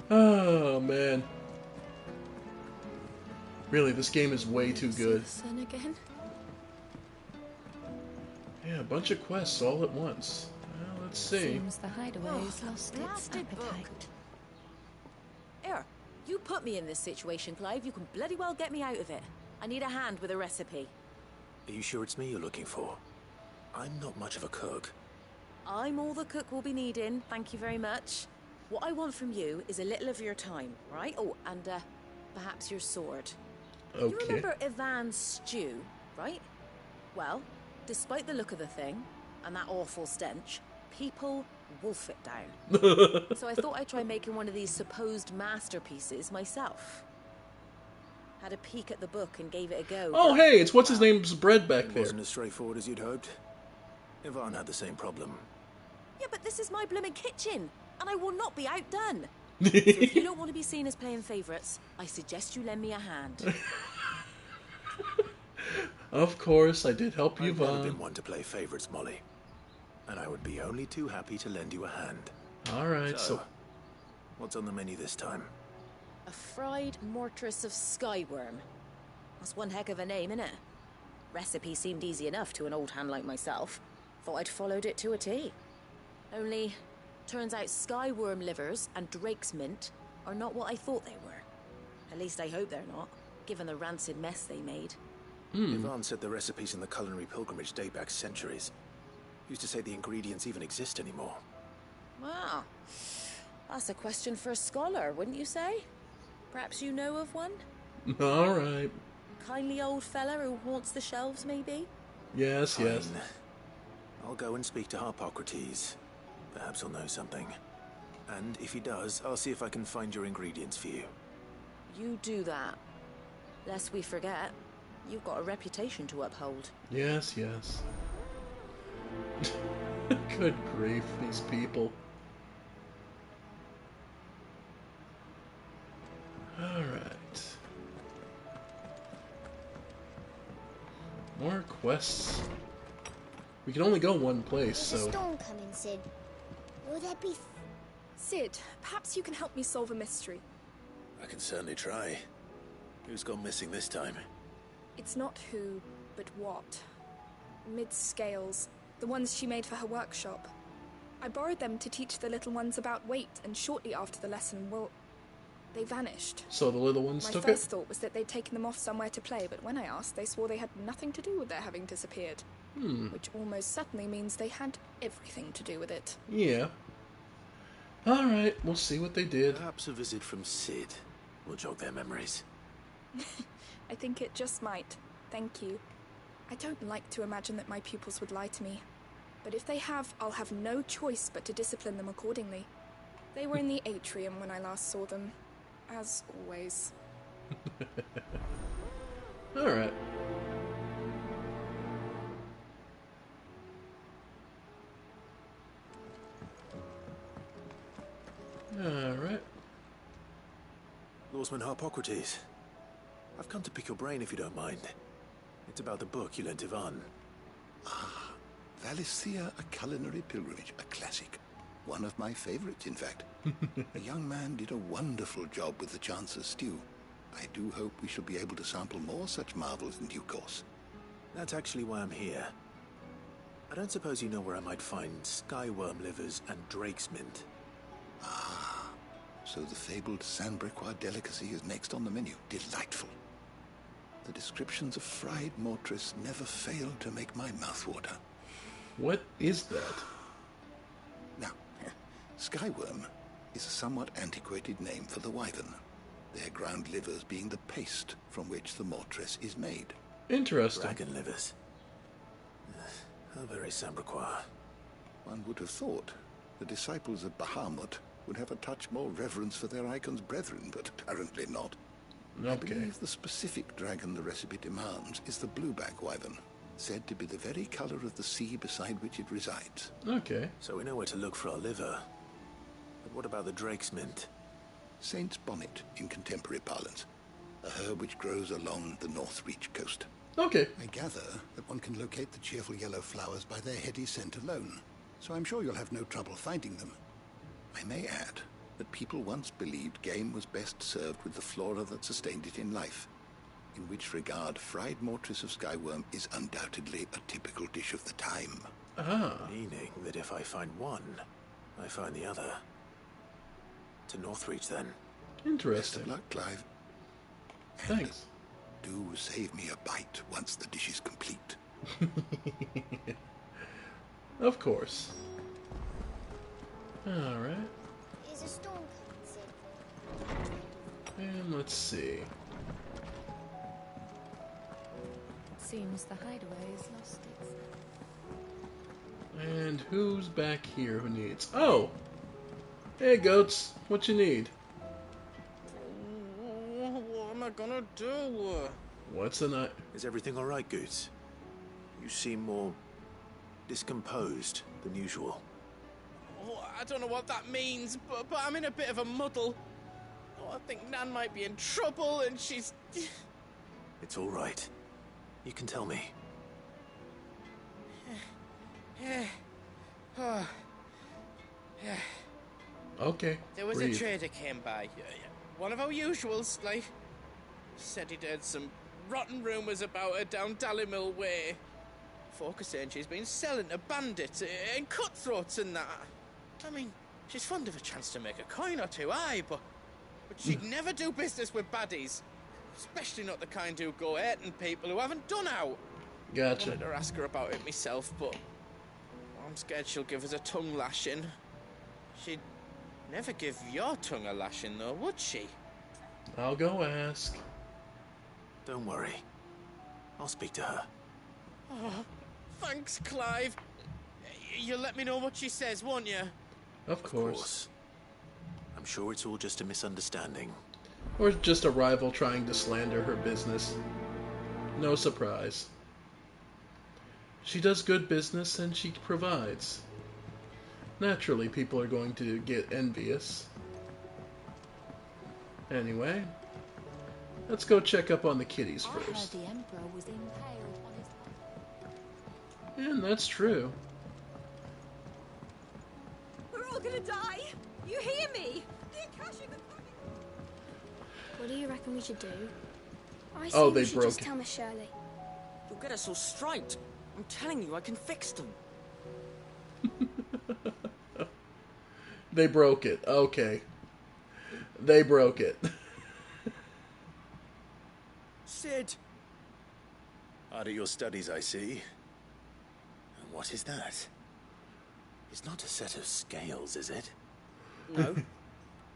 Oh, man. Really, this game is way too good. Sun again? Yeah, a bunch of quests all at once. Well, let's see. Seems the hideaway's lost its appetite. Here, you put me in this situation, Clive. You can bloody well get me out of it. I need a hand with a recipe. Are you sure it's me you're looking for? I'm not much of a cook. I'm all the cook will be needing, thank you very much. What I want from you is a little of your time, right? Oh, and perhaps your sword. Okay. You remember Ivan's stew, right? Well, despite the look of the thing, and that awful stench, people wolf it down. So I thought I'd try making one of these supposed masterpieces myself. Had a peek at the book and gave it a go. Oh, hey, it's what's his name's bread back It there. wasn't as straightforward as you'd hoped. Ivan had the same problem. Yeah, but this is my blooming kitchen, and I will not be outdone. So if you don't want to be seen as playing favourites, I suggest you lend me a hand. Of course, I did help you, I've never Vaughn. been one to play favourites, Molly. And I would be only too happy to lend you a hand. Alright, so... What's on the menu this time? A fried mortress of skyworm. That's one heck of a name, innit? Recipe seemed easy enough to an old hand like myself. Thought I'd followed it to a T. Only, turns out skyworm livers and drake's mint are not what I thought they were. At least I hope they're not, given the rancid mess they made. Ivan said the recipes in the culinary pilgrimage date back centuries. Used to say the ingredients even exist anymore. Wow. That's a question for a scholar, wouldn't you say? Perhaps you know of one? Alright. Kindly old fella who haunts the shelves, maybe? Yes, yes. I'll go and speak to Harpocrates. Perhaps he'll know something. And if he does, I'll see if I can find your ingredients for you. You do that. Lest we forget, you've got a reputation to uphold. Yes, yes. Good grief, these people. Alright. More quests. We can only go one place, so... There's a storm coming, Sid. Will there be... Sid, perhaps you can help me solve a mystery. I can certainly try. Who's gone missing this time? It's not who, but what. Mid's scales, the ones she made for her workshop. I borrowed them to teach the little ones about weight, and shortly after the lesson, well, they vanished. So the little ones took it? My first thought was that they'd taken them off somewhere to play, but when I asked, they swore they had nothing to do with their having disappeared. Which almost certainly means they had everything to do with it. Yeah. Alright, we'll see what they did. Perhaps a visit from Sid will jog their memories. I think it just might. Thank you. I don't like to imagine that my pupils would lie to me. But if they have, I'll have no choice but to discipline them accordingly. They were in the atrium when I last saw them. As always. Alright. Alright. Lawsman Harpocrates. I've come to pick your brain if you don't mind. It's about the book you lent Ivan. Ah, Valisthea, A Culinary Pilgrimage, a classic. One of my favorites, in fact. The young man did a wonderful job with the Chance's stew. I do hope we shall be able to sample more such marvels in due course. That's actually why I'm here. I don't suppose you know where I might find skyworm livers and drake's mint. Ah, so the fabled Sanbrequois delicacy is next on the menu. Delightful. The descriptions of fried mortress never fail to make my mouth water. What is that? Now, skyworm is a somewhat antiquated name for the wyvern, their ground livers being the paste from which the mortress is made. Interesting. Dragon livers. How very Sanbrequois. One would have thought the disciples of Bahamut would have a touch more reverence for their icon's brethren, but apparently not. Okay. I believe the specific dragon the recipe demands is the blueback wyvern, said to be the very color of the sea beside which it resides. Okay. So we know where to look for our liver. But what about the drake's mint? Saint's bonnet in contemporary parlance, a herb which grows along the North Reach coast. Okay. I gather that one can locate the cheerful yellow flowers by their heady scent alone, so I'm sure you'll have no trouble finding them. I may add that people once believed game was best served with the flora that sustained it in life, in which regard fried mortress of skyworm is undoubtedly a typical dish of the time. Ah. Meaning that if I find one, I find the other. To Northreach, then. Interesting. Best of luck, Clive. Thanks. Do save me a bite once the dish is complete. Of course. Alright. Is a storm coming, Sid? And let's see. Seems the hideaway has lost its... And who's back here who needs... Oh! Hey, goats. What you need? What am I gonna do? What's the night? Is everything all right, Goots? You seem more discomposed than usual. Oh, I don't know what that means, but I'm in a bit of a muddle. Oh, I think Nan might be in trouble, and she's... It's all right. You can tell me. Okay. There was breathe. a trader came by. One of our usuals, like. Said he'd heard some rotten rumours about her down Dallymill Way. Folk are saying she's been selling to bandits and cutthroats and that. I mean, she's fond of a chance to make a coin or two, aye, but she'd never do business with baddies. Especially not the kind who go hurting people who haven't done out. Gotcha. I wanted to ask her about it myself, but I'm scared she'll give us a tongue lashing. She'd never give your tongue a lashing, though, would she? I'll go ask. Don't worry. I'll speak to her. Oh, thanks, Clive. You'll let me know what she says, won't you? Of course. I'm sure it's all just a misunderstanding. Or just a rival trying to slander her business. No surprise. She does good business and she provides. Naturally, people are going to get envious. Anyway, let's go check up on the kitties first. I heard the Emperor was impaled on his... And that's true. We're all gonna die! You hear me? The Akashic are coming! What do you reckon we should do? I Oh, say they we should broke just it. tell Miss Shirley. You'll get us all striped. I'm telling you, I can fix them. They broke it. Okay. They broke it. Sid! Hard at your studies, I see. And what is that? It's not a set of scales, is it? No. Of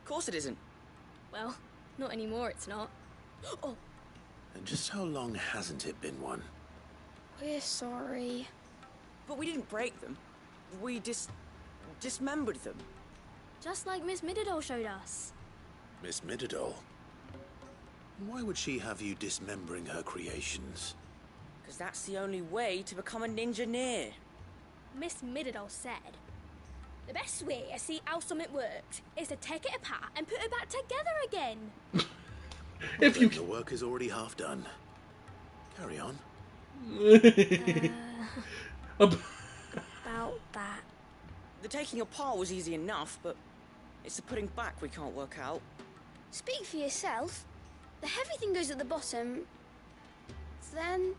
course it isn't. Well, not anymore, it's not. Oh, And just how long hasn't it been one? we're sorry. But we didn't break them. We dismembered them. Just like Miss Mididol showed us. Miss Mididol? Why would she have you dismembering her creations? Because that's the only way to become a ninja-near. Miss Mididol said, the best way to see how something works is to take it apart and put it back together again. If you... The work is already half done. Carry on. About that. The taking apart was easy enough, but it's the putting back we can't work out. Speak for yourself. The heavy thing goes at the bottom. Then...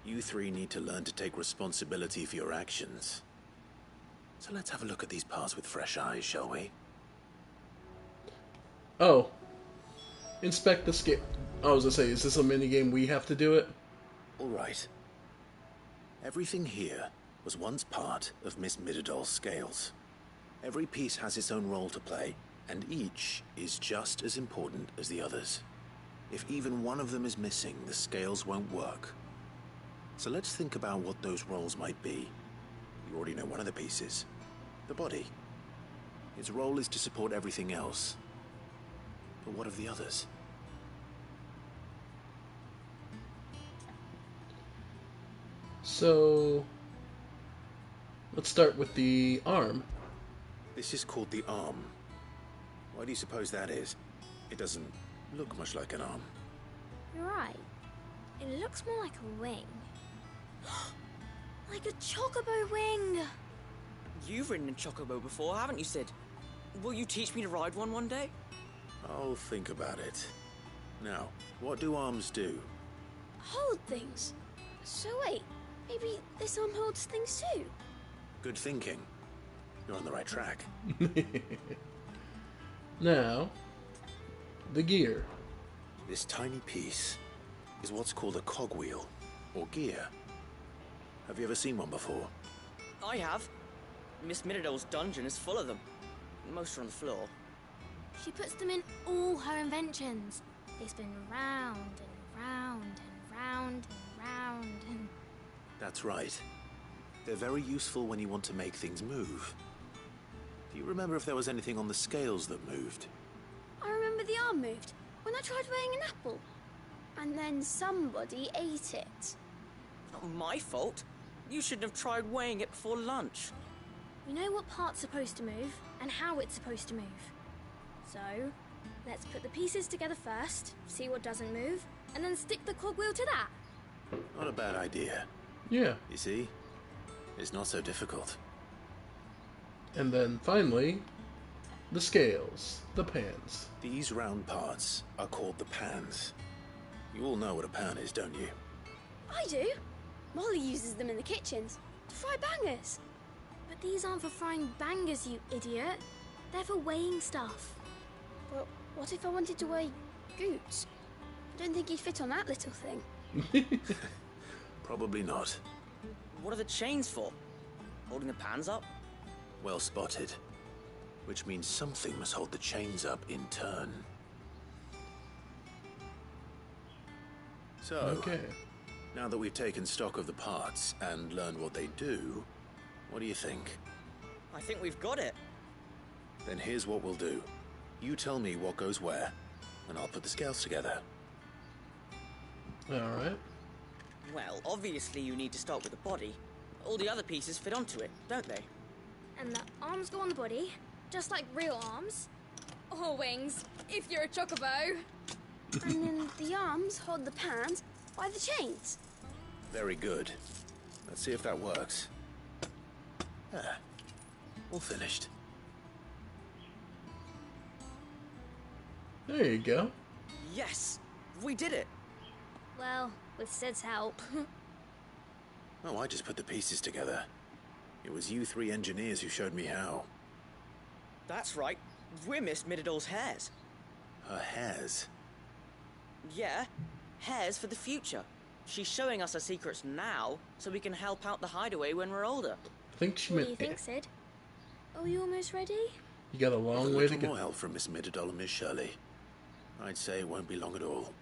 You three need to learn to take responsibility for your actions. So let's have a look at these parts with fresh eyes, shall we? Oh. Inspect the scale. I was gonna say, is this a minigame we have to do it? Alright. Everything here was once part of Miss Mididol's scales. Every piece has its own role to play, and each is just as important as the others. If even one of them is missing, the scales won't work. So let's think about what those roles might be. You already know one of the pieces. The body. Its role is to support everything else. But what of the others? So... let's start with the arm. This is called the arm. Why do you suppose that is? It doesn't look much like an arm. You're right. It looks more like a wing. Like a chocobo wing! You've ridden a chocobo before, haven't you, Sid? Will you teach me to ride one day? I'll think about it. Now, what do arms do? Hold things. So wait, maybe this arm holds things too? Good thinking. You're on the right track. Now, the gear. This tiny piece is what's called a cogwheel, or gear. Have you ever seen one before? I have. Miss Mididol's dungeon is full of them. Most are on the floor. She puts them in all her inventions. They spin round and round and round and round and... That's right. They're very useful when you want to make things move. Do you remember if there was anything on the scales that moved? I remember the arm moved when I tried weighing an apple. And then somebody ate it. Not my fault. You shouldn't have tried weighing it before lunch. We know what part's supposed to move and how it's supposed to move. So, let's put the pieces together first, see what doesn't move, and then stick the cogwheel to that. Not a bad idea. Yeah. You see? It's not so difficult. And then finally, the scales, the pans. These round parts are called the pans. You all know what a pan is, don't you? I do. Molly uses them in the kitchens to fry bangers. But these aren't for frying bangers, you idiot. They're for weighing stuff. But what if I wanted to weigh Goots? I don't think he'd fit on that little thing. Probably not. What are the chains for? Holding the pans up? Well spotted. Which means something must hold the chains up in turn. So, Okay. now that we've taken stock of the parts and learned what they do, what do you think? I think we've got it. Then here's what we'll do. You tell me what goes where, and I'll put the scales together. Alright. Well, obviously you need to start with the body. All the other pieces fit onto it, don't they? And the arms go on the body, just like real arms. Or wings, if you're a chocobo. And then the arms hold the pans by the chains. Very good. Let's see if that works. Ah, all finished. There you go. Yes! We did it! Well, with Sid's help. Oh, I just put the pieces together. It was you three engineers who showed me how. That's right. We're Miss Midadol's hairs. Her hairs? Yeah, hairs for the future. She's showing us her secrets now, so we can help out the hideaway when we're older. I think she What meant... do you think, Sid? Are you almost ready? You got a long way to More go. help from Miss Midadol and Miss Shirley. I'd say it won't be long at all.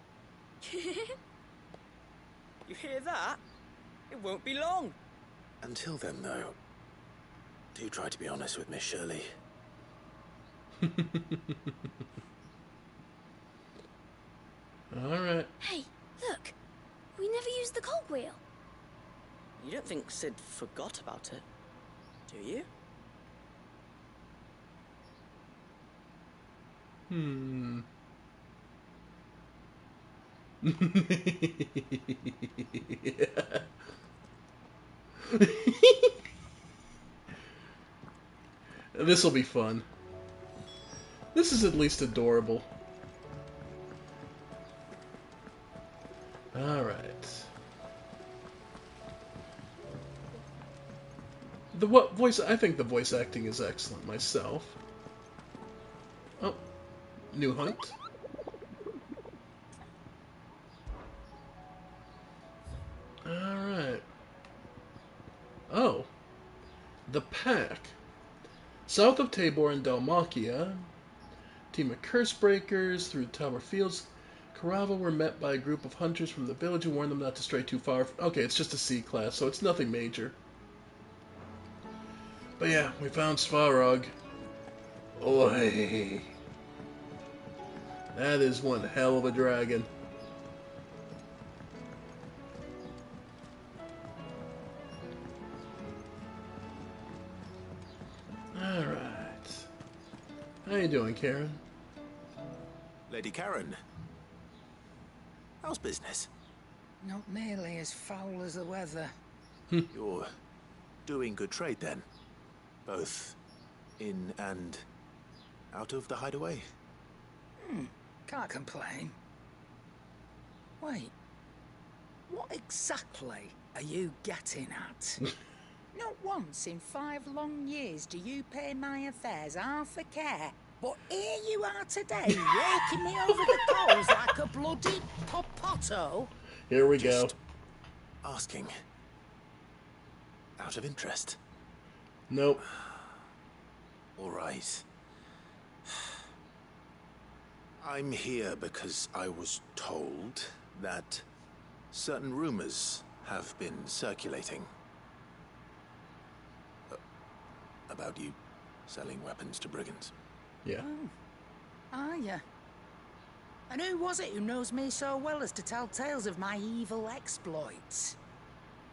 You hear that? It won't be long. Until then, though, do try to be honest with Miss Shirley. Alright. Hey, look. We never used the cogwheel. You don't think Sid forgot about it, do you? Hmm. This will be fun. This is at least adorable. Alright. The voice, I think the voice acting is excellent myself. Oh, new hunt. Alright. Oh. The Pack. South of Tabor and Dalmacia, team of Cursebreakers through the Tower Fields. Carava were met by a group of hunters from the village who warned them not to stray too far. Okay, it's just a C class, so it's nothing major. But yeah, we found Svarog. Oi. That is one hell of a dragon. Alright. How you doing, Karen? Lady Karen, how's business? Not nearly as foul as the weather. You're doing good trade then? Both in and out of the hideaway? Can't complain. Wait, what exactly are you getting at? Not once in 5 long years do you pay my affairs half a care. But here you are today, raking me over the coals like a bloody popoto. Here we go. Asking. Out of interest. Nope. All right. I'm here because I was told that certain rumors have been circulating. About you selling weapons to brigands. Yeah. Oh, are ya? And who was it who knows me so well as to tell tales of my evil exploits?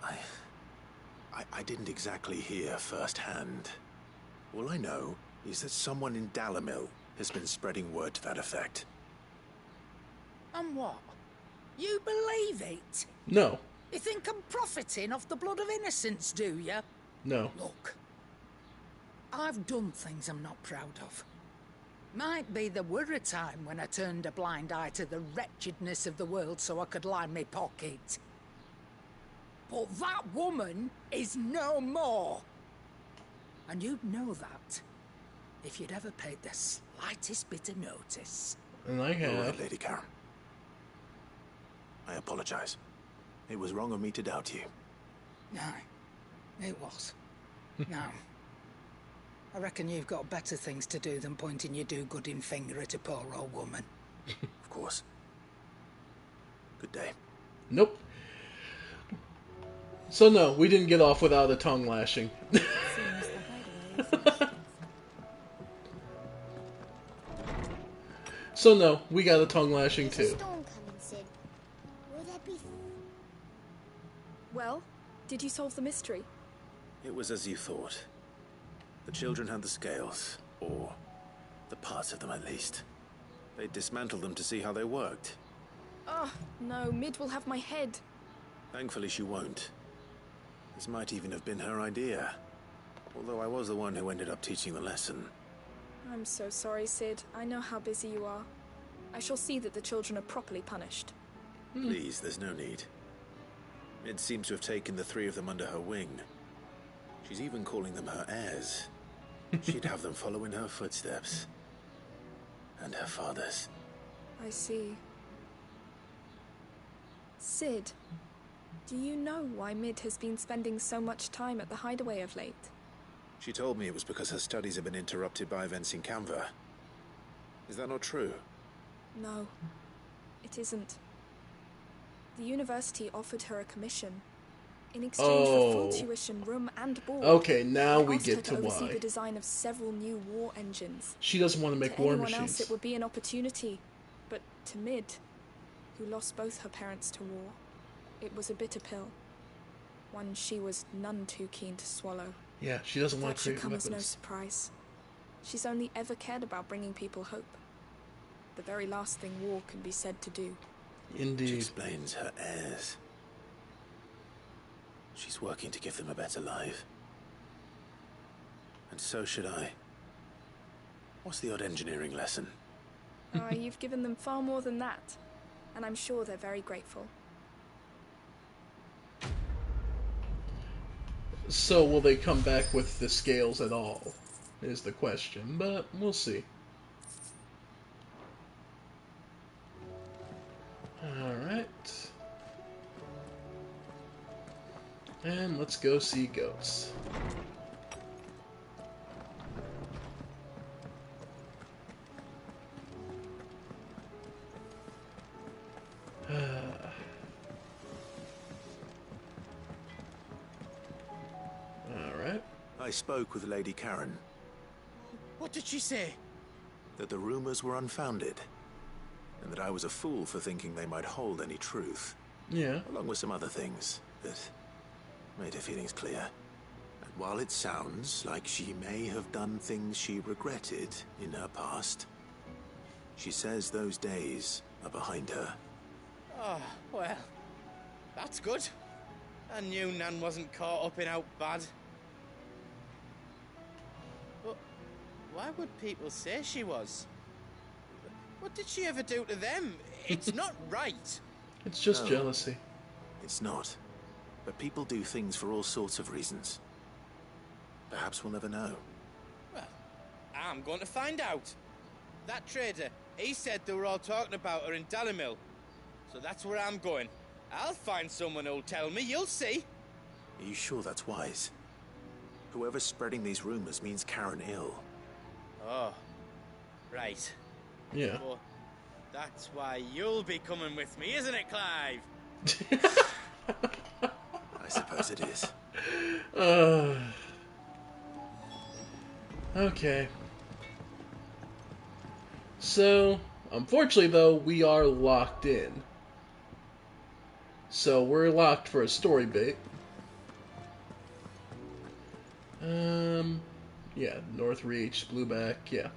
I didn't exactly hear firsthand. All I know is that someone in Dalimil has been spreading word to that effect. And what? You believe it? No. You think I'm profiting off the blood of innocents, do you? No. Look, I've done things I'm not proud of. Might be there were a time when I turned a blind eye to the wretchedness of the world so I could line my pocket. But that woman is no more. And you'd know that if you'd ever paid the slightest bit of notice. And I have. All right, Lady Karen. I apologize. It was wrong of me to doubt you. No, it was. Now, I reckon you've got better things to do than pointing your do-gooding finger at a poor old woman. Of course. Good day. Nope. So no, we didn't get off without a tongue lashing. So no, we got a tongue lashing There's a too. storm coming, Sid. Will there be... Well, did you solve the mystery? It was as you thought. The children had the scales, or the parts of them at least. They dismantled them to see how they worked. Oh, no, Mid will have my head. Thankfully she won't. This might even have been her idea. Although I was the one who ended up teaching the lesson. I'm so sorry, Sid. I know how busy you are. I shall see that the children are properly punished. Please, there's no need. Mid seems to have taken the three of them under her wing. She's even calling them her heirs. She'd have them follow in her footsteps. And her father's. I see. Sid, do you know why Mid has been spending so much time at the hideaway of late? She told me it was because her studies have been interrupted by events in Canva. Is that not true? No, it isn't. The university offered her a commission. In exchange for full tuition, room, and board. Okay, now they we asked get her to oversee why. the design of several new war engines. She doesn't want to make To war anyone machines. else, it would be an opportunity, but to Mid, who lost both her parents to war, it was a bitter pill. One she was none too keen to swallow. Yeah, she doesn't want That to should create come as no weapons. surprise. She's only ever cared about bringing people hope. The very last thing war can be said to do. Indeed. She explains her heirs. She's working to give them a better life. And so should I. What's the odd engineering lesson? You've given them far more than that, and I'm sure they're very grateful. So will they come back with the scales at all, is the question, but we'll see. Alright. And let's go see goats. Alright. I spoke with Lady Karen. What did she say? That the rumors were unfounded. And that I was a fool for thinking they might hold any truth. Yeah. Along with some other things that made her feelings clear. And while it sounds like she may have done things she regretted in her past, she says those days are behind her. Oh, well, that's good. I knew Nan wasn't caught up in out bad. But why would people say she was? What did she ever do to them? It's not right. It's just No, jealousy. It's not. But people do things for all sorts of reasons. Perhaps we'll never know. Well, I'm going to find out. That trader, he said they were all talking about her in Dalimil. So that's where I'm going. I'll find someone who'll tell me, you'll see. Are you sure that's wise? Whoever's spreading these rumors means Karen ill. Oh, right. Yeah. Well, that's why you'll be coming with me, isn't it, Clive? I suppose it is. Okay. So, unfortunately though, we are locked in. So we're locked for a story bait. Yeah, North Reach, Blueback, yeah.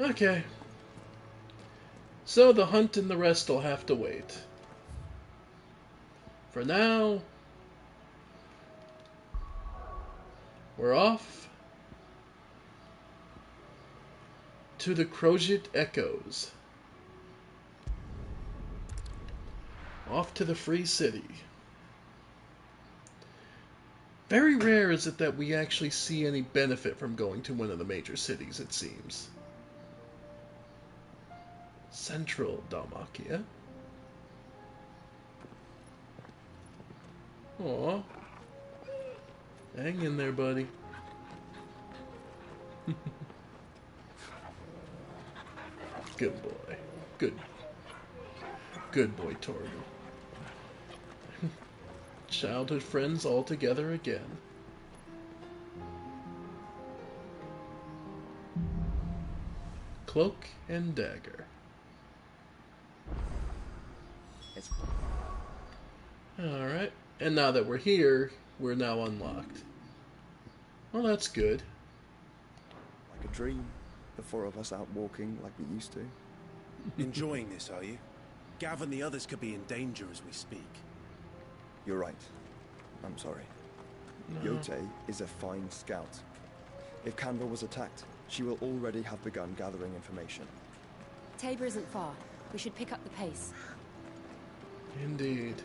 Okay. So the hunt and the rest will have to wait. For now, we're off to the Crojit Echoes. Off to the Free City. Very rare is it that we actually see any benefit from going to one of the major cities, it seems. Central Dalmatia. Aw. Hang in there, buddy. Good boy. Good. Good boy, Torgal. Childhood friends all together again. Cloak and dagger. Alright, and now that we're here, we're now unlocked. Well, that's good. Like a dream, the four of us out walking like we used to. Enjoying this, are you? Gav and the others could be in danger as we speak. You're right. I'm sorry. No. Yote is a fine scout. If Canva was attacked, she will already have begun gathering information. Tabor isn't far. We should pick up the pace. Indeed.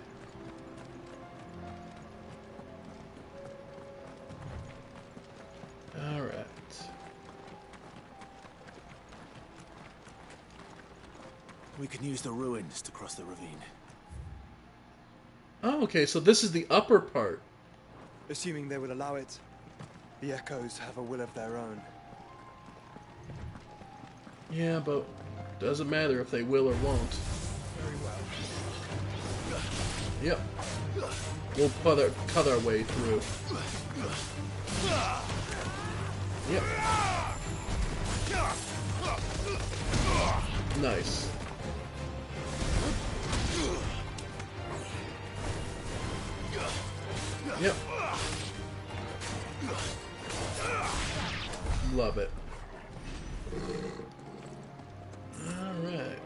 Alright. We can use the ruins to cross the ravine. Oh, okay, so this is the upper part. Assuming they would allow it, the Echoes have a will of their own. Yeah, but doesn't matter if they will or won't. Very well. Yep. We'll cut our way through. Yep. Nice. Yep. Love it. Alright.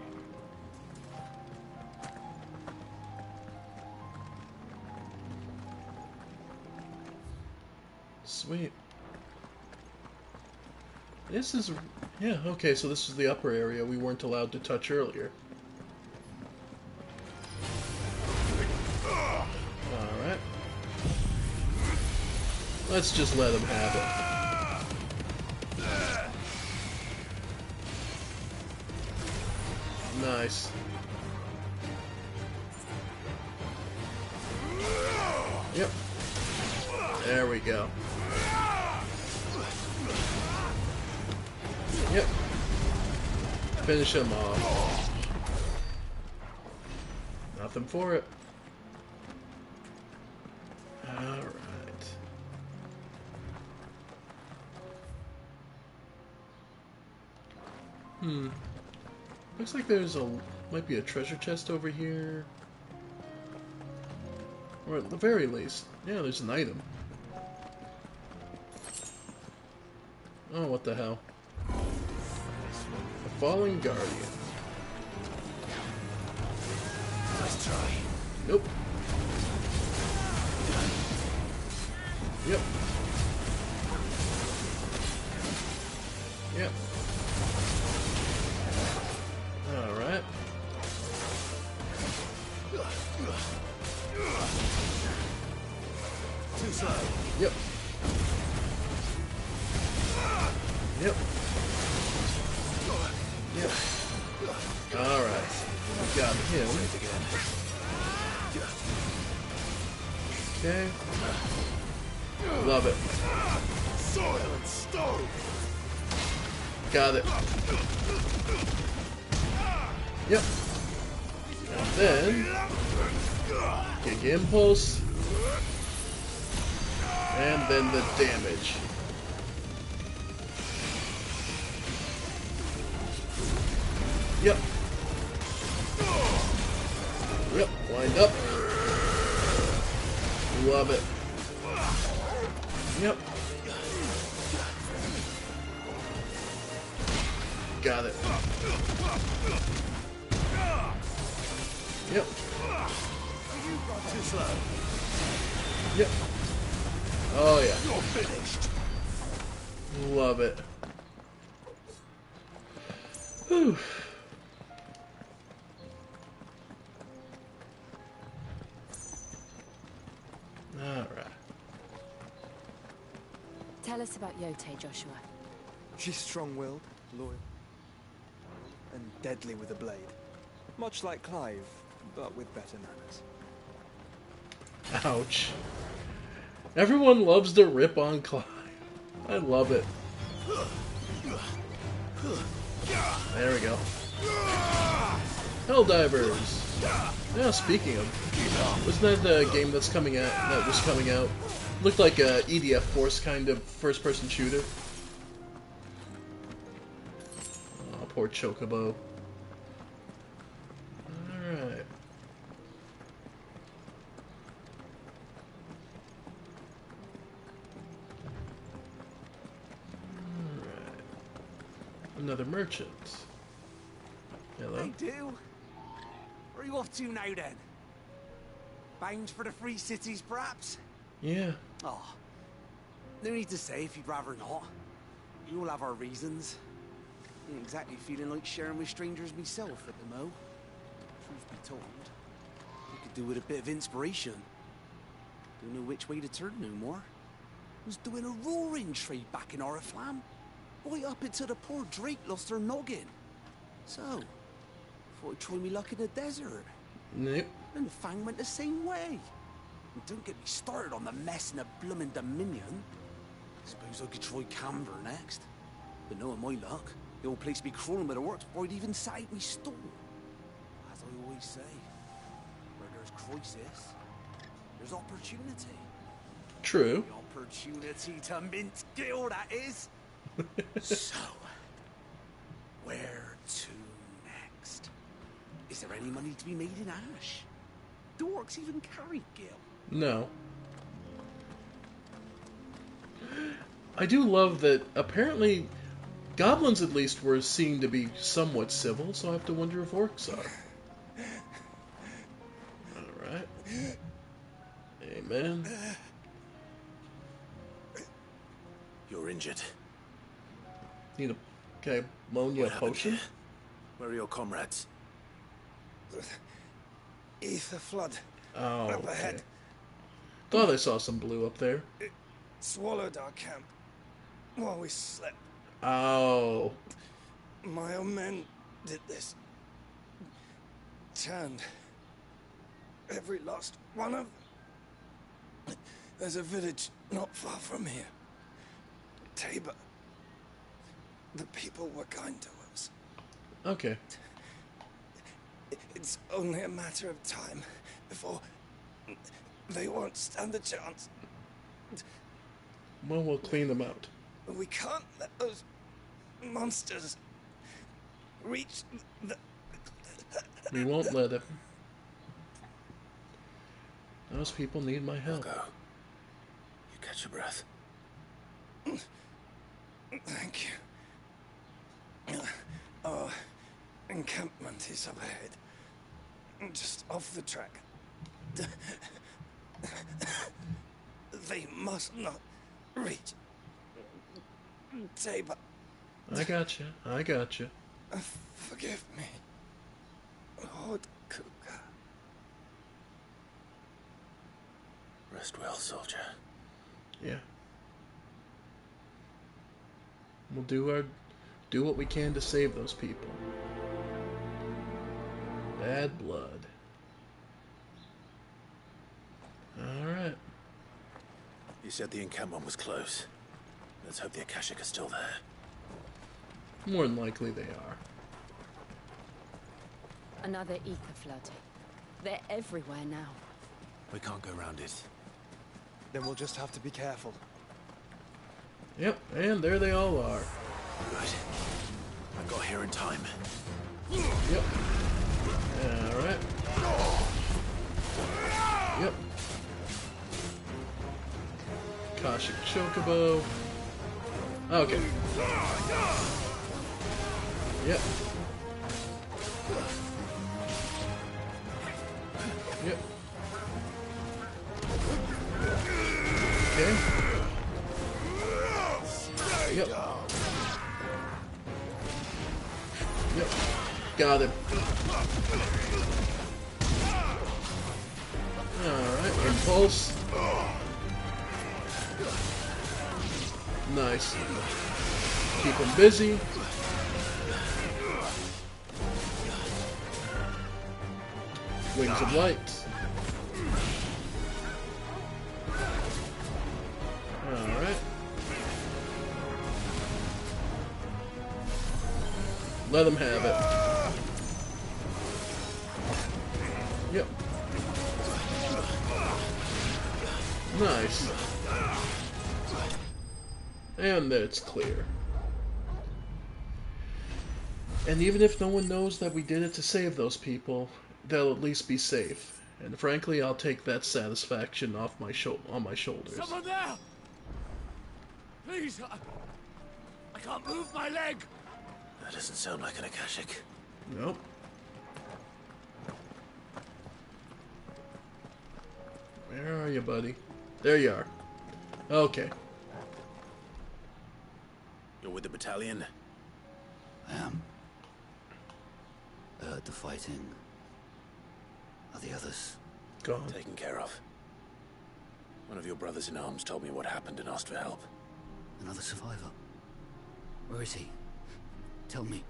Sweet. This is... yeah, okay, so this is the upper area we weren't allowed to touch earlier. Alright. Let's just let him have it. Nice. Yep. There we go. Yep. Finish him off. Nothing for it. Alright. Looks like there's might be a treasure chest over here. Or at the very least, yeah, there's an item. Oh, what the hell? A fallen guardian. Let's try. Nope. Yep. Yep. Alright. Too slow. Yep. Yep. Yep. Alright. We got him. Okay. Love it. Soil and stone. Got it. Yep. And then kick impulse. And then the damage. Yep. Yep, wind up. Love it. Yep. Got it. Yep. Too slow. Yep. Oh yeah. You're finished. Love it. Whew. Alright. Tell us about Yote, Joshua. She's strong-willed, loyal, and deadly with a blade. Much like Clive, but with better manners. Ouch. Everyone loves to rip on Clive. I love it. There we go. Helldivers. Yeah, speaking of, wasn't that the game that was coming out? Looked like a EDF Force kind of first-person shooter. Oh, poor Chocobo. Alright. Another merchant. Hello? Hey, do. Where are you off to now, then? Bound for the Free Cities, perhaps? Yeah. Oh, no need to say if you'd rather not. We all have our reasons. Ain't exactly feeling like sharing with strangers myself at the mo. Truth be told, I could do with a bit of inspiration. Don't know which way to turn no more. Was doing a roaring trade back in Oriflamme. Right up until the poor Drake lost her noggin. So, thought I'd try me luck in the desert. Nope. And Fang went the same way. And don't get me started on the mess in the bloomin' Dominion. Suppose I could try Camber next. But knowing my luck, the old place be crawling with the works before I'd even sat out me stall. As I always say, where there's crisis, there's opportunity. True. The opportunity to mint Gil, that is. So, where to next? Is there any money to be made in Ash? Do orcs even carry Gil? No. I do love that apparently goblins at least were seen to be somewhat civil, so I have to wonder if orcs are. Alright. Amen. You're injured. Need a... Can I loan you a potion? Where are your comrades? Ether flood. Oh, up okay. ahead. Thought I saw some blue up there. It swallowed our camp while we slept. Oh. My own men did this. Turned every last one of them. There's a village not far from here. Tabor. The people were kind to us. Okay. It's only a matter of time before they won't stand a chance. Well, we'll clean them out. We can't let those monsters reach the... We won't let them. Those people need my help. Go. You catch your breath. Thank you. Our encampment is up ahead. Just off the track. They must not reach Tabor. I gotcha. I gotcha. Forgive me, Lord Kuka. Rest well, soldier. Yeah. We'll do what we can to save those people. Bad blood. Alright. You said the encampment was close. Let's hope the Akashic are still there. More than likely they are. Another ether flood. They're everywhere now. We can't go around it. Then we'll just have to be careful. Yep, and there they all are. Good. I got here in time. Yep. Alright. Yep. Akashic Chocobo. Okay. Yep. Yep. Okay. Yep. Yep. Got him. Alright, impulse. Nice. Keep him busy. Wings of Light. Alright. Let him have it. Yep. Nice. And it's clear. And even if no one knows that we did it to save those people, they'll at least be safe. And frankly, I'll take that satisfaction off my on my shoulders. Someone there! Please, I can't move my leg! That doesn't sound like an Akashic. Nope. Where are you, buddy? There you are. Okay. You're with the battalion? I am. I heard the fighting. Are the others? Gone. Taken care of. One of your brothers in arms told me what happened and asked for help. Another survivor? Where is he? Tell me.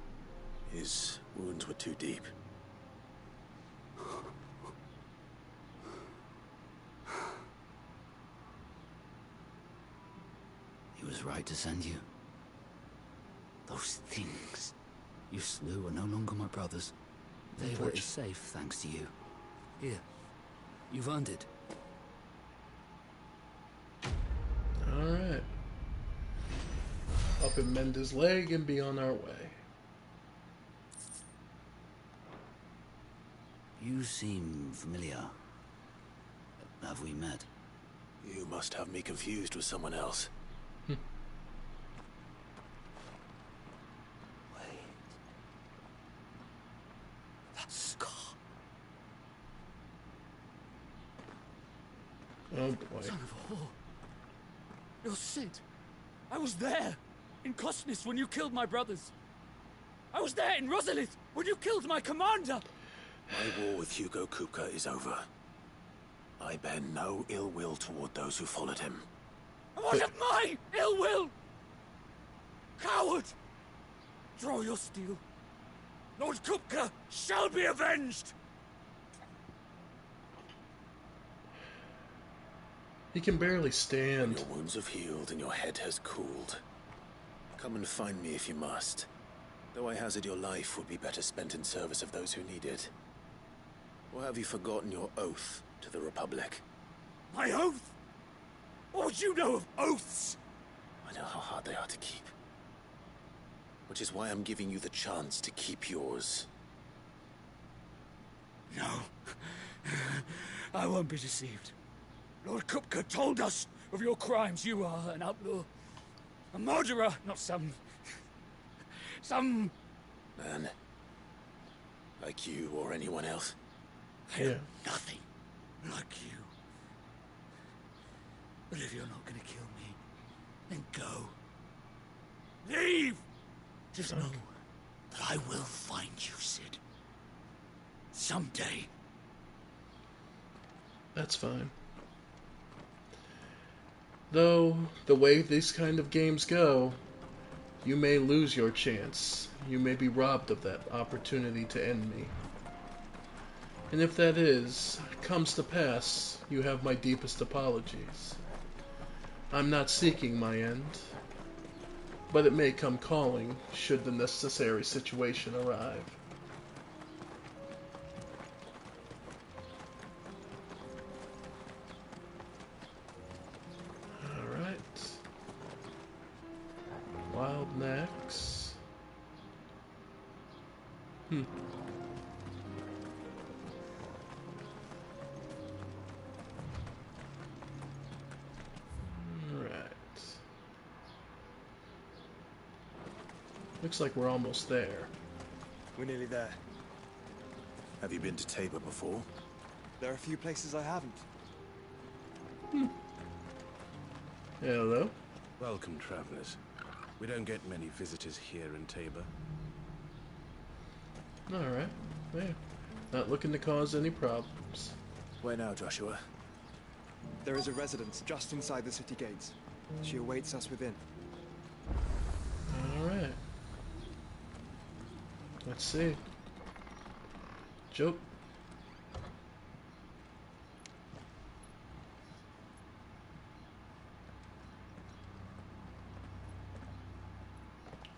His wounds were too deep. He was right to send you. Those things you slew are no longer my brothers. They were safe thanks to you. Here, you've earned it. Alright. Up and mend his leg and be on our way. You seem familiar. Have we met? You must have me confused with someone else. Scar. Oh boy. Son of a whore. You're Sid. I was there, in Kosnis, when you killed my brothers. I was there in Rosalith, when you killed my commander. My war with Hugo Kupka is over. I bear no ill will toward those who followed him. What of my ill will? Coward! Draw your steel. Lord Kupka shall be avenged! He can barely stand. Your wounds have healed and your head has cooled. Come and find me if you must. Though I hazard your life would be better spent in service of those who need it. Or have you forgotten your oath to the Republic? My oath? What would you know of oaths? I know how hard they are to keep. Which is why I'm giving you the chance to keep yours. No. I won't be deceived. Lord Kupka told us of your crimes. You are an outlaw. A murderer, not some man. Like you or anyone else. I am nothing like you. But if you're not gonna kill me, then go. Leave! Just know that I will find you, Sid. Someday. That's fine. Though, the way these kind of games go, you may lose your chance. You may be robbed of that opportunity to end me. And if that comes to pass, you have my deepest apologies. I'm not seeking my end, but it may come calling should the necessary situation arrive. Alright. Wild Nax. Looks like we're almost there. We're nearly there. Have you been to Tabor before? There are a few places I haven't. Hello. Welcome, travelers. We don't get many visitors here in Tabor. Alright. Yeah. Not looking to cause any problems. Where now, Joshua? There is a residence just inside the city gates. She awaits us within. Alright. Let's see. Joke.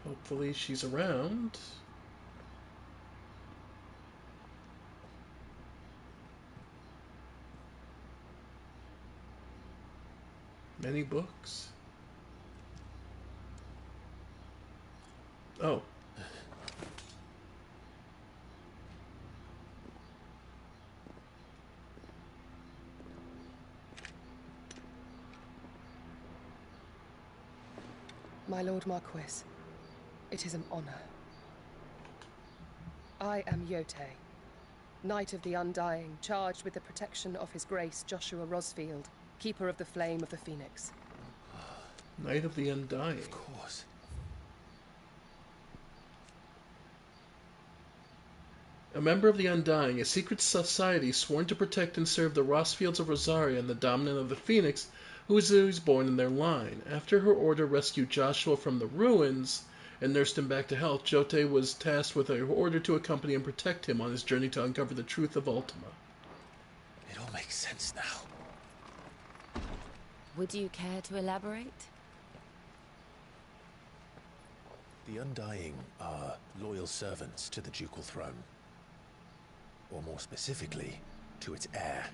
Hopefully she's around. Many books? Oh. My Lord Marquis, it is an honor. I am Yote, Knight of the Undying, charged with the protection of His Grace Joshua Rosfield, Keeper of the Flame of the Phoenix. Knight of the Undying. Of course. A member of the Undying, a secret society sworn to protect and serve the Rosfields of Rosaria and the Dominant of the Phoenix, who was born in their line. After her order rescued Joshua from the ruins and nursed him back to health, Jote was tasked with an order to accompany and protect him on his journey to uncover the truth of Ultima. It all makes sense now. Would you care to elaborate? The Undying are loyal servants to the ducal throne. Or more specifically, to its heir.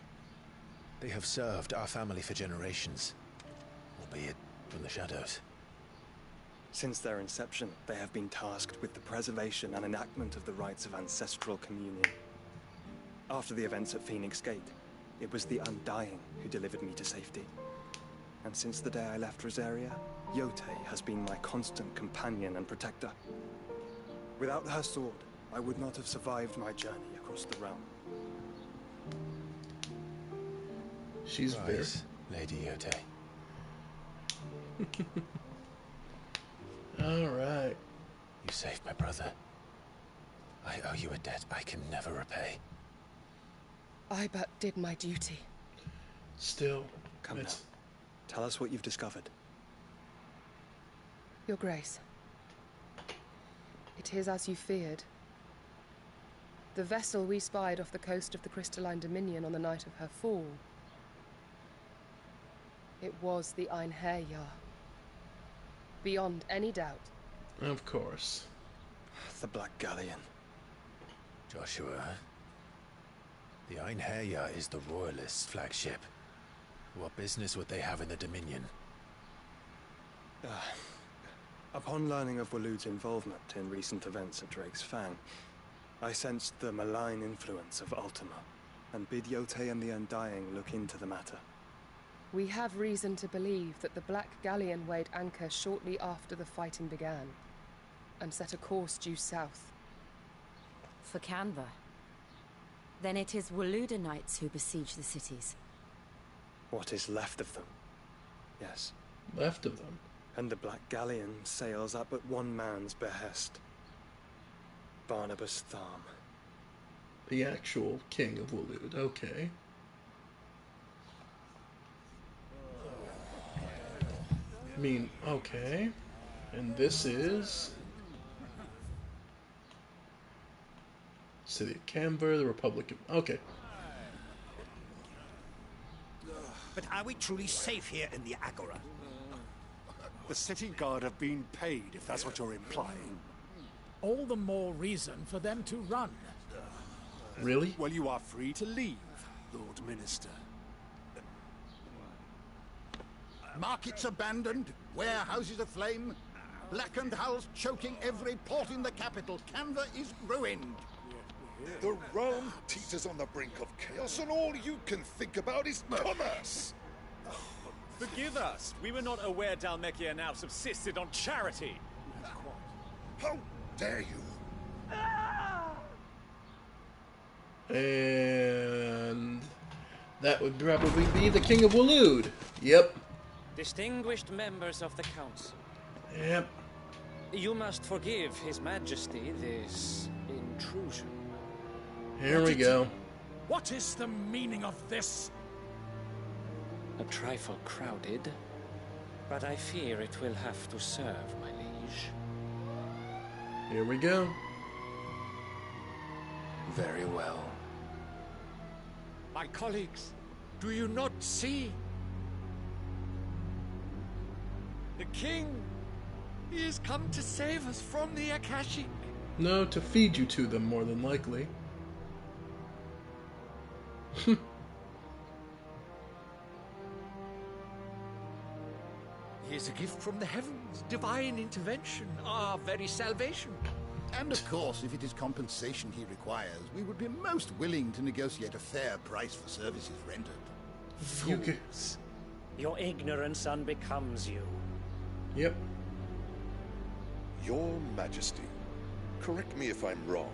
They have served our family for generations, albeit from the shadows. Since their inception, they have been tasked with the preservation and enactment of the rites of ancestral communion. After the events at Phoenix Gate, it was the Undying who delivered me to safety. And since the day I left Rosaria, Yote has been my constant companion and protector. Without her sword, I would not have survived my journey across the realm. She's very... Lady Yote. Alright. You saved my brother. I owe you a debt I can never repay. I but did my duty. Still. Come now. Tell us what you've discovered. Your Grace. It is as you feared. The vessel we spied off the coast of the Crystalline Dominion on the night of her fall. It was the Einherjar. Beyond any doubt. Of course. The Black Galleon. Joshua, the Einherjar is the Royalists' flagship. What business would they have in the Dominion? Upon learning of Waloed's involvement in recent events at Drake's Fang, I sensed the malign influence of Ultima, and bid Yote and the Undying look into the matter. We have reason to believe that the Black Galleon weighed anchor shortly after the fighting began, and set a course due south. For Canva. Then it is Waloed Knights who besiege the cities. What is left of them? Yes. Left of them? And the Black Galleon sails up at one man's behest. Barnabas Tharm. The actual king of Waloed, okay. I mean, okay. And this is... City of Canver, the Republic of... Okay. But are we truly safe here in the Agora? The city guard have been paid, if that's what you're implying. All the more reason for them to run. Really? Well, you are free to leave, Lord Minister. Markets abandoned, warehouses aflame, blackened hulls choking every port in the capital. Canva is ruined. The realm teeters on the brink of chaos, and all you can think about is commerce. Forgive us. We were not aware Dhalmekia now subsisted on charity. How dare you? And that would probably be the King of Waloed. Yep. Distinguished members of the council. Yep. You must forgive His Majesty this intrusion. Here we go. What is the meaning of this? A trifle crowded, but I fear it will have to serve, my liege. Here we go. Very well. My colleagues, do you not see? The king, he has come to save us from the Akashic. No, to feed you to them, more than likely. is a gift from the heavens, divine intervention, our very salvation. And of course, if it is compensation he requires, we would be most willing to negotiate a fair price for services rendered. Fools. Your ignorance unbecomes you. Yep. Your Majesty, correct me if I'm wrong,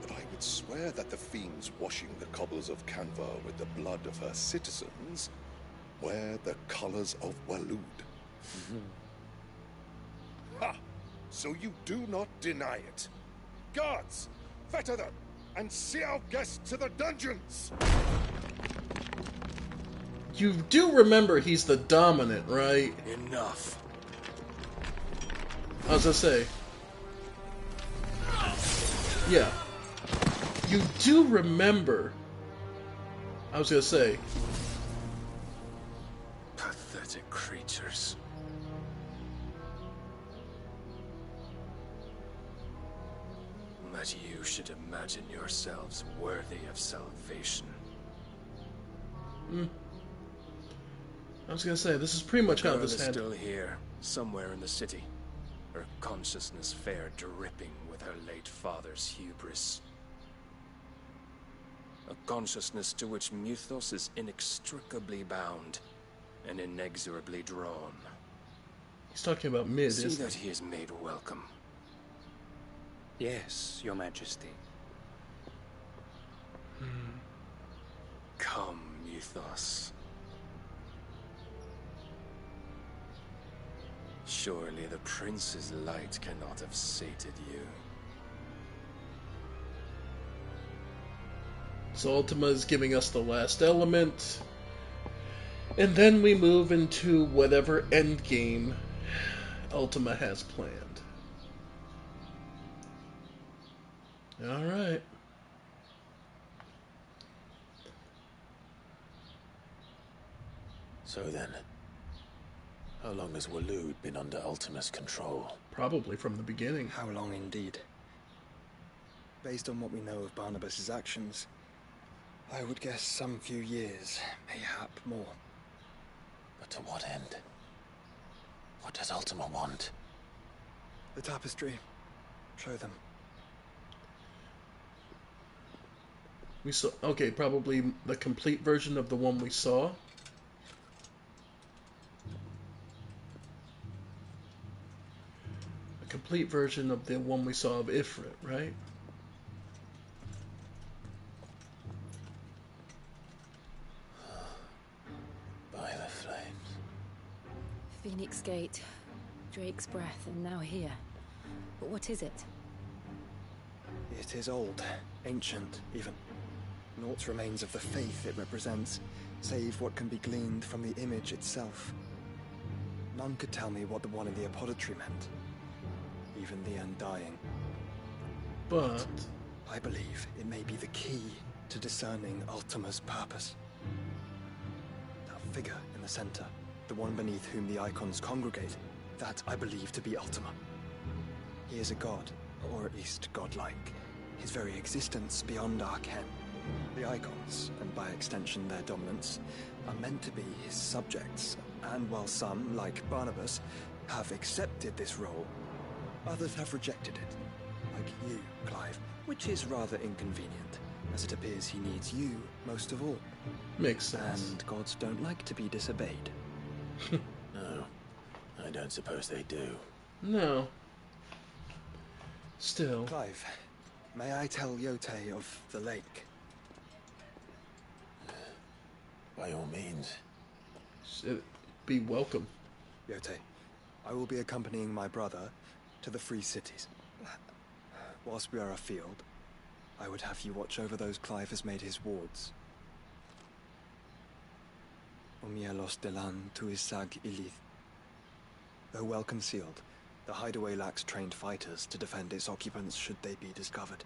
but I would swear that the fiends washing the cobbles of Canvar with the blood of her citizens wear the colors of Waloed. Ha! So you do not deny it. Guards, fetter them, and see our guests to the dungeons! You do remember he's the dominant, right? Enough. I was gonna say. Yeah. You do remember. I was gonna say. Pathetic creatures. That you should imagine yourselves worthy of salvation. I was gonna say, this is pretty much how this is happened. Still here, somewhere in the city. Her consciousness fair dripping with her late father's hubris. A consciousness to which Mythos is inextricably bound and inexorably drawn. He's talking about Mid, See isn't that he is made welcome. Yes, Your Majesty. Come, Mythos. Surely the prince's light cannot have sated you. So Ultima is giving us the last element. And then we move into whatever endgame Ultima has planned. Alright. So then, how long has Waloed been under Ultima's control? Probably from the beginning. How long indeed? Based on what we know of Barnabas's actions, I would guess some few years, mayhap more. But to what end? What does Ultima want? The tapestry. Show them. We saw, okay, probably the complete version of the one we saw. A complete version of the one we saw of Ifrit, right? By the flames. Phoenix Gate, Drake's Breath, and now here. But what is it? It is old, ancient, even. Naught remains of the faith it represents, save what can be gleaned from the image itself. None could tell me what the one in the apothecary meant, even the Undying. But I believe it may be the key to discerning Ultima's purpose. That figure in the center, the one beneath whom the icons congregate, that I believe to be Ultima. He is a god, or at least godlike, his very existence beyond our ken. The icons, and by extension their dominance, are meant to be his subjects, and while some, like Barnabas, have accepted this role, others have rejected it. Like you, Clive, which is rather inconvenient, as it appears he needs you most of all. Makes sense. And gods don't like to be disobeyed. No, I don't suppose they do. No. Still. Clive, may I tell Yote of the lake? By all means. Be welcome. Yote, I will be accompanying my brother to the Free Cities. Whilst we are afield, I would have you watch over those Clive has made his wards. Umielos delan tuisag ilith. Though well concealed, the hideaway lacks trained fighters to defend its occupants should they be discovered.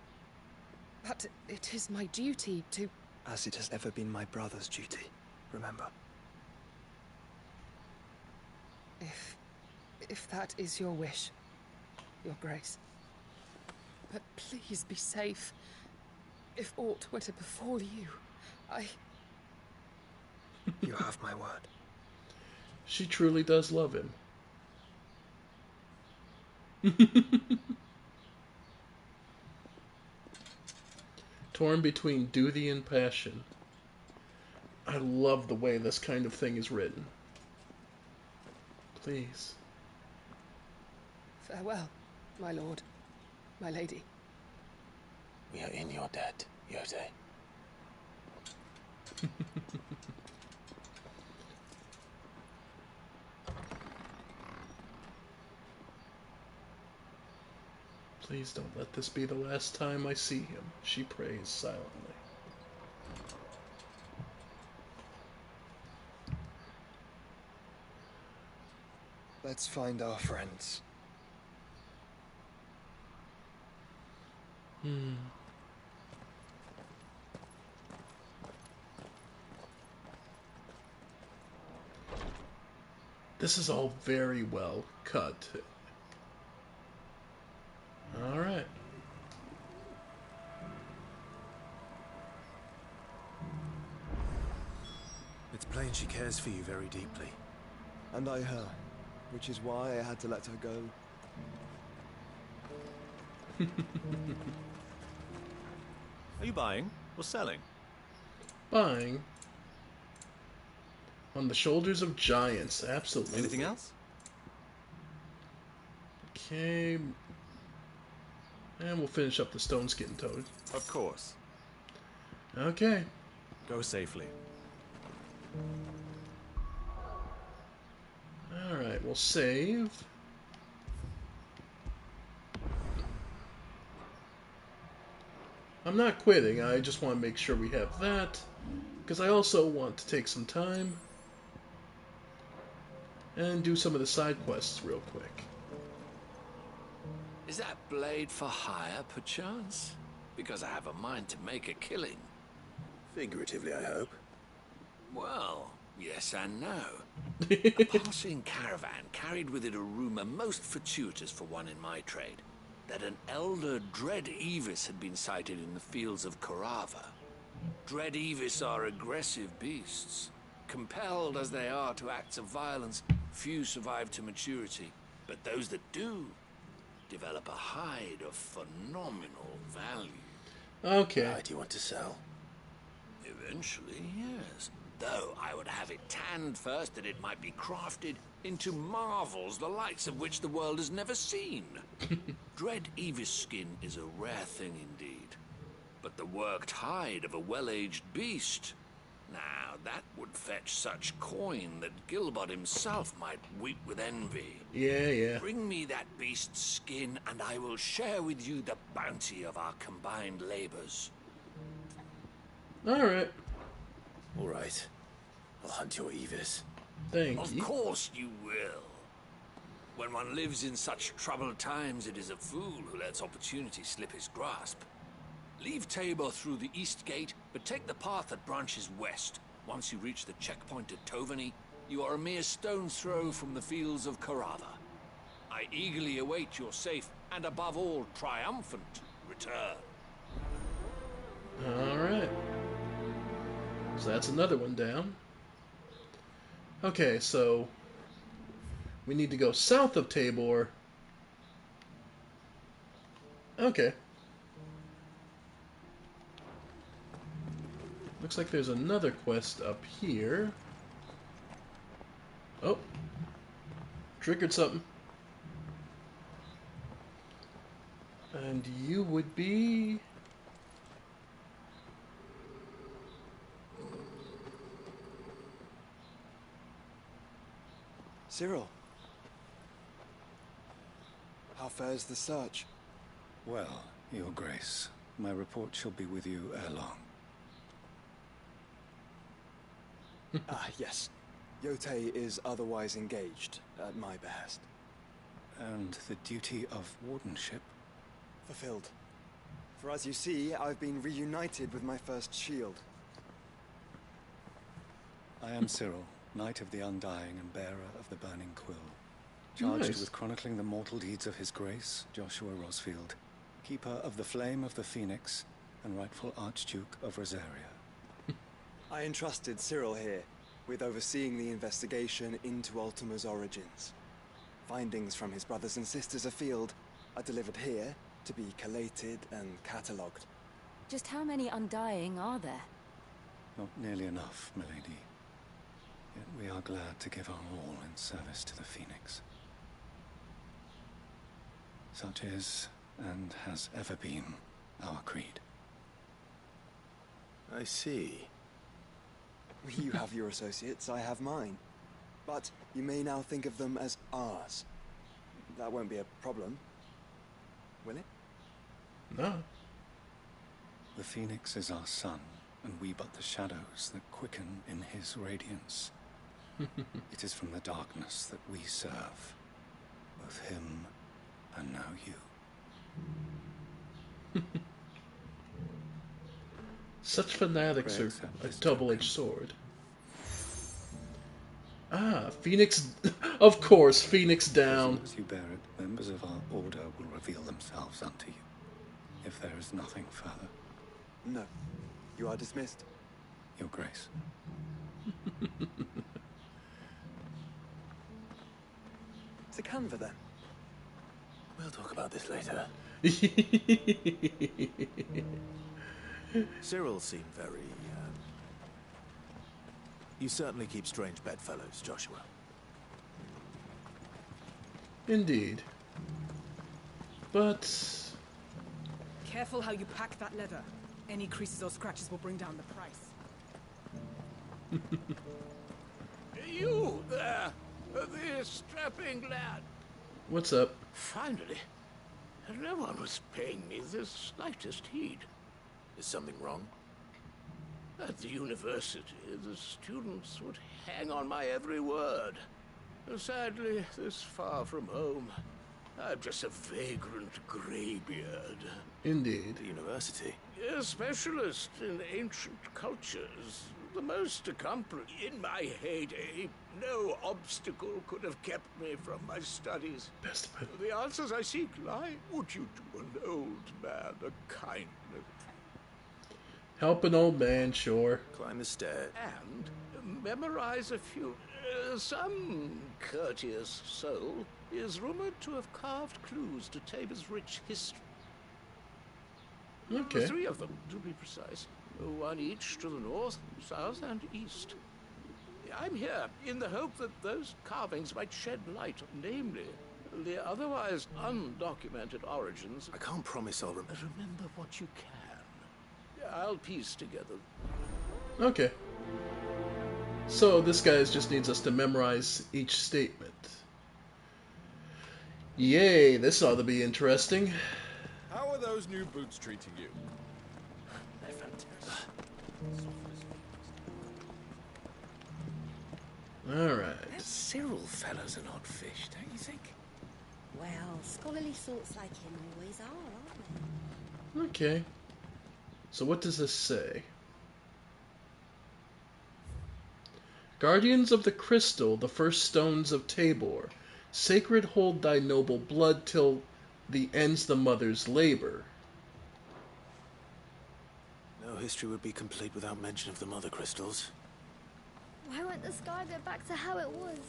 But it is my duty to... As it has ever been my brother's duty, remember. If that is your wish, Your Grace. But please be safe. If aught were to befall you, You have my word. She truly does love him. Torn between duty and passion. I love the way this kind of thing is written. Please. Farewell, my lord, my lady. We are in your debt, Yotei. Please don't let this be the last time I see him, she prays silently. Let's find our friends. This is all very well cut. Alright. It's plain she cares for you very deeply. And I her, which is why I had to let her go. Are you buying or selling? Buying. On the shoulders of giants, absolutely. Anything else? Okay. And we'll finish up the stone skin toad. Of course. Okay. Go safely. Alright, we'll save. I'm not quitting, I just want to make sure we have that. Because I also want to take some time and do some of the side quests real quick. Is that blade for hire, perchance? Because I have a mind to make a killing. Figuratively, I hope. Well, yes and no. A passing caravan carried with it a rumor most fortuitous for one in my trade, that an elder Dread Evis had been sighted in the fields of Korava. Dread Evis are aggressive beasts. Compelled as they are to acts of violence, few survive to maturity, but those that do develop a hide of phenomenal value. Okay. Do you want to sell? Eventually, yes. Though I would have it tanned first that it might be crafted into marvels the likes of which the world has never seen. Dread Evis skin is a rare thing indeed. But the worked hide of a well-aged beast, now that would fetch such coin that Gilbert himself might weep with envy. Yeah. Bring me that beast's skin and I will share with you the bounty of our combined labors. Alright. All right. I'll hunt your Evis. Thank you. Of course you will. When one lives in such troubled times, it is a fool who lets opportunity slip his grasp. Leave Tabor through the east gate, but take the path that branches west. Once you reach the checkpoint at Tovani, you are a mere stone's throw from the fields of Korava. I eagerly await your safe, and above all, triumphant return. Alright. So that's another one down. Okay, so we need to go south of Tabor. Okay. Looks like there's another quest up here. Oh. Triggered something. And you would be... Cyril. How fares the search? Well, Your Grace, my report shall be with you ere long. Yes. Yotei is otherwise engaged, at my behest. And the duty of wardenship? Fulfilled. For as you see, I've been reunited with my first shield. I am Cyril, Knight of the Undying and bearer of the Burning Quill. Charged with chronicling the mortal deeds of His Grace, Joshua Rosfield, Keeper of the Flame of the Phoenix, and rightful Archduke of Rosaria. I entrusted Cyril here with overseeing the investigation into Ultima's origins. Findings from his brothers and sisters afield are delivered here to be collated and catalogued. Just how many Undying are there? Not nearly enough, milady. Yet we are glad to give our all in service to the Phoenix. Such is, and has ever been, our creed. I see. You have your associates, I have mine. But you may now think of them as ours. That won't be a problem, will it? No. The Phoenix is our sun, and we but the shadows that quicken in his radiance. It is from the darkness that we serve, both him and now you. Such fanatics are a double-edged sword. Ah, Phoenix... Of course, Phoenix down. As you bear it, members of our order will reveal themselves unto you, if there is nothing further. No. You are dismissed. Your Grace. To Canva, then. We'll talk about this later. Cyril seemed very, You certainly keep strange bedfellows, Joshua. Indeed. But... Careful how you pack that leather. Any creases or scratches will bring down the price. You there, the strapping lad. What's up? Finally. No one was paying me the slightest heed. Is something wrong? At the university, the students would hang on my every word. Sadly, this far from home, I'm just a vagrant greybeard. Indeed. The university? A specialist in ancient cultures. The most accomplished. In my heyday, no obstacle could have kept me from my studies. The answers I seek lie. Would you do an old man a kindness? Help an old man, sure. Climb the stair. And memorize a few. Some courteous soul is rumored to have carved clues to Tabor's rich history. Okay. 3 of them, to be precise. 1 each to the north, south, and east. I'm here in the hope that those carvings might shed light, namely, the otherwise undocumented origins. I can't promise I'll remember. Remember what you can. I'll piece together. Okay. So this guy just needs us to memorize each statement. Yay, this ought to be interesting. How are those new boots treating you? They're fantastic. Alright. That Cyril fellow's an odd fish, don't you think? Well, scholarly sorts like him always are, aren't they? Okay. So what does this say? Guardians of the crystal, the first stones of Tabor, sacred hold thy noble blood till the ends the mother's labor. No history would be complete without mention of the mother crystals. Why won't the sky go back to how it was?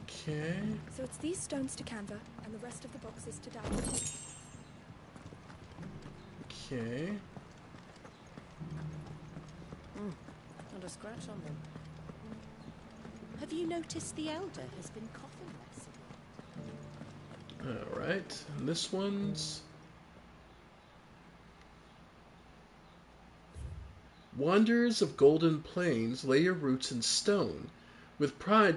Okay. So it's these stones to Canva, and the rest of the boxes to Dallas. Okay. Not a scratch on them. Have you noticed the Elder has been coughing less? Alright. And this one's... Wanderers of golden plains, lay your roots in stone. With pride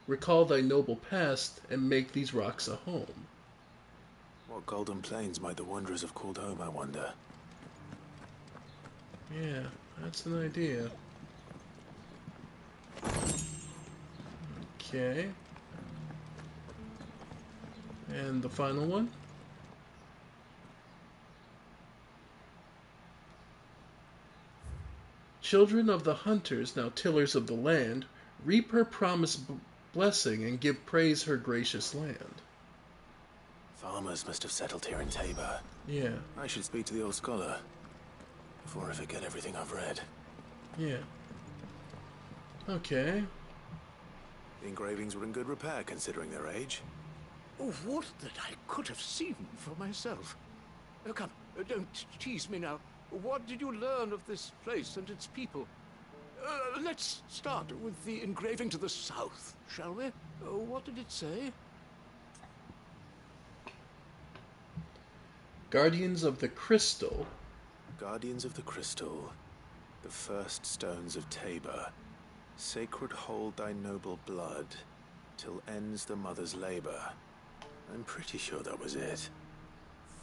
recall thy noble past, and make these rocks a home. What golden plains might the wanderers have called home, I wonder? Yeah, that's an idea. Okay. And the final one? Children of the hunters, now tillers of the land, reap her promised blessing and give praise her gracious land. Farmers must have settled here in Tabor. Yeah. I should speak to the old scholar before I forget everything I've read. Yeah. Okay. The engravings were in good repair considering their age. Would that I could have seen for myself. Come, don't tease me now. What did you learn of this place and its people? Let's start with the engraving to the south, shall we? What did it say? Guardians of the Crystal. Guardians of the Crystal. The first stones of Tabor. Sacred hold thy noble blood, till ends the mother's labor. I'm pretty sure that was it.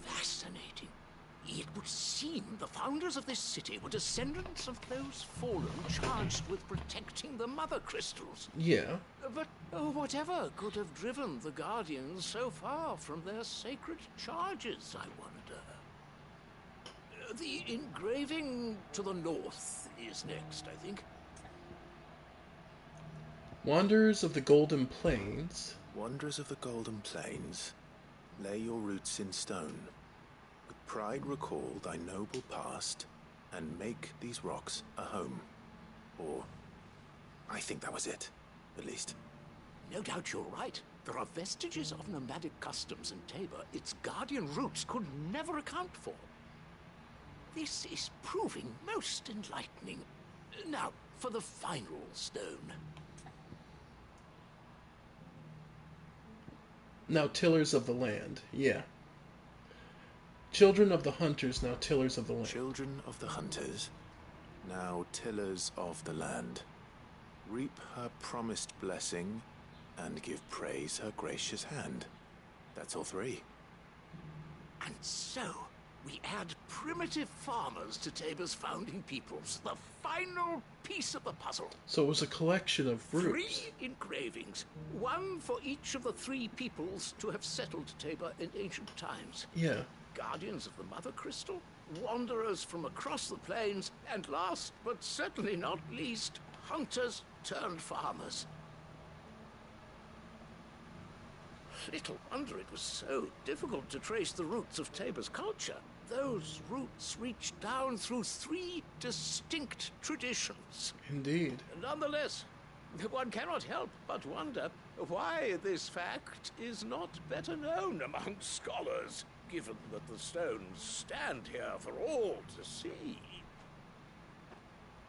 Fascinating. It would seem the founders of this city were descendants of those fallen charged with protecting the mother crystals. Yeah. But whatever could have driven the Guardians so far from their sacred charges, I wonder? The engraving to the north is next, I think. Wanderers of the Golden Plains. Wanderers of the Golden Plains, lay your roots in stone. With pride recall thy noble past, and make these rocks a home. Or, I think that was it, at least. No doubt you're right. There are vestiges of nomadic customs in Tabor its guardian roots could never account for. This is proving most enlightening. Now, for the final stone. Now tillers of the land. Yeah. Children of the hunters, now tillers of the land. Children of the hunters, now tillers of the land. Reap her promised blessing, and give praise her gracious hand. That's all three. And so, we add primitive farmers to Tabor's founding peoples, the final piece of the puzzle. So it was a collection of groups. 3 engravings, one for each of the 3 peoples to have settled Tabor in ancient times. Yeah. Guardians of the Mother Crystal, wanderers from across the plains, and last but certainly not least, hunters turned farmers. Little wonder it was so difficult to trace the roots of Tabor's culture. Those roots reach down through 3 distinct traditions. Indeed. Nonetheless, one cannot help but wonder why this fact is not better known among scholars, given that the stones stand here for all to see.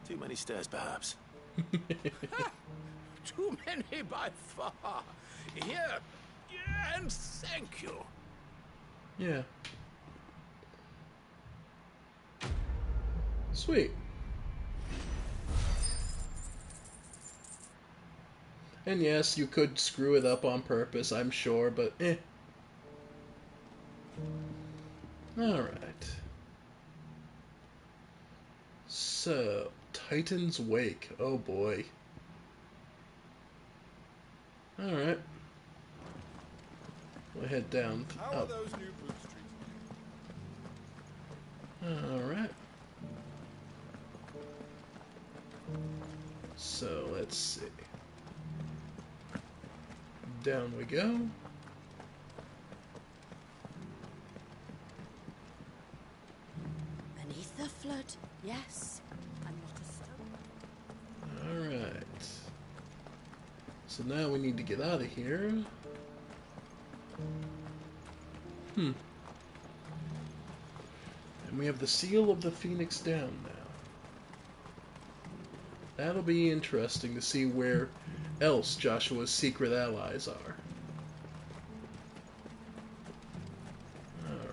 Too many stairs, perhaps. Too many by far. Here, and thank you. Yeah. Sweet. And yes, you could screw it up on purpose, I'm sure, but eh. Alright. So, Titan's Wake. Oh boy. Alright. We'll head down. How are those new boots treating you? Alright. So, let's see. Down we go. Beneath the flood, yes. I'm not a stone. Alright. So now we need to get out of here. And we have the Seal of the Phoenix down now. That'll be interesting to see where else Joshua's secret allies are.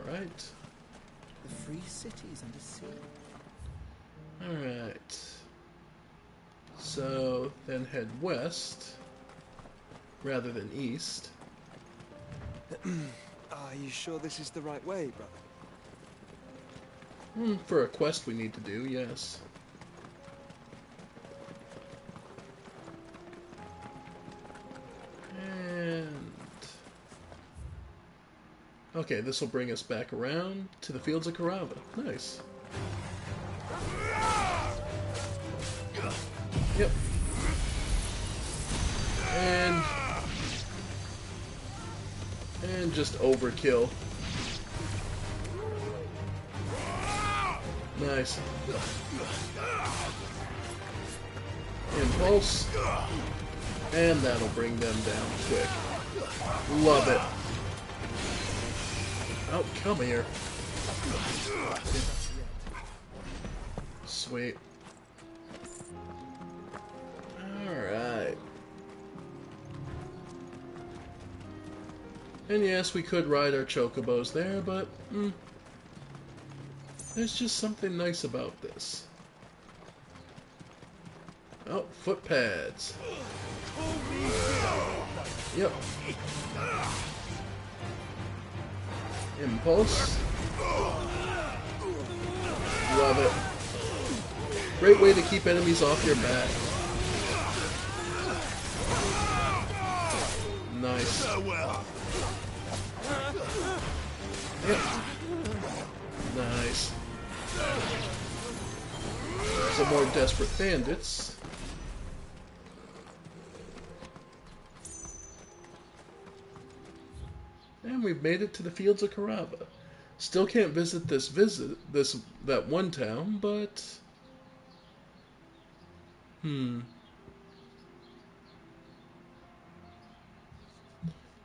Alright. The free cities under sea. Alright. So then head west rather than east. Are you sure this is the right way, brother? For a quest we need to do, yes. And... okay, this will bring us back around to the fields of Carava. Nice. Yep. And just overkill. Nice. Impulse. And that'll bring them down quick. Love it. Oh, come here. Sweet. Alright. And yes, we could ride our chocobos there, but there's just something nice about this. Oh, foot pads. Yep. Impulse. Love it. Great way to keep enemies off your back. Nice. Yep. Nice. Some more desperate bandits. And we've made it to the fields of Carava. Still can't visit that one town, but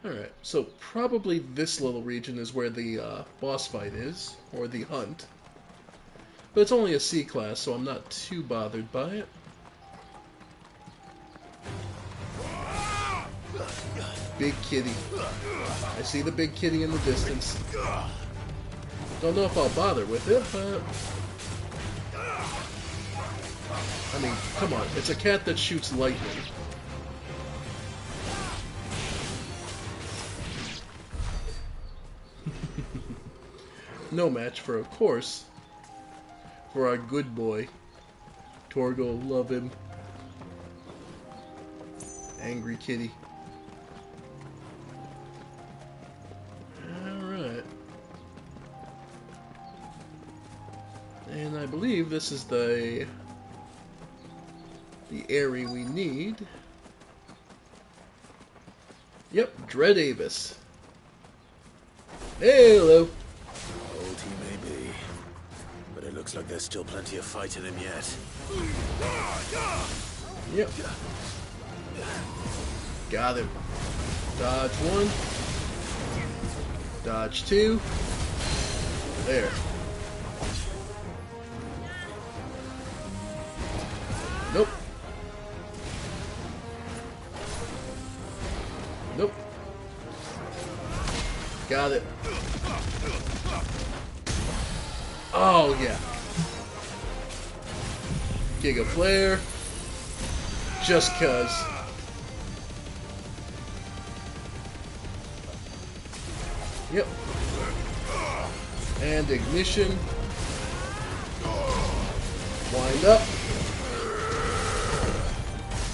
Alright, so probably this little region is where the boss fight is, or the hunt. But it's only a C class, so I'm not too bothered by it. Big kitty. I see the big kitty in the distance. Don't know if I'll bother with it, but I mean, come on, it's a cat that shoots lightning. No match for, of course, for our good boy. Torgal, love him. Angry kitty. Alright. And I believe this is the area we need. Yep, Dread Avis. Hey, hello. Old he may be, but it looks like there's still plenty of fight in him yet. Yep. Got him. Dodge 1. Dodge 2. There. Nope. Nope. Got it. Oh, yeah. Giga Flare. Just cuz. Yep. And Ignition. Wind up.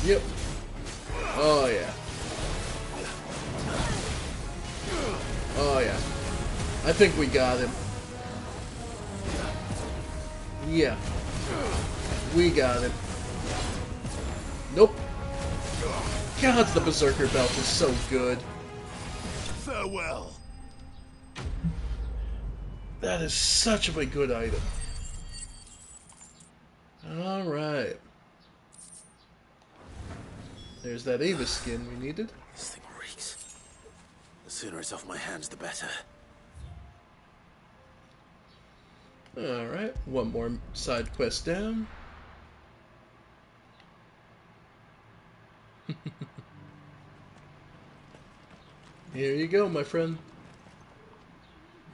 Yep. Oh, yeah. Oh, yeah. I think we got him. Yeah. We got him. Nope. God, the Berserker belt is so good. Farewell. That is such a good item. Alright. There's that Avis skin we needed. This thing reeks. The sooner it's off my hands, the better. Alright, one more side quest down. Here you go, my friend.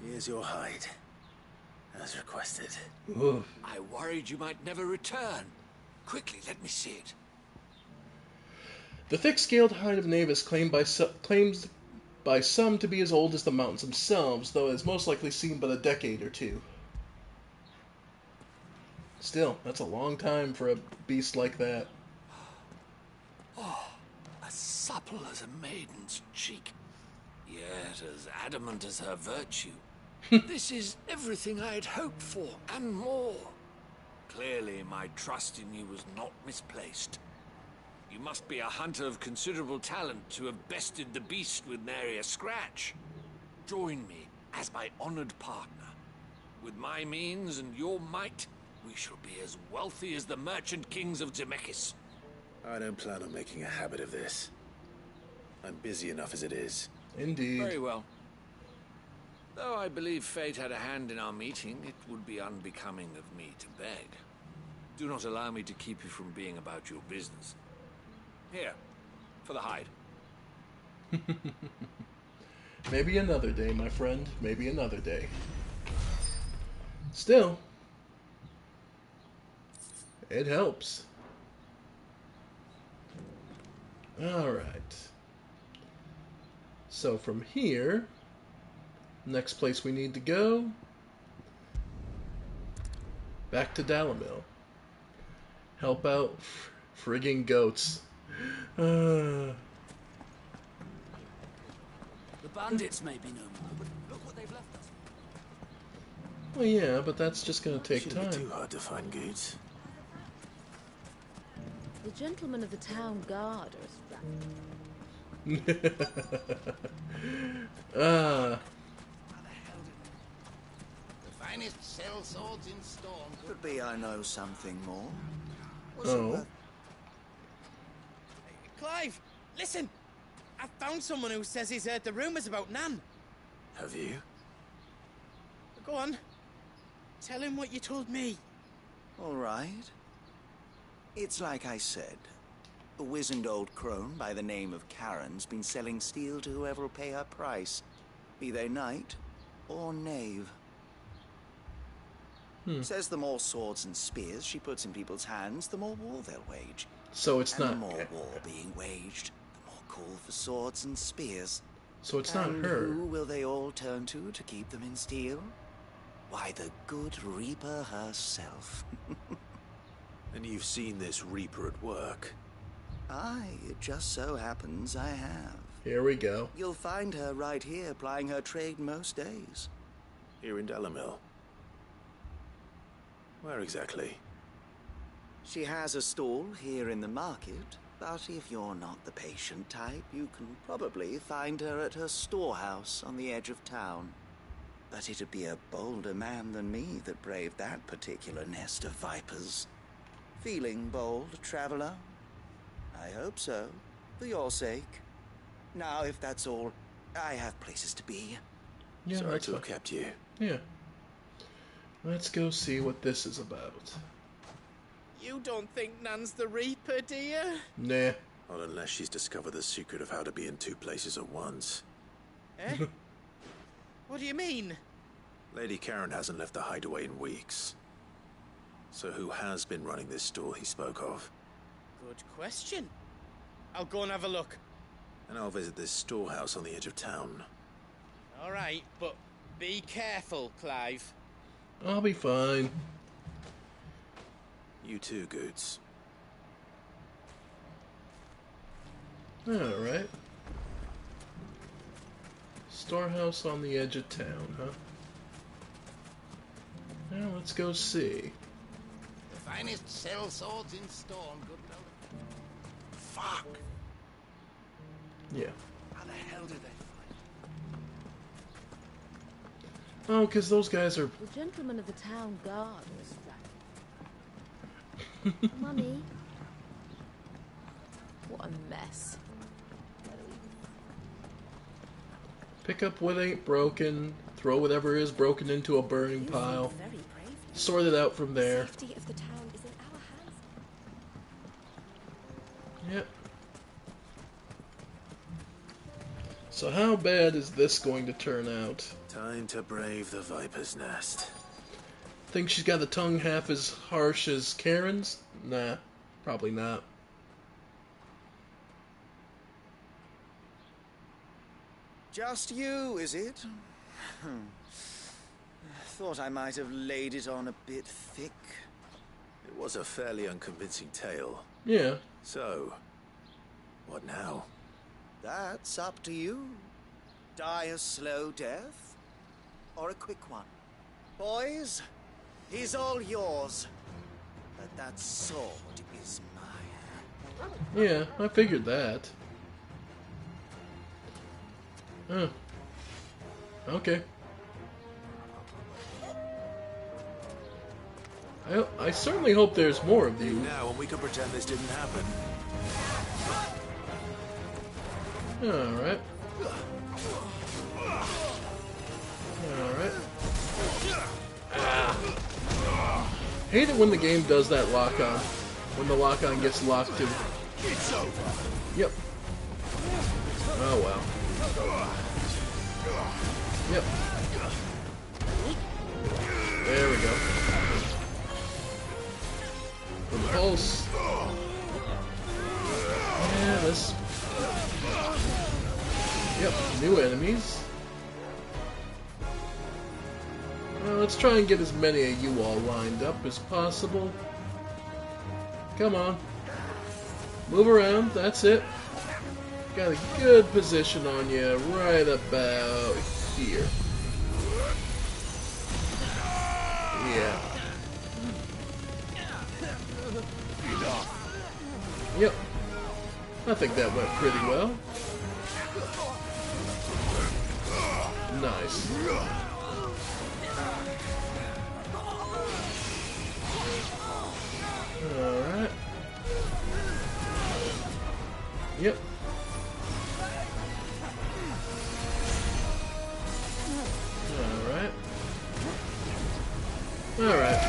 Here's your hide, as requested. Oof. I worried you might never return. Quickly, let me see it. The thick-scaled hide of Navis claimed by some to be as old as the mountains themselves, though it is most likely seen but a decade or two. Still, that's a long time for a beast like that. Oh, as supple as a maiden's cheek, yet as adamant as her virtue. This is everything I had hoped for, and more. Clearly, my trust in you was not misplaced. You must be a hunter of considerable talent to have bested the beast with nary a scratch. Join me as my honored partner. With my means and your might, we shall be as wealthy as the merchant kings of Zemeckis. I don't plan on making a habit of this. I'm busy enough as it is. Indeed. Very well. Though I believe fate had a hand in our meeting, it would be unbecoming of me to beg. Do not allow me to keep you from being about your business. Here, for the hide. Maybe another day, my friend. Maybe another day. Still, it helps. Alright. So from here, next place we need to go, back to Dalimil. Help out frigging goats. The bandits may be no more, but look what they've left us. Well, yeah, but that's just gonna take Shouldn't time. be too hard to find goods. The gentlemen of the town guard are Ah. The finest sell swords in Storm. Could be I know something more. Oh. Clive, listen! I found someone who says he's heard the rumors about Nan. Have you? Go on. Tell him what you told me. All right. It's like I said. A wizened old crone by the name of Karen's been selling steel to whoever'll pay her price, be they knight or knave. Says the more swords and spears she puts in people's hands, the more war they'll wage. So it's and not. the more war being waged, the more call for swords and spears. So it's not and her. Who will they all turn to keep them in steel? Why, the good Reaper herself. And you've seen this Reaper at work? Aye, it just so happens I have. Here we go. You'll find her right here plying her trade most days. Here in Dalimil? Where exactly? She has a stall here in the market, but if you're not the patient type, you can probably find her at her storehouse on the edge of town. But it'd be a bolder man than me that braved that particular nest of vipers. Feeling bold, traveler? I hope so, for your sake. Now, if that's all, I have places to be. Yeah, Sorry that's to have fine. kept you. Yeah. Let's go see what this is about. You don't think Nan's the Reaper, do you? Nah. Not unless she's discovered the secret of how to be in two places at once. Eh? What do you mean? Lady Karen hasn't left the hideaway in weeks. So who has been running this store he spoke of? Good question. I'll go and have a look. And I'll visit this storehouse on the edge of town. All right, but be careful, Clive. I'll be fine. You too, Goots. Alright. Storehouse on the edge of town, huh? Now let's go see. The finest sell swords in Storm, good lord. Fuck! Yeah. How the hell did they Oh, because those guys are... The gentlemen of the town guard are Mummy. What a mess. Pick up what ain't broken, throw whatever is broken into a burning pile, sort it out from there. Safety of the town is in our hands. Yep. So how bad is this going to turn out? Time to brave the Viper's Nest. Think she's got a tongue half as harsh as Karen's? Nah, probably not. Just you, is it? Thought I might have laid it on a bit thick. It was a fairly unconvincing tale. Yeah. So, what now? That's up to you. Die a slow death, or a quick one. Boys, he's all yours. But that sword is mine. Yeah, I figured that. Oh. Okay. I certainly hope there's more of you. Now, and we can pretend this didn't happen. Alright. Alright. Hate it when the game does that lock-on. When the lock-on gets locked to... Yep. Oh, wow. Yep. There we go. Repulse. Yeah, this... Yep, new enemies. Well, let's try and get as many of you all lined up as possible. Come on. Move around, that's it. Got a good position on you right about here. Yeah. Yep. I think that went pretty well. Nice. Alright. Yep. Alright. Alright.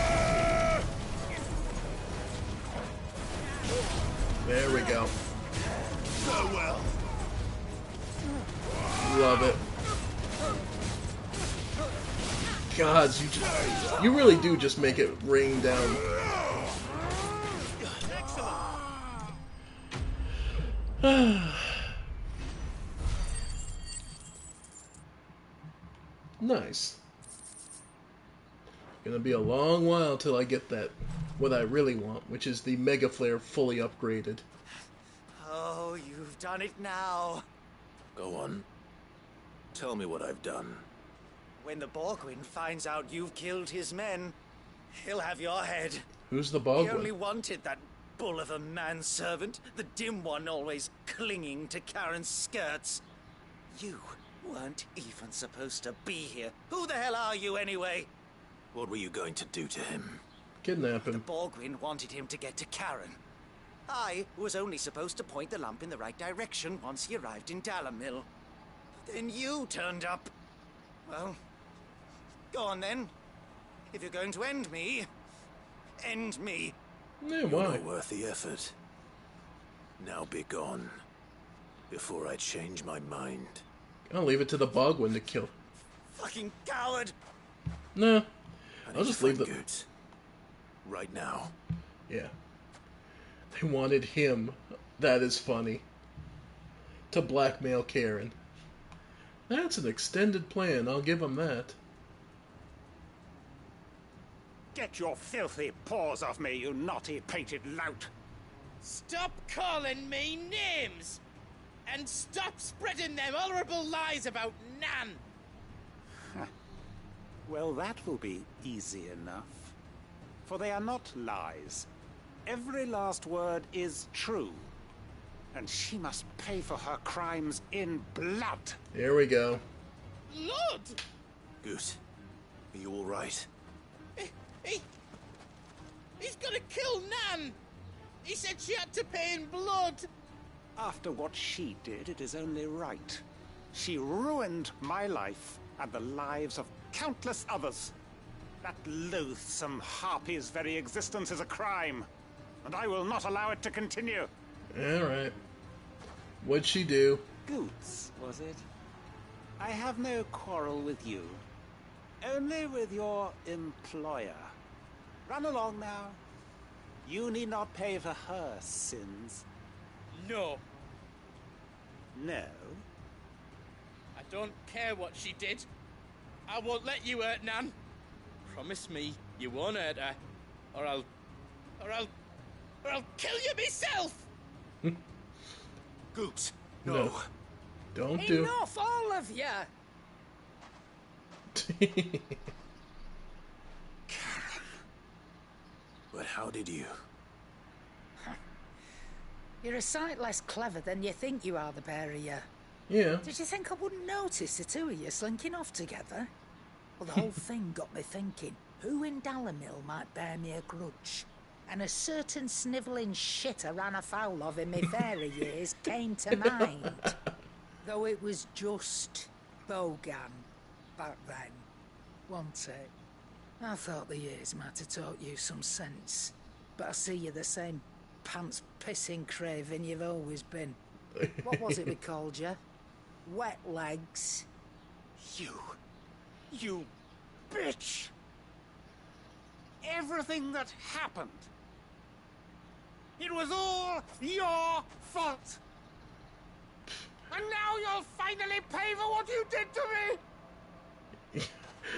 There we go. So well. Love it. God, you really do just make it rain down. Nice. Gonna be a long while till I get that, what I really want, which is the Mega Flare fully upgraded. Oh, you've done it now. Go on. Tell me what I've done. When the Borgwyn finds out you've killed his men, he'll have your head. Who's the He Borgwyn? only wanted that bull of a manservant, the dim one always clinging to Karen's skirts. You weren't even supposed to be here. Who the hell are you anyway? What were you going to do to him? Kidnap him. The Borgwyn wanted him to get to Karen. I was only supposed to point the lamp in the right direction once he arrived in Dalamil. Then you turned up. Well, go on then. If you're going to end me, end me. Yeah, You're why? not worth the effort. Now be gone, before I change my mind. I'll leave it to the Borgwyn to kill. Fucking coward! Nah, I'll just leave the... Goods. Right now. Yeah. They wanted him, that is funny, to blackmail Karen. That's an extended plan, I'll give him that. Get your filthy paws off me, you naughty painted lout! Stop calling me names! And stop spreading them horrible lies about Nan! Well, that will be easy enough. For they are not lies. Every last word is true. And she must pay for her crimes in blood. Here we go. Blood? Goose, are you all right? He's gonna kill Nan! He said she had to pay in blood! After what she did, it is only right. She ruined my life and the lives of countless others. That loathsome harpy's very existence is a crime, and I will not allow it to continue. Alright. What'd she do? Goots, was it? I have no quarrel with you. Only with your employer. Run along now. You need not pay for her sins. No. No? I don't care what she did. I won't let you hurt Nan. Promise me you won't hurt her, or I'll kill you myself. Goots, no. Don't do. Enough, all of you. Karen. But how did you? You're a sight less clever than you think you are, the pair of you. Yeah. Did you think I wouldn't notice the two of you slinking off together? Well, the whole thing got me thinking. who in Dalamil might bear me a grudge, and a certain snivelling shit I ran afoul of in my fairer years came to mind. Though it was just Bogan back then, wasn't it? I thought the years might have taught you some sense, but I see you're the same pants-pissing craven you've always been. What was it we called you? Wet legs? You bitch! Everything that happened, it was all your fault! And now you'll finally pay for what you did to me!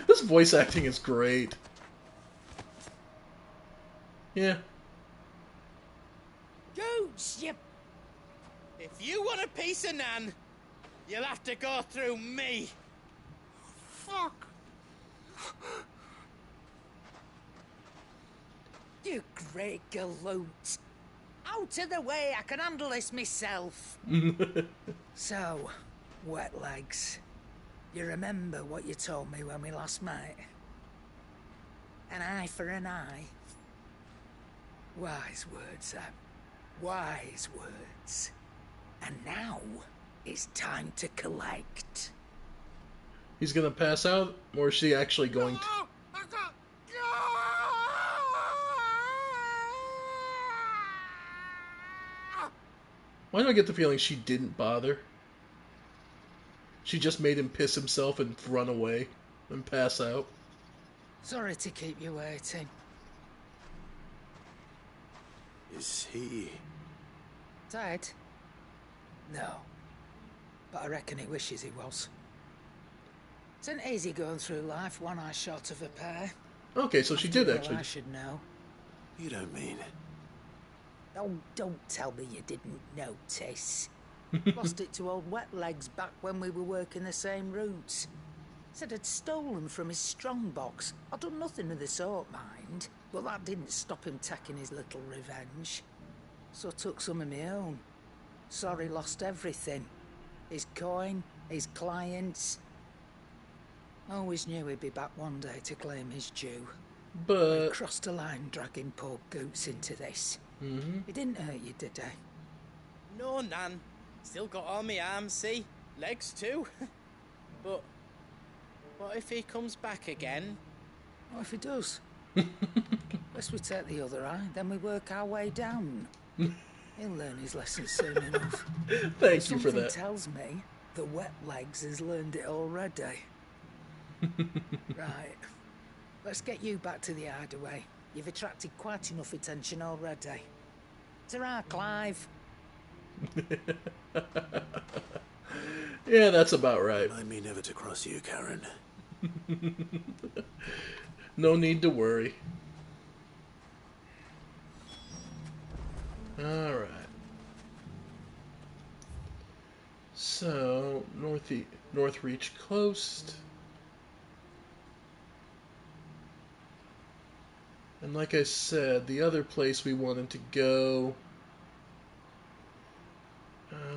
This voice acting is great. Yeah. Gooch, you... If you want a piece of Nan, you'll have to go through me. Fuck. You great galoot. Out of the way, I can handle this myself. So, wet legs. You remember what you told me when we last met? An eye for an eye. Wise words, Sam. Wise words. And now, it's time to collect. He's gonna pass out, or is she actually going to? Why do I get the feeling she didn't bother? She just made him piss himself and run away and pass out. Sorry to keep you waiting. Is he... Dead? No. But I reckon he wishes he was. It's an easy going through life, one eye short of a pair. Okay, so she did After all, actually. I should know. You don't mean... Oh, don't tell me you didn't notice. Lost it to old Wet Legs back when we were working the same routes. Said I'd stolen from his strongbox. I'd done nothing of the sort, mind. But that didn't stop him taking his little revenge. So I took some of my own. Sorry, lost everything. His coin, his clients. Always knew he'd be back one day to claim his due. But... We crossed a line dragging poor Goots into this. It didn't hurt you, did it? No, Nan. Still got all my arms, see? Legs too. But what if he comes back again? What if he does? Best we take the other eye, then we work our way down. He'll learn his lesson soon enough. Thank you for that. Something tells me the Wet Legs has learned it already. Right. Let's get you back to the hideaway. You've attracted quite enough attention already. Ta-ra, Clive. Yeah, that's about right. Remind me never to cross you, Karen. No need to worry. Alright. So, Northreach Coast. And like I said, the other place we wanted to go...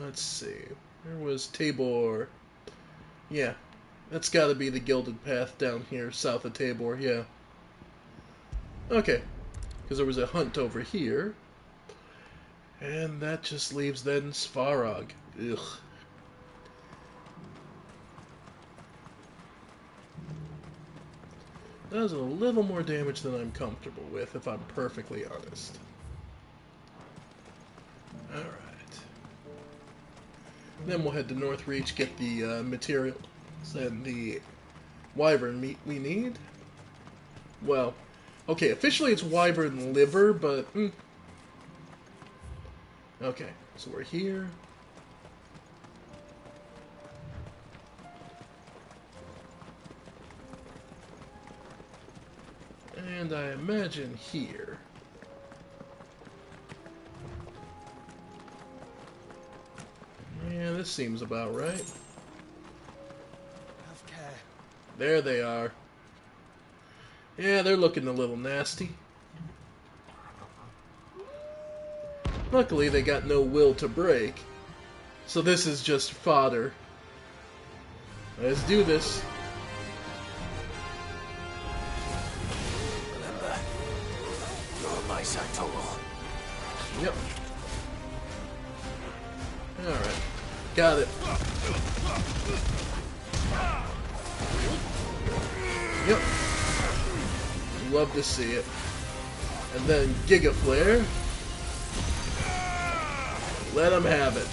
let's see. Where was Tabor? Yeah. That's gotta be the Gilded Path down here, south of Tabor, yeah. Okay. Because there was a hunt over here. And that just leaves then Svarog. Ugh. That does a little more damage than I'm comfortable with, if I'm perfectly honest. Alright. Then we'll head to Northreach, get the materials and the wyvern meat we need. Well, okay, officially it's wyvern liver, but... Okay, so we're here. And I imagine here. Yeah, this seems about right. Have care. There they are. Yeah, they're looking a little nasty. Luckily, they got no will to break. So this is just fodder. Let's do this. twice our total. Yep. Alright. Got it. Yep. Love to see it. And then Giga Flare. Let him have it.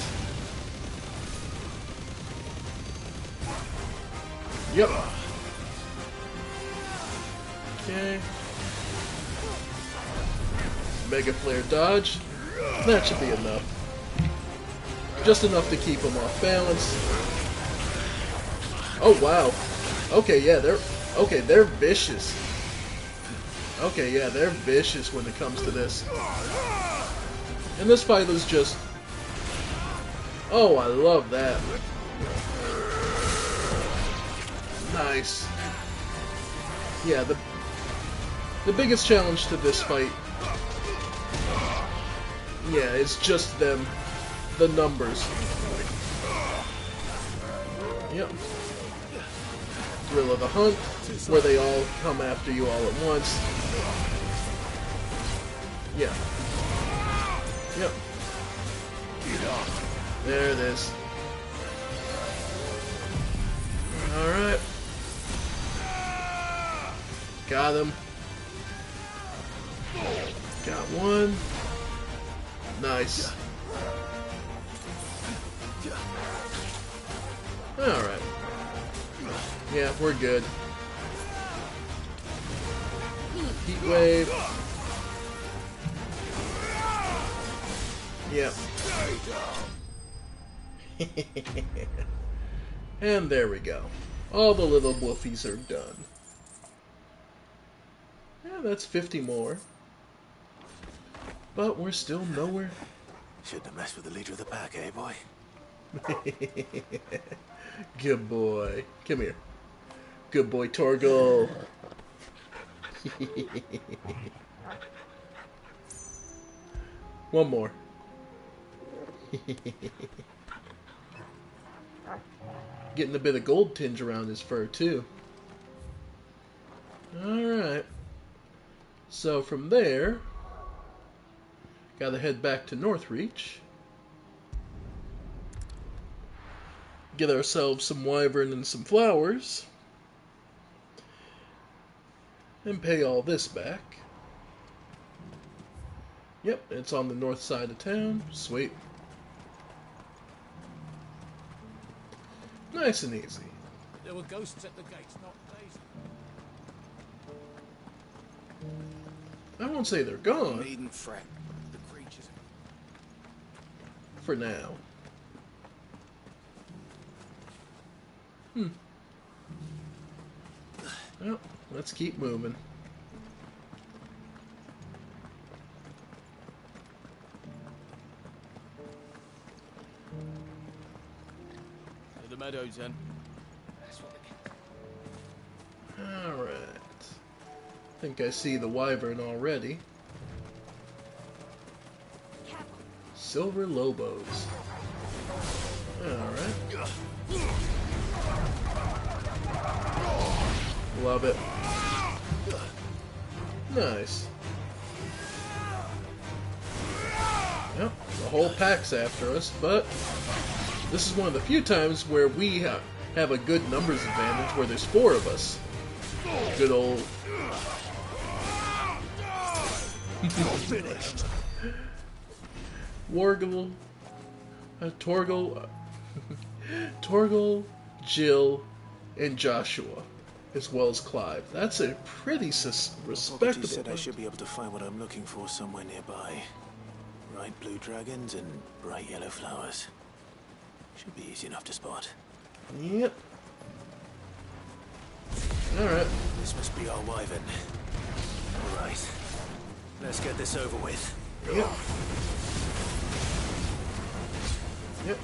Yep. Okay. Mega Flare dodge. That should be enough. Just enough to keep him off balance. Oh wow. Okay, yeah, they're vicious. Okay, yeah, they're vicious when it comes to this. And this fight is just... Oh, I love that. Nice. Yeah, the biggest challenge to this fight, yeah, it's just them, the numbers. Yep. Thrill of the Hunt, where they all come after you all at once. Yeah. Yep. There it is. Alright. Got him. Got one. Nice. Alright. Yeah, we're good. Heat wave. Yep. And there we go. All the little wolfies are done. Yeah, that's 50 more. But we're still nowhere. Shouldn't have messed with the leader of the pack, eh, boy? Good boy. Come here. Good boy, Torgal. One more. Getting a bit of gold tinge around his fur, too. Alright. So from there, gotta head back to Northreach. Get ourselves some wyvern and some flowers. And pay all this back. Yep, it's on the north side of town. Sweet. Nice and easy. There were ghosts at the gates, not days. I won't say they're gone. Needn't fret. The creatures. For now. Well, let's keep moving. To the meadows, then. Alright. I think I see the wyvern already. Silver Lobos. Alright. Love it. Nice. Yep, the whole pack's after us, but this is one of the few times where we have a good numbers advantage, where there's 4 of us. Good old... Finished. Wargle, Torgal, Jill, and Joshua, as well as Clive. That's a pretty respectable said I bunch. should be able to find what I'm looking for somewhere nearby. Bright blue dragons and bright yellow flowers. Should be easy enough to spot. Yep. Alright. This must be our wyvern. Alright. Let's get this over with. Yep. Yep.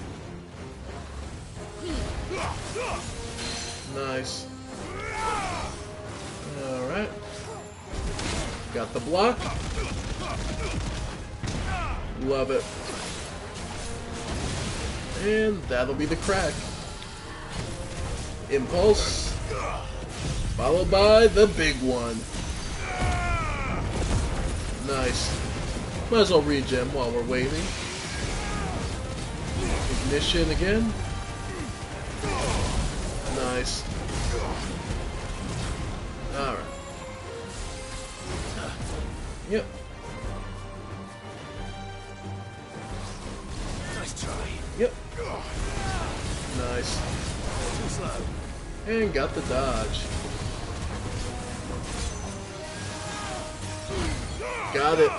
Nice. Alright. Got the block. Love it. And that'll be the crack. Impulse. Followed by the big one. Nice. Might as well regen while we're waiting. Ignition again. Nice. Alright. Yep. Nice try. Yep. Nice. Too slow. And got the dodge. Got it.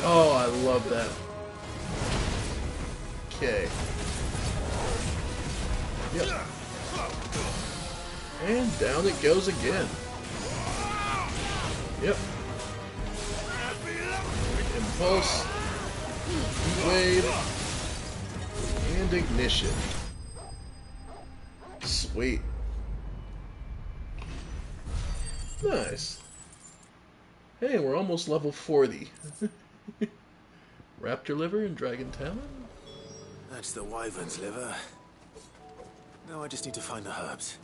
Oh, I love that. Okay. Yep. And down it goes again. Yep. Impulse. Heat wave. And ignition. Sweet. Nice. Hey, we're almost level 40. Raptor liver and dragon talon? That's the wyvern's liver. Now I just need to find the herbs.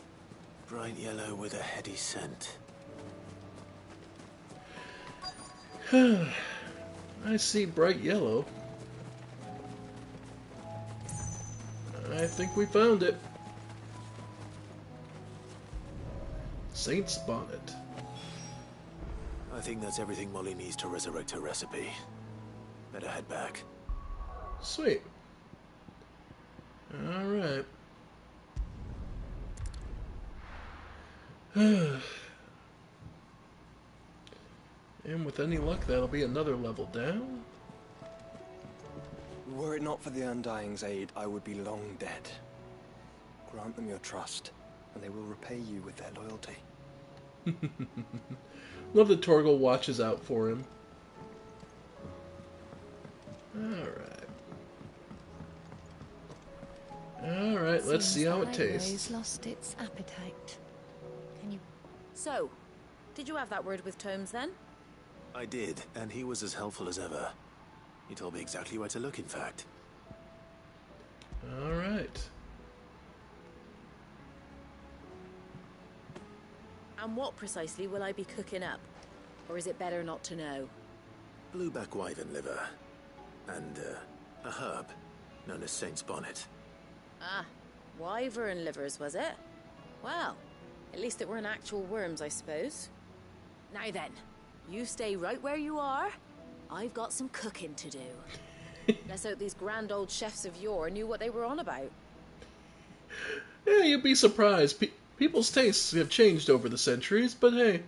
Bright yellow with a heady scent. I see bright yellow. I think we found it. Saint's Bonnet. I think that's everything Molly needs to resurrect her recipe. Better head back. Sweet. Alright. And with any luck, that'll be another level down. Were it not for the Undying's aid, I would be long dead. Grant them your trust, and they will repay you with their loyalty. Love that Torgal watches out for him. Alright, let's see how it tastes. Lost its appetite. Can you... So, did you have that word with Tomes then? I did, and he was as helpful as ever. He told me exactly where to look, in fact. Alright. And what precisely will I be cooking up? Or is it better not to know? Blueback wyvern liver. And, a herb known as Saint's Bonnet. Ah, wyvern livers, was it? Well, at least it weren't actual worms, I suppose. Now then, you stay right where you are. I've got some cooking to do. Let's hope these grand old chefs of yore knew what they were on about. Yeah, you'd be surprised. People's tastes have changed over the centuries, but hey,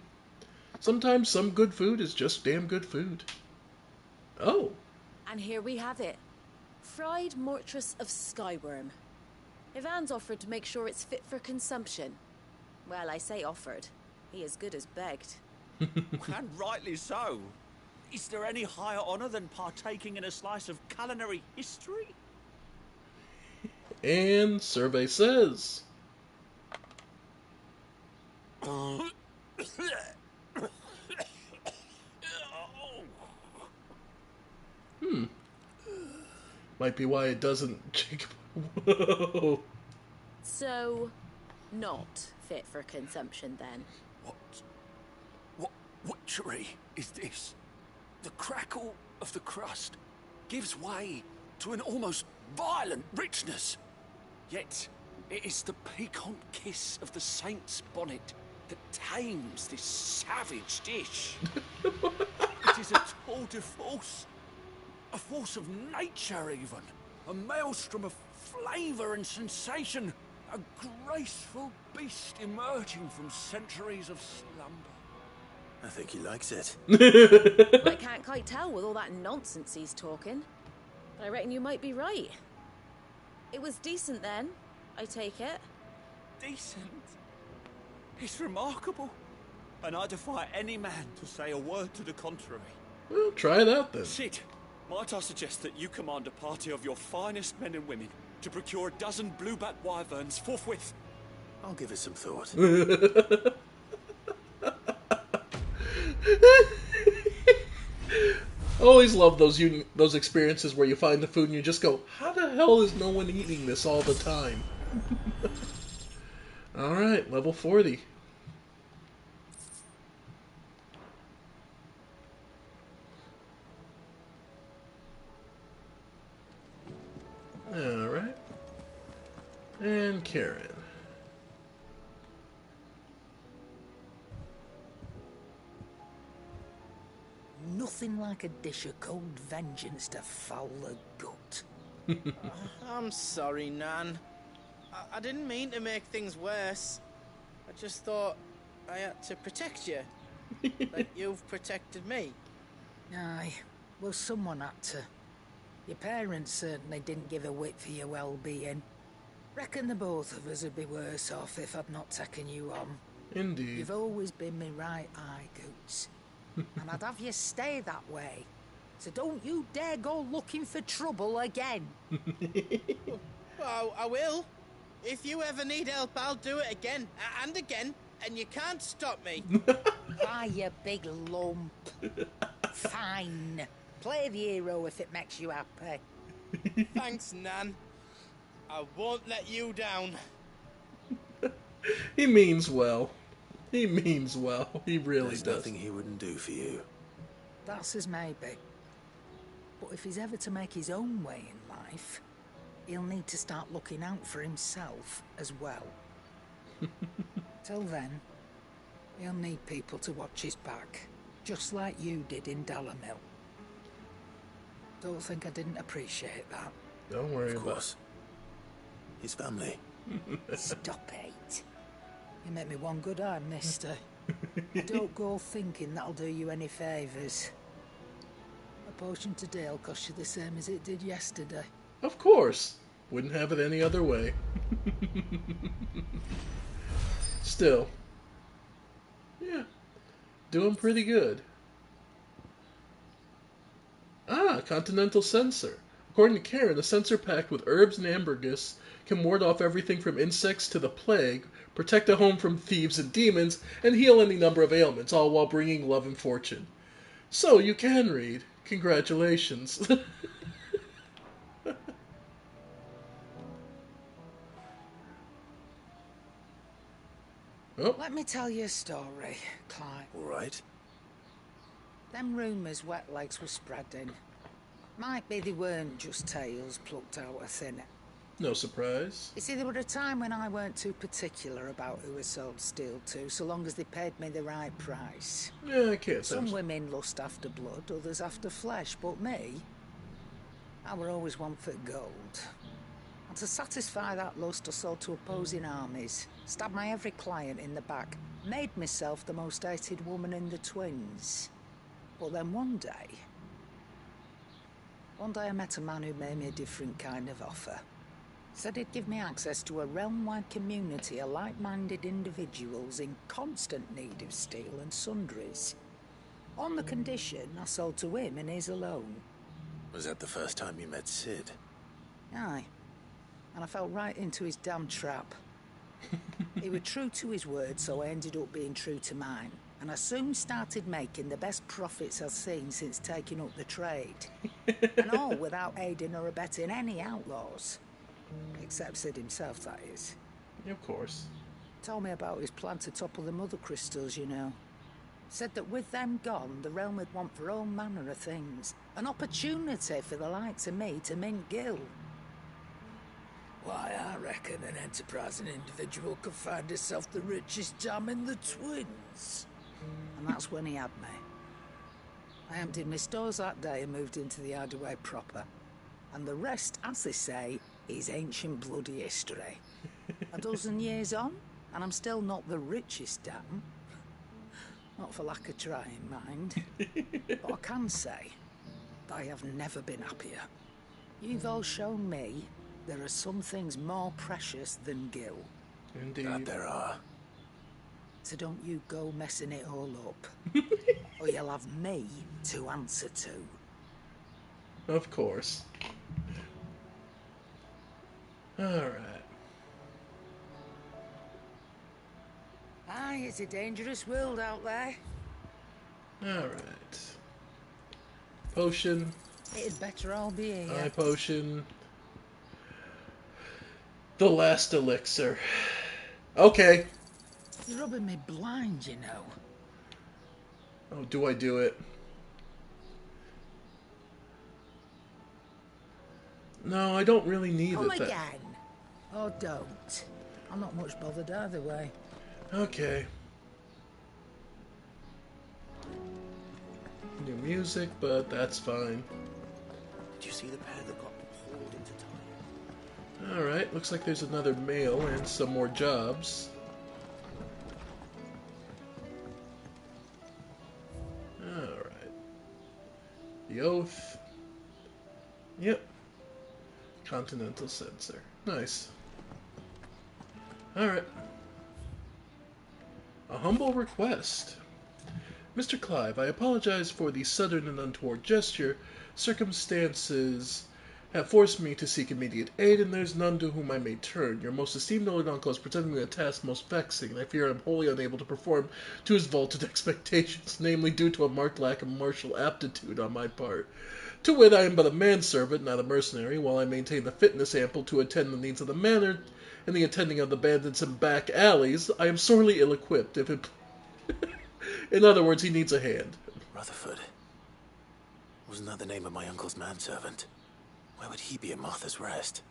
sometimes some good food is just damn good food. Oh. And here we have it. Fried mortress of skyworm. Ivan's offered to make sure it's fit for consumption. Well, I say offered. He as good as begged. And rightly so. Is there any higher honor than partaking in a slice of culinary history? And survey says... Might be why it doesn't... Whoa. So, not fit for consumption then? What witchery is this? The crackle of the crust gives way to an almost violent richness. Yet, it is the piquant kiss of the Saint's Bonnet that tames this savage dish. It is a tour de force. A force of nature, even. A maelstrom of flavour and sensation. A graceful beast emerging from centuries of slumber. I think he likes it. I can't quite tell with all that nonsense he's talking. But I reckon you might be right. It was decent then, I take it. Decent? It's remarkable. And I defy any man to say a word to the contrary. Well, try it out then. Cid, might I suggest that you command a party of your finest men and women to procure a dozen blueback wyverns forthwith? I'll give it some thought. Always love those experiences where you find the food and you just go, how the hell is no one eating this all the time? Alright, level 40. And Karen. Nothing like a dish of cold vengeance to foul the gut. I'm sorry, Nan. I didn't mean to make things worse. I just thought I had to protect you. Like you've protected me. Aye, well, someone had to. Your parents certainly didn't give a whit for your well-being. Reckon the both of us would be worse off if I'd not taken you on. Indeed. You've always been me right eye, Goots. And I'd have you stay that way. So don't you dare go looking for trouble again. Well, I will. If you ever need help, I'll do it again and again, and you can't stop me. Why, you big lump. Fine. Play the hero if it makes you happy. Thanks, Nan. I won't let you down. He means well. He means well. He really There's does. nothing he wouldn't do for you. That's as maybe. But if he's ever to make his own way in life, he'll need to start looking out for himself as well. Till then, he'll need people to watch his back, just like you did in Dalamil. Don't think I didn't appreciate that. Don't worry about it. His family. Stop it. You make me one good eye, mister. Don't go thinking that'll do you any favours. A potion today'll cost you the same as it did yesterday. Of course. Wouldn't have it any other way. Still. Yeah. Doing pretty good. Ah, Continental Sensor. According to Karen, a sensor packed with herbs and ambergris can ward off everything from insects to the plague, protect a home from thieves and demons, and heal any number of ailments, all while bringing love and fortune. So you can read. Congratulations. Oh. Let me tell you a story, Clyde. All right. Them rumours Wetlegs were spreading. Might be they weren't just tales plucked out of thin air. No surprise. You see, there were a time when I weren't too particular about who I sold steel to, so long as they paid me the right price. Yeah, I can't. Some women lust after blood, others after flesh, but me, I were always one for gold. And to satisfy that lust, I sold to opposing armies, stabbed my every client in the back, made myself the most hated woman in the twins. But then one day I met a man who made me a different kind of offer. Said he'd give me access to a realm-wide community of like-minded individuals in constant need of steel and sundries. On the condition I sold to him and his alone. Was that the first time you met Sid? Aye. And I fell right into his damn trap. He was true to his word, so I ended up being true to mine. And I soon started making the best profits I've seen since taking up the trade. And all without aiding or abetting any outlaws. Except Sid himself, that is. Of course. Told me about his plan to topple the mother crystals, you know. Said that with them gone, the realm would want for all manner of things. An opportunity for the likes of me to mint Gil. Why, I reckon an enterprising individual could find himself the richest dam in the twins. And that's when he had me. I emptied my stores that day and moved into the Hardaway proper. And the rest, as they say, is ancient bloody history. A dozen years on, and I'm still not the richest dam. Not for lack of trying, mind. But I can say that I have never been happier. You've all shown me there are some things more precious than Gil. Indeed. That there are. So don't you go messing it all up. Or you'll have me to answer to. Of course. Alright. Aye, it's a dangerous world out there. Alright. Potion. It'd better all be here. Eye potion. The last elixir. Okay. You're rubbing me blind, you know. Oh, do I do it? No, I don't really need Come it. again. Oh, don't. I'm not much bothered either way. Okay. New music, but that's fine. Did you see the pair that got hauled into time? Alright, looks like there's another mail and some more jobs. Alright. The Oath. Yep. Continental Censor. Nice. Alright. A humble request. Mr. Clive, I apologize for the sudden and untoward gesture. Circumstances have forced me to seek immediate aid, and there's none to whom I may turn. Your most esteemed old uncle has presented me with a task most vexing, and I fear I am wholly unable to perform to his vaulted expectations, namely due to a marked lack of martial aptitude on my part. To wit, I am but a manservant, not a mercenary, while I maintain the fitness ample to attend the needs of the manor and the attending of the bandits in back alleys. I am sorely ill-equipped, if it... In other words, he needs a hand. Rutherford. Wasn't that the name of my uncle's manservant? Why would he be at Martha's Rest?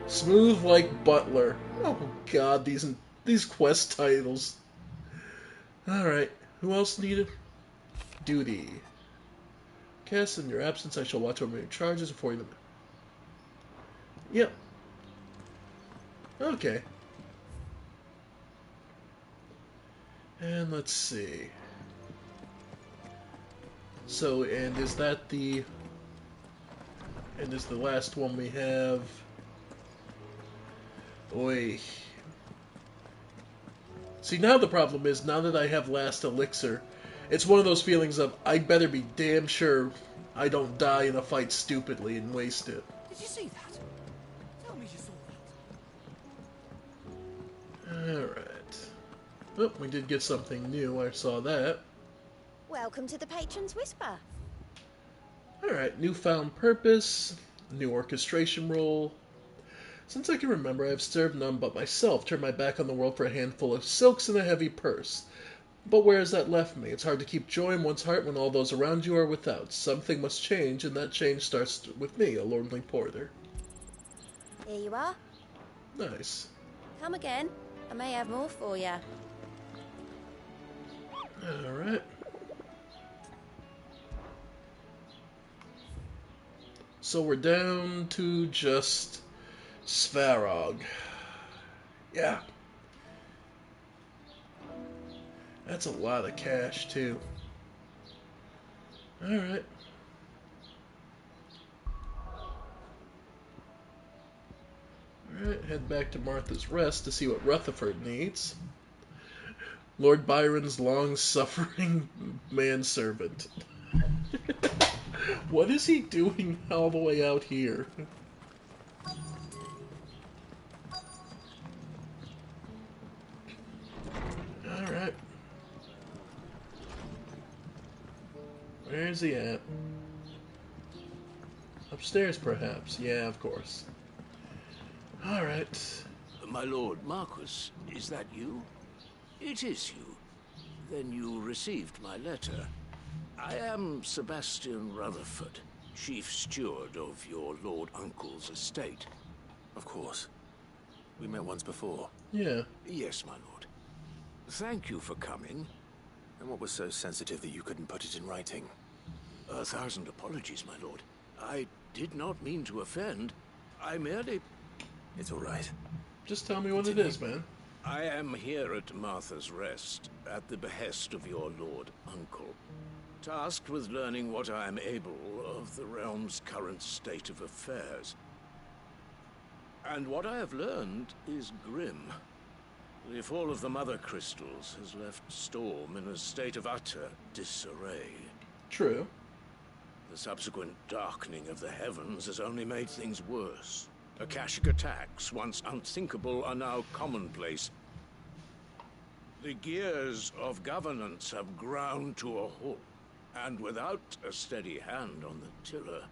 Smooth like Butler. Oh god, these quest titles. Alright, who else needed? Duty. Cass, in your absence, I shall watch over your charges before you... Yep. Okay. And let's see. So, and is that the... And is the last one we have... Oi. See, now the problem is, now that I have last elixir, it's one of those feelings of, I better be damn sure I don't die in a fight stupidly and waste it. Did you see that? Tell me you saw that. Alright. Oh, we did get something new, I saw that. Welcome to the Patron's Whisper. Alright, newfound purpose, new orchestration role. Since I can remember, I have served none but myself, turned my back on the world for a handful of silks and a heavy purse. But where has that left me? It's hard to keep joy in one's heart when all those around you are without. Something must change, and that change starts with me, a lonely porter. Here you are. Nice. Come again. I may have more for you. Alright. So we're down to just Svarog. Yeah. That's a lot of cash, too. Alright. Alright, head back to Martha's Rest to see what Rutherford needs. Lord Byron's long-suffering manservant. What is he doing all the way out here? Alright. Where is he at? Upstairs, perhaps. Yeah, of course. Alright. My lord Marquis, is that you? It is you. Then you received my letter. I am Sebastian Rutherford, chief steward of your lord uncle's estate. Of course. We met once before. Yeah. Yes, my lord. Thank you for coming. And what was so sensitive that you couldn't put it in writing? 1,000 apologies, my lord. I did not mean to offend. I merely... It's all right. Just tell me what it is, man. I am here at Martha's Rest, at the behest of your lord uncle, tasked with learning what I am able of the realm's current state of affairs. And what I have learned is grim. The fall of the Mother Crystals has left Storm in a state of utter disarray. True. The subsequent darkening of the heavens has only made things worse. Akashic attacks, once unthinkable, are now commonplace. The gears of governance have ground to a halt, and without a steady hand on the tiller,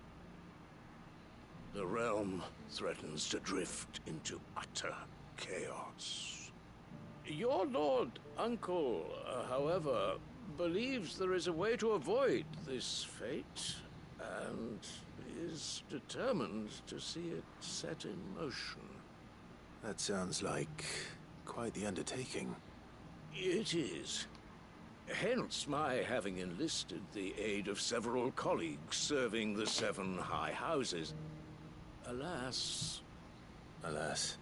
the realm threatens to drift into utter chaos. Your lord uncle, however, believes there is a way to avoid this fate, and is determined to see it set in motion. That sounds like quite the undertaking. It is. Hence my having enlisted the aid of several colleagues serving the 7 high houses. Alas... Alas?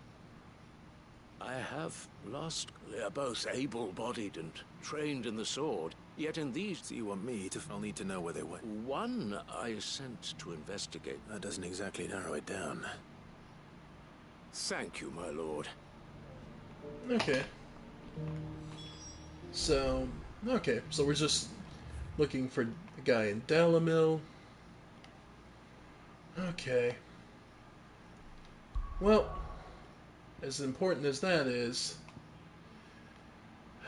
I have lost. They are both able-bodied and trained in the sword, yet in these... So you want me to... I'll need to know where they went. One I sent to investigate. That doesn't exactly narrow it down. Thank you, my lord. Okay. So we're just looking for the guy in Dalimil. Okay. Well, as important as that is,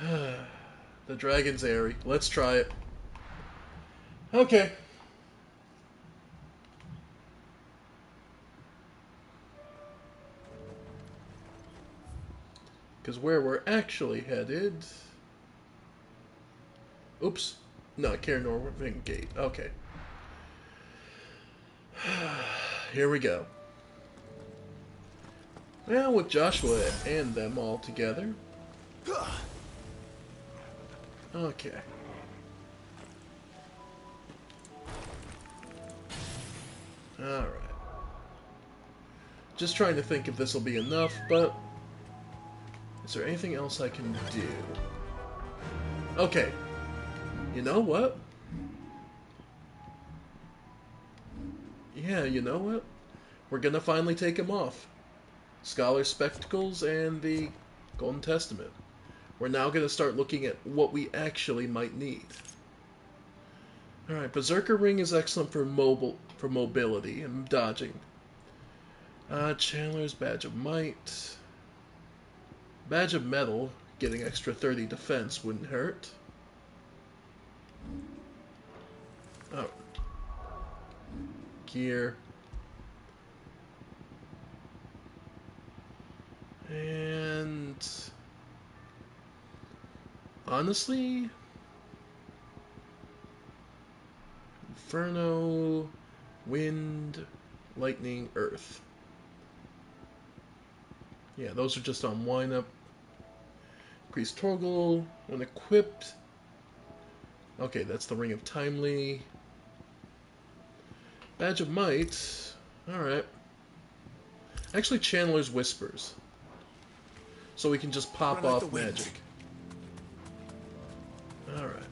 the Dragon's Eyrie. Let's try it. Okay. Because where we're actually headed... Oops. No, Caer Norvin Gate. Okay. Here we go. Well, with Joshua and them all together. Okay. Alright. Just trying to think if this will be enough, but... Is there anything else I can do? Okay. You know what? Yeah, you know what? We're gonna finally take him off. Scholar's Spectacles and the Golden Testament. We're now gonna start looking at what we actually might need. Alright, Berserker Ring is excellent for mobility and dodging. Chandler's Badge of Might. Badge of Metal, getting extra 30 defense wouldn't hurt. Oh. Gear. And... honestly... Inferno, Wind, Lightning, Earth. Yeah, those are just on wind-up. Increase Torgal when equipped. Okay, that's the Ring of Timely. Badge of Might. Alright. Actually, Chandler's Whispers. So we can just pop off magic. Alright.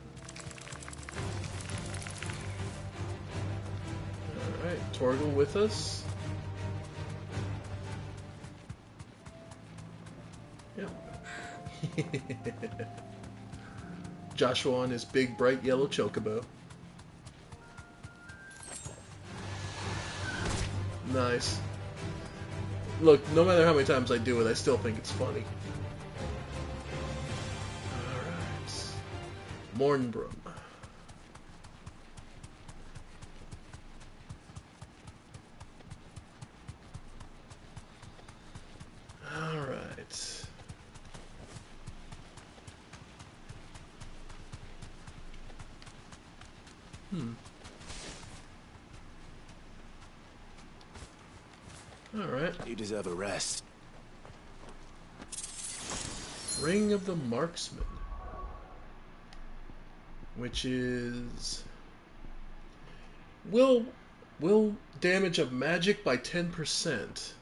Alright, Torgal with us. Yep. Joshua on his big, bright yellow chocobo. Nice. Look, no matter how many times I do it, I still think it's funny. Alright. Mornbrum. Alright. Alright. You deserve a rest. Ring of the Marksman. Which is... Will damage of magic by 10%.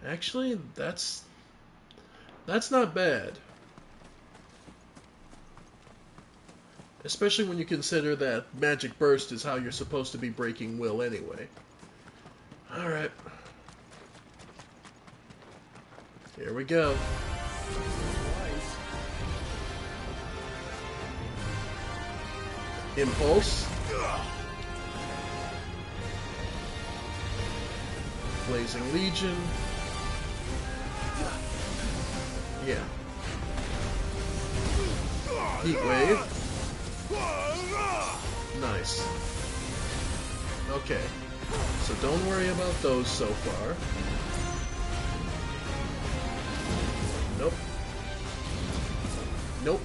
Actually, that's not bad. Especially when you consider that Magic Burst is how you're supposed to be breaking will anyway. Alright. Here we go. Impulse. Blazing Legion. Yeah. Heat Wave. Nice. Okay. So don't worry about those so far. Nope. Nope.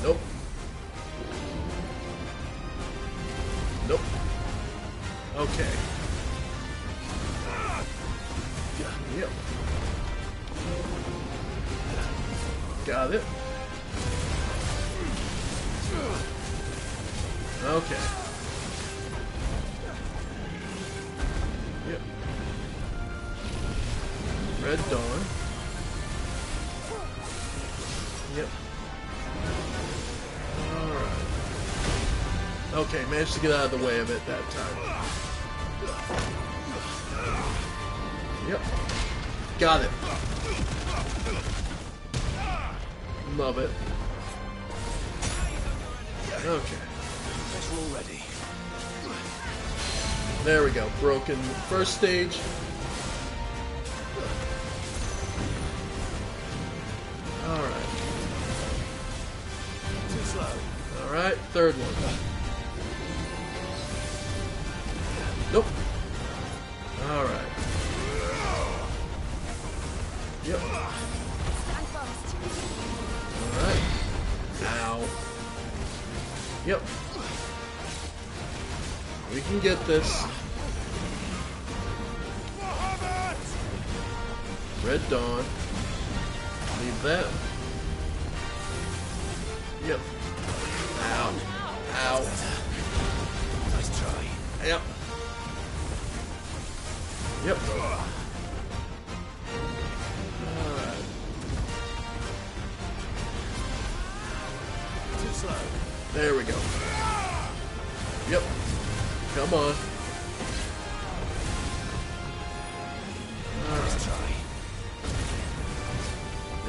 Nope. Nope. Okay. Yep. Red Dawn. Yep. Alright. Okay, managed to get out of the way of it that time. Yep. Got it. Love it. Okay. Guess we're all ready. There we go. Broken first stage. Alright. Too slow. Alright, third one. Nope. Alright. Yep. Alright. Ow. Yep. We can get this. Red Dawn. Leave that. Yep. Ow. Ow. Nice try. Yep. Yep. Alright. Too slow. There we go. Yep. Come on. Alright. Nice try.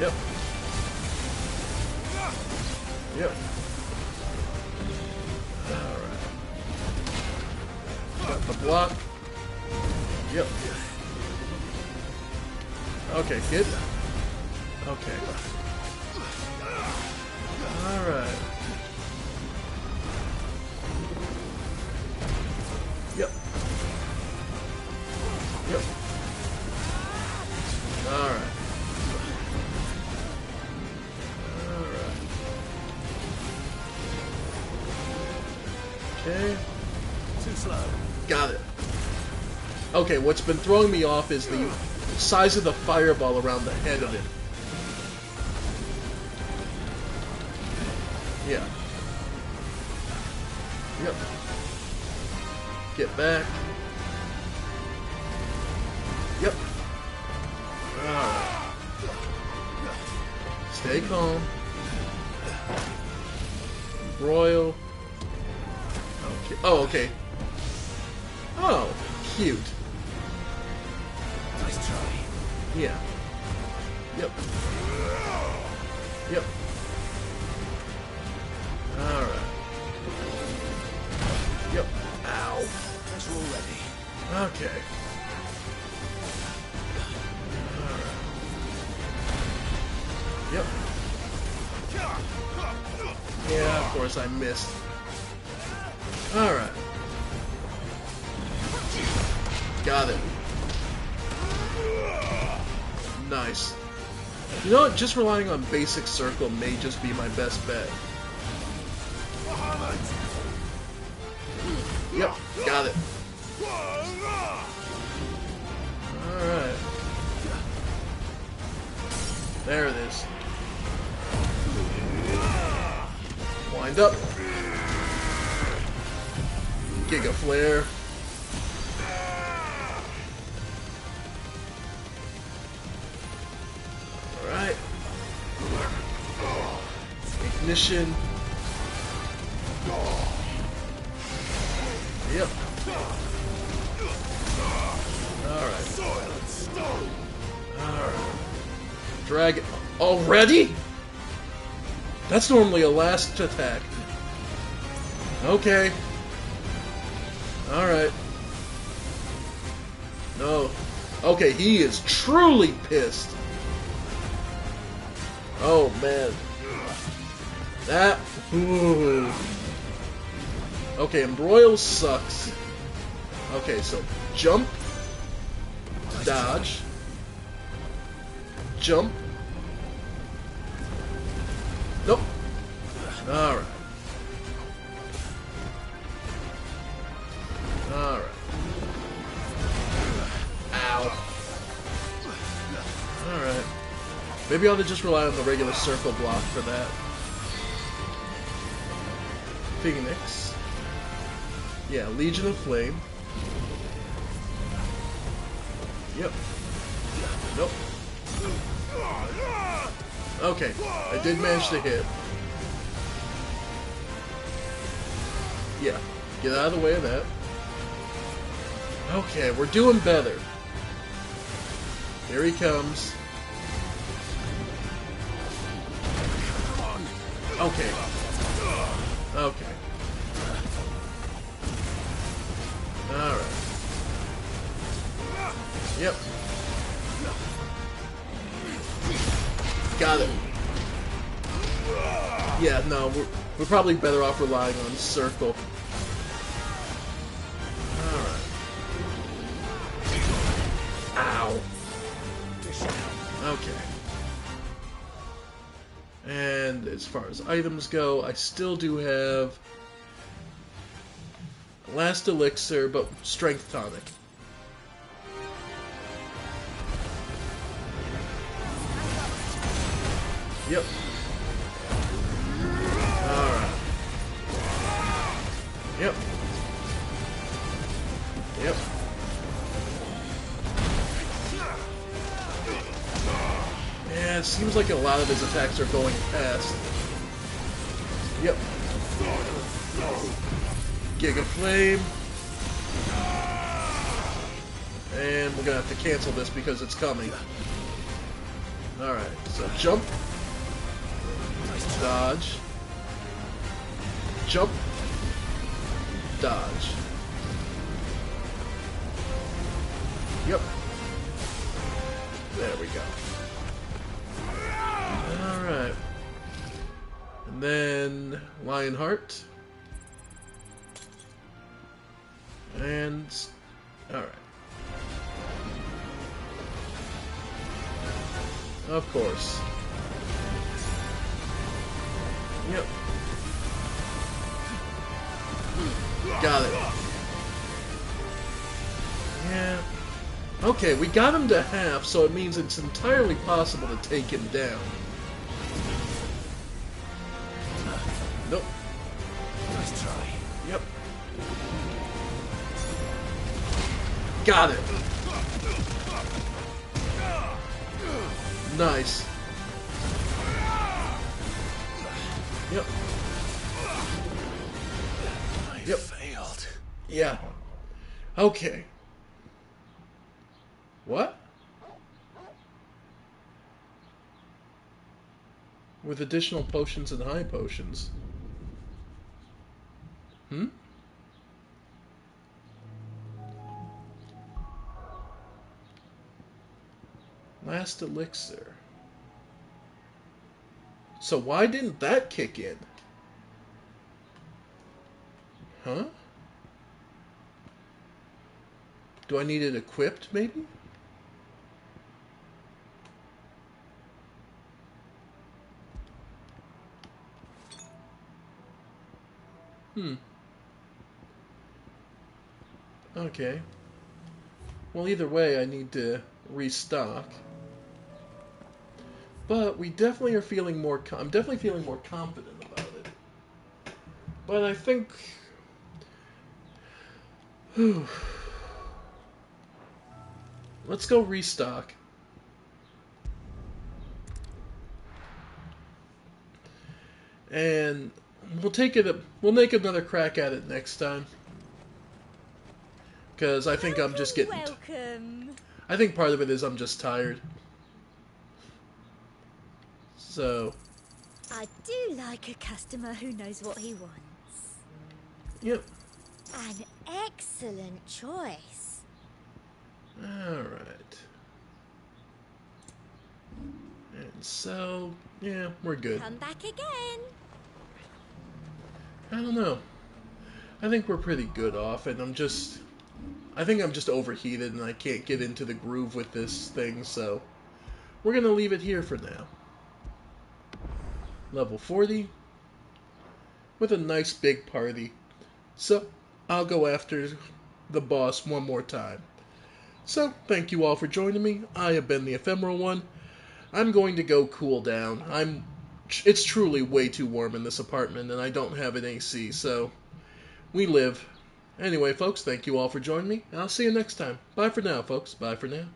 Yep. Yep. Alright. Got the block. Yep. Okay, good. Okay. Alright. Yep. Yep. Alright. Alright. Okay. Too slow. Got it. Okay, what's been throwing me off is the size of the fireball around the head of it. Yeah. Yep. Get back. Yep. Alright. Stay calm. Broil. Okay. Oh, okay. Oh, cute. Nice try. Yeah. Yep. Yep. Alright. Yep. Ow. Guess we're all ready. Okay. Alright. Yep. Yeah, of course I missed. Alright. Got it. Nice. You know what? Just relying on basic circle may just be my best bet. Yep, got it. Alright. There it is. Wind up. Giga Flare. Alright. Ignition. Yep. Alright. Alright. Drag it. Already? That's normally a last attack. Okay. Alright. No. Okay, he is truly pissed. Oh, man. That... Ooh. Okay, embroil sucks. Okay, so jump. Dodge. Jump. Nope. Alright. Alright. Ow. Alright. Maybe I'll just rely on the regular circle block for that. Phoenix. Yeah, Legion of Flame. Yep. Nope. Okay, I did manage to hit. Yeah, get out of the way of that. Okay, we're doing better. Here he comes. Okay. Okay. Alright. Yep. Got it. Yeah, no, we're probably better off relying on Circle. Alright. Ow. Okay. And as far as items go, I still do have Last Elixir, but Strength Tonic. Yep. Alright. Yep. Yep. Yeah, it seems like a lot of his attacks are going past. Yep. Giga Flame. And we're gonna have to cancel this because it's coming. Alright, so jump. Dodge. Jump. Dodge. Yep. There we go. Alright. And then Lionheart. And alright. Of course. Yep. Got it. Yeah. Okay, we got him to half, so it means it's entirely possible to take him down. Nope. Nice try. Yep. Got it. Nice. Yep. Yep. Failed. Yeah. Okay. What? With additional potions and high potions. Hmm? Last Elixir. So why didn't that kick in? Huh? Do I need it equipped, maybe? Okay. Well, either way, I need to restock. But we definitely are feeling more... I'm definitely feeling more confident about it. But I think... Let's go restock. And we'll make another crack at it next time. Because I think I'm just getting... Welcome. I think part of it is I'm just tired. So... I do like a customer who knows what he wants. Yep. An excellent choice. Alright. And so, yeah, we're good. Come back again. I don't know. I think we're pretty good off, and I think I'm just overheated and I can't get into the groove with this thing, so we're gonna leave it here for now. Level 40 with a nice big party. So I'll go after the boss one more time. So thank you all for joining me. I have been the Ephemeral One. I'm going to go cool down. It's truly way too warm in this apartment and I don't have an AC, so we live. Anyway, folks, thank you all for joining me, and I'll see you next time. Bye for now, folks. Bye for now.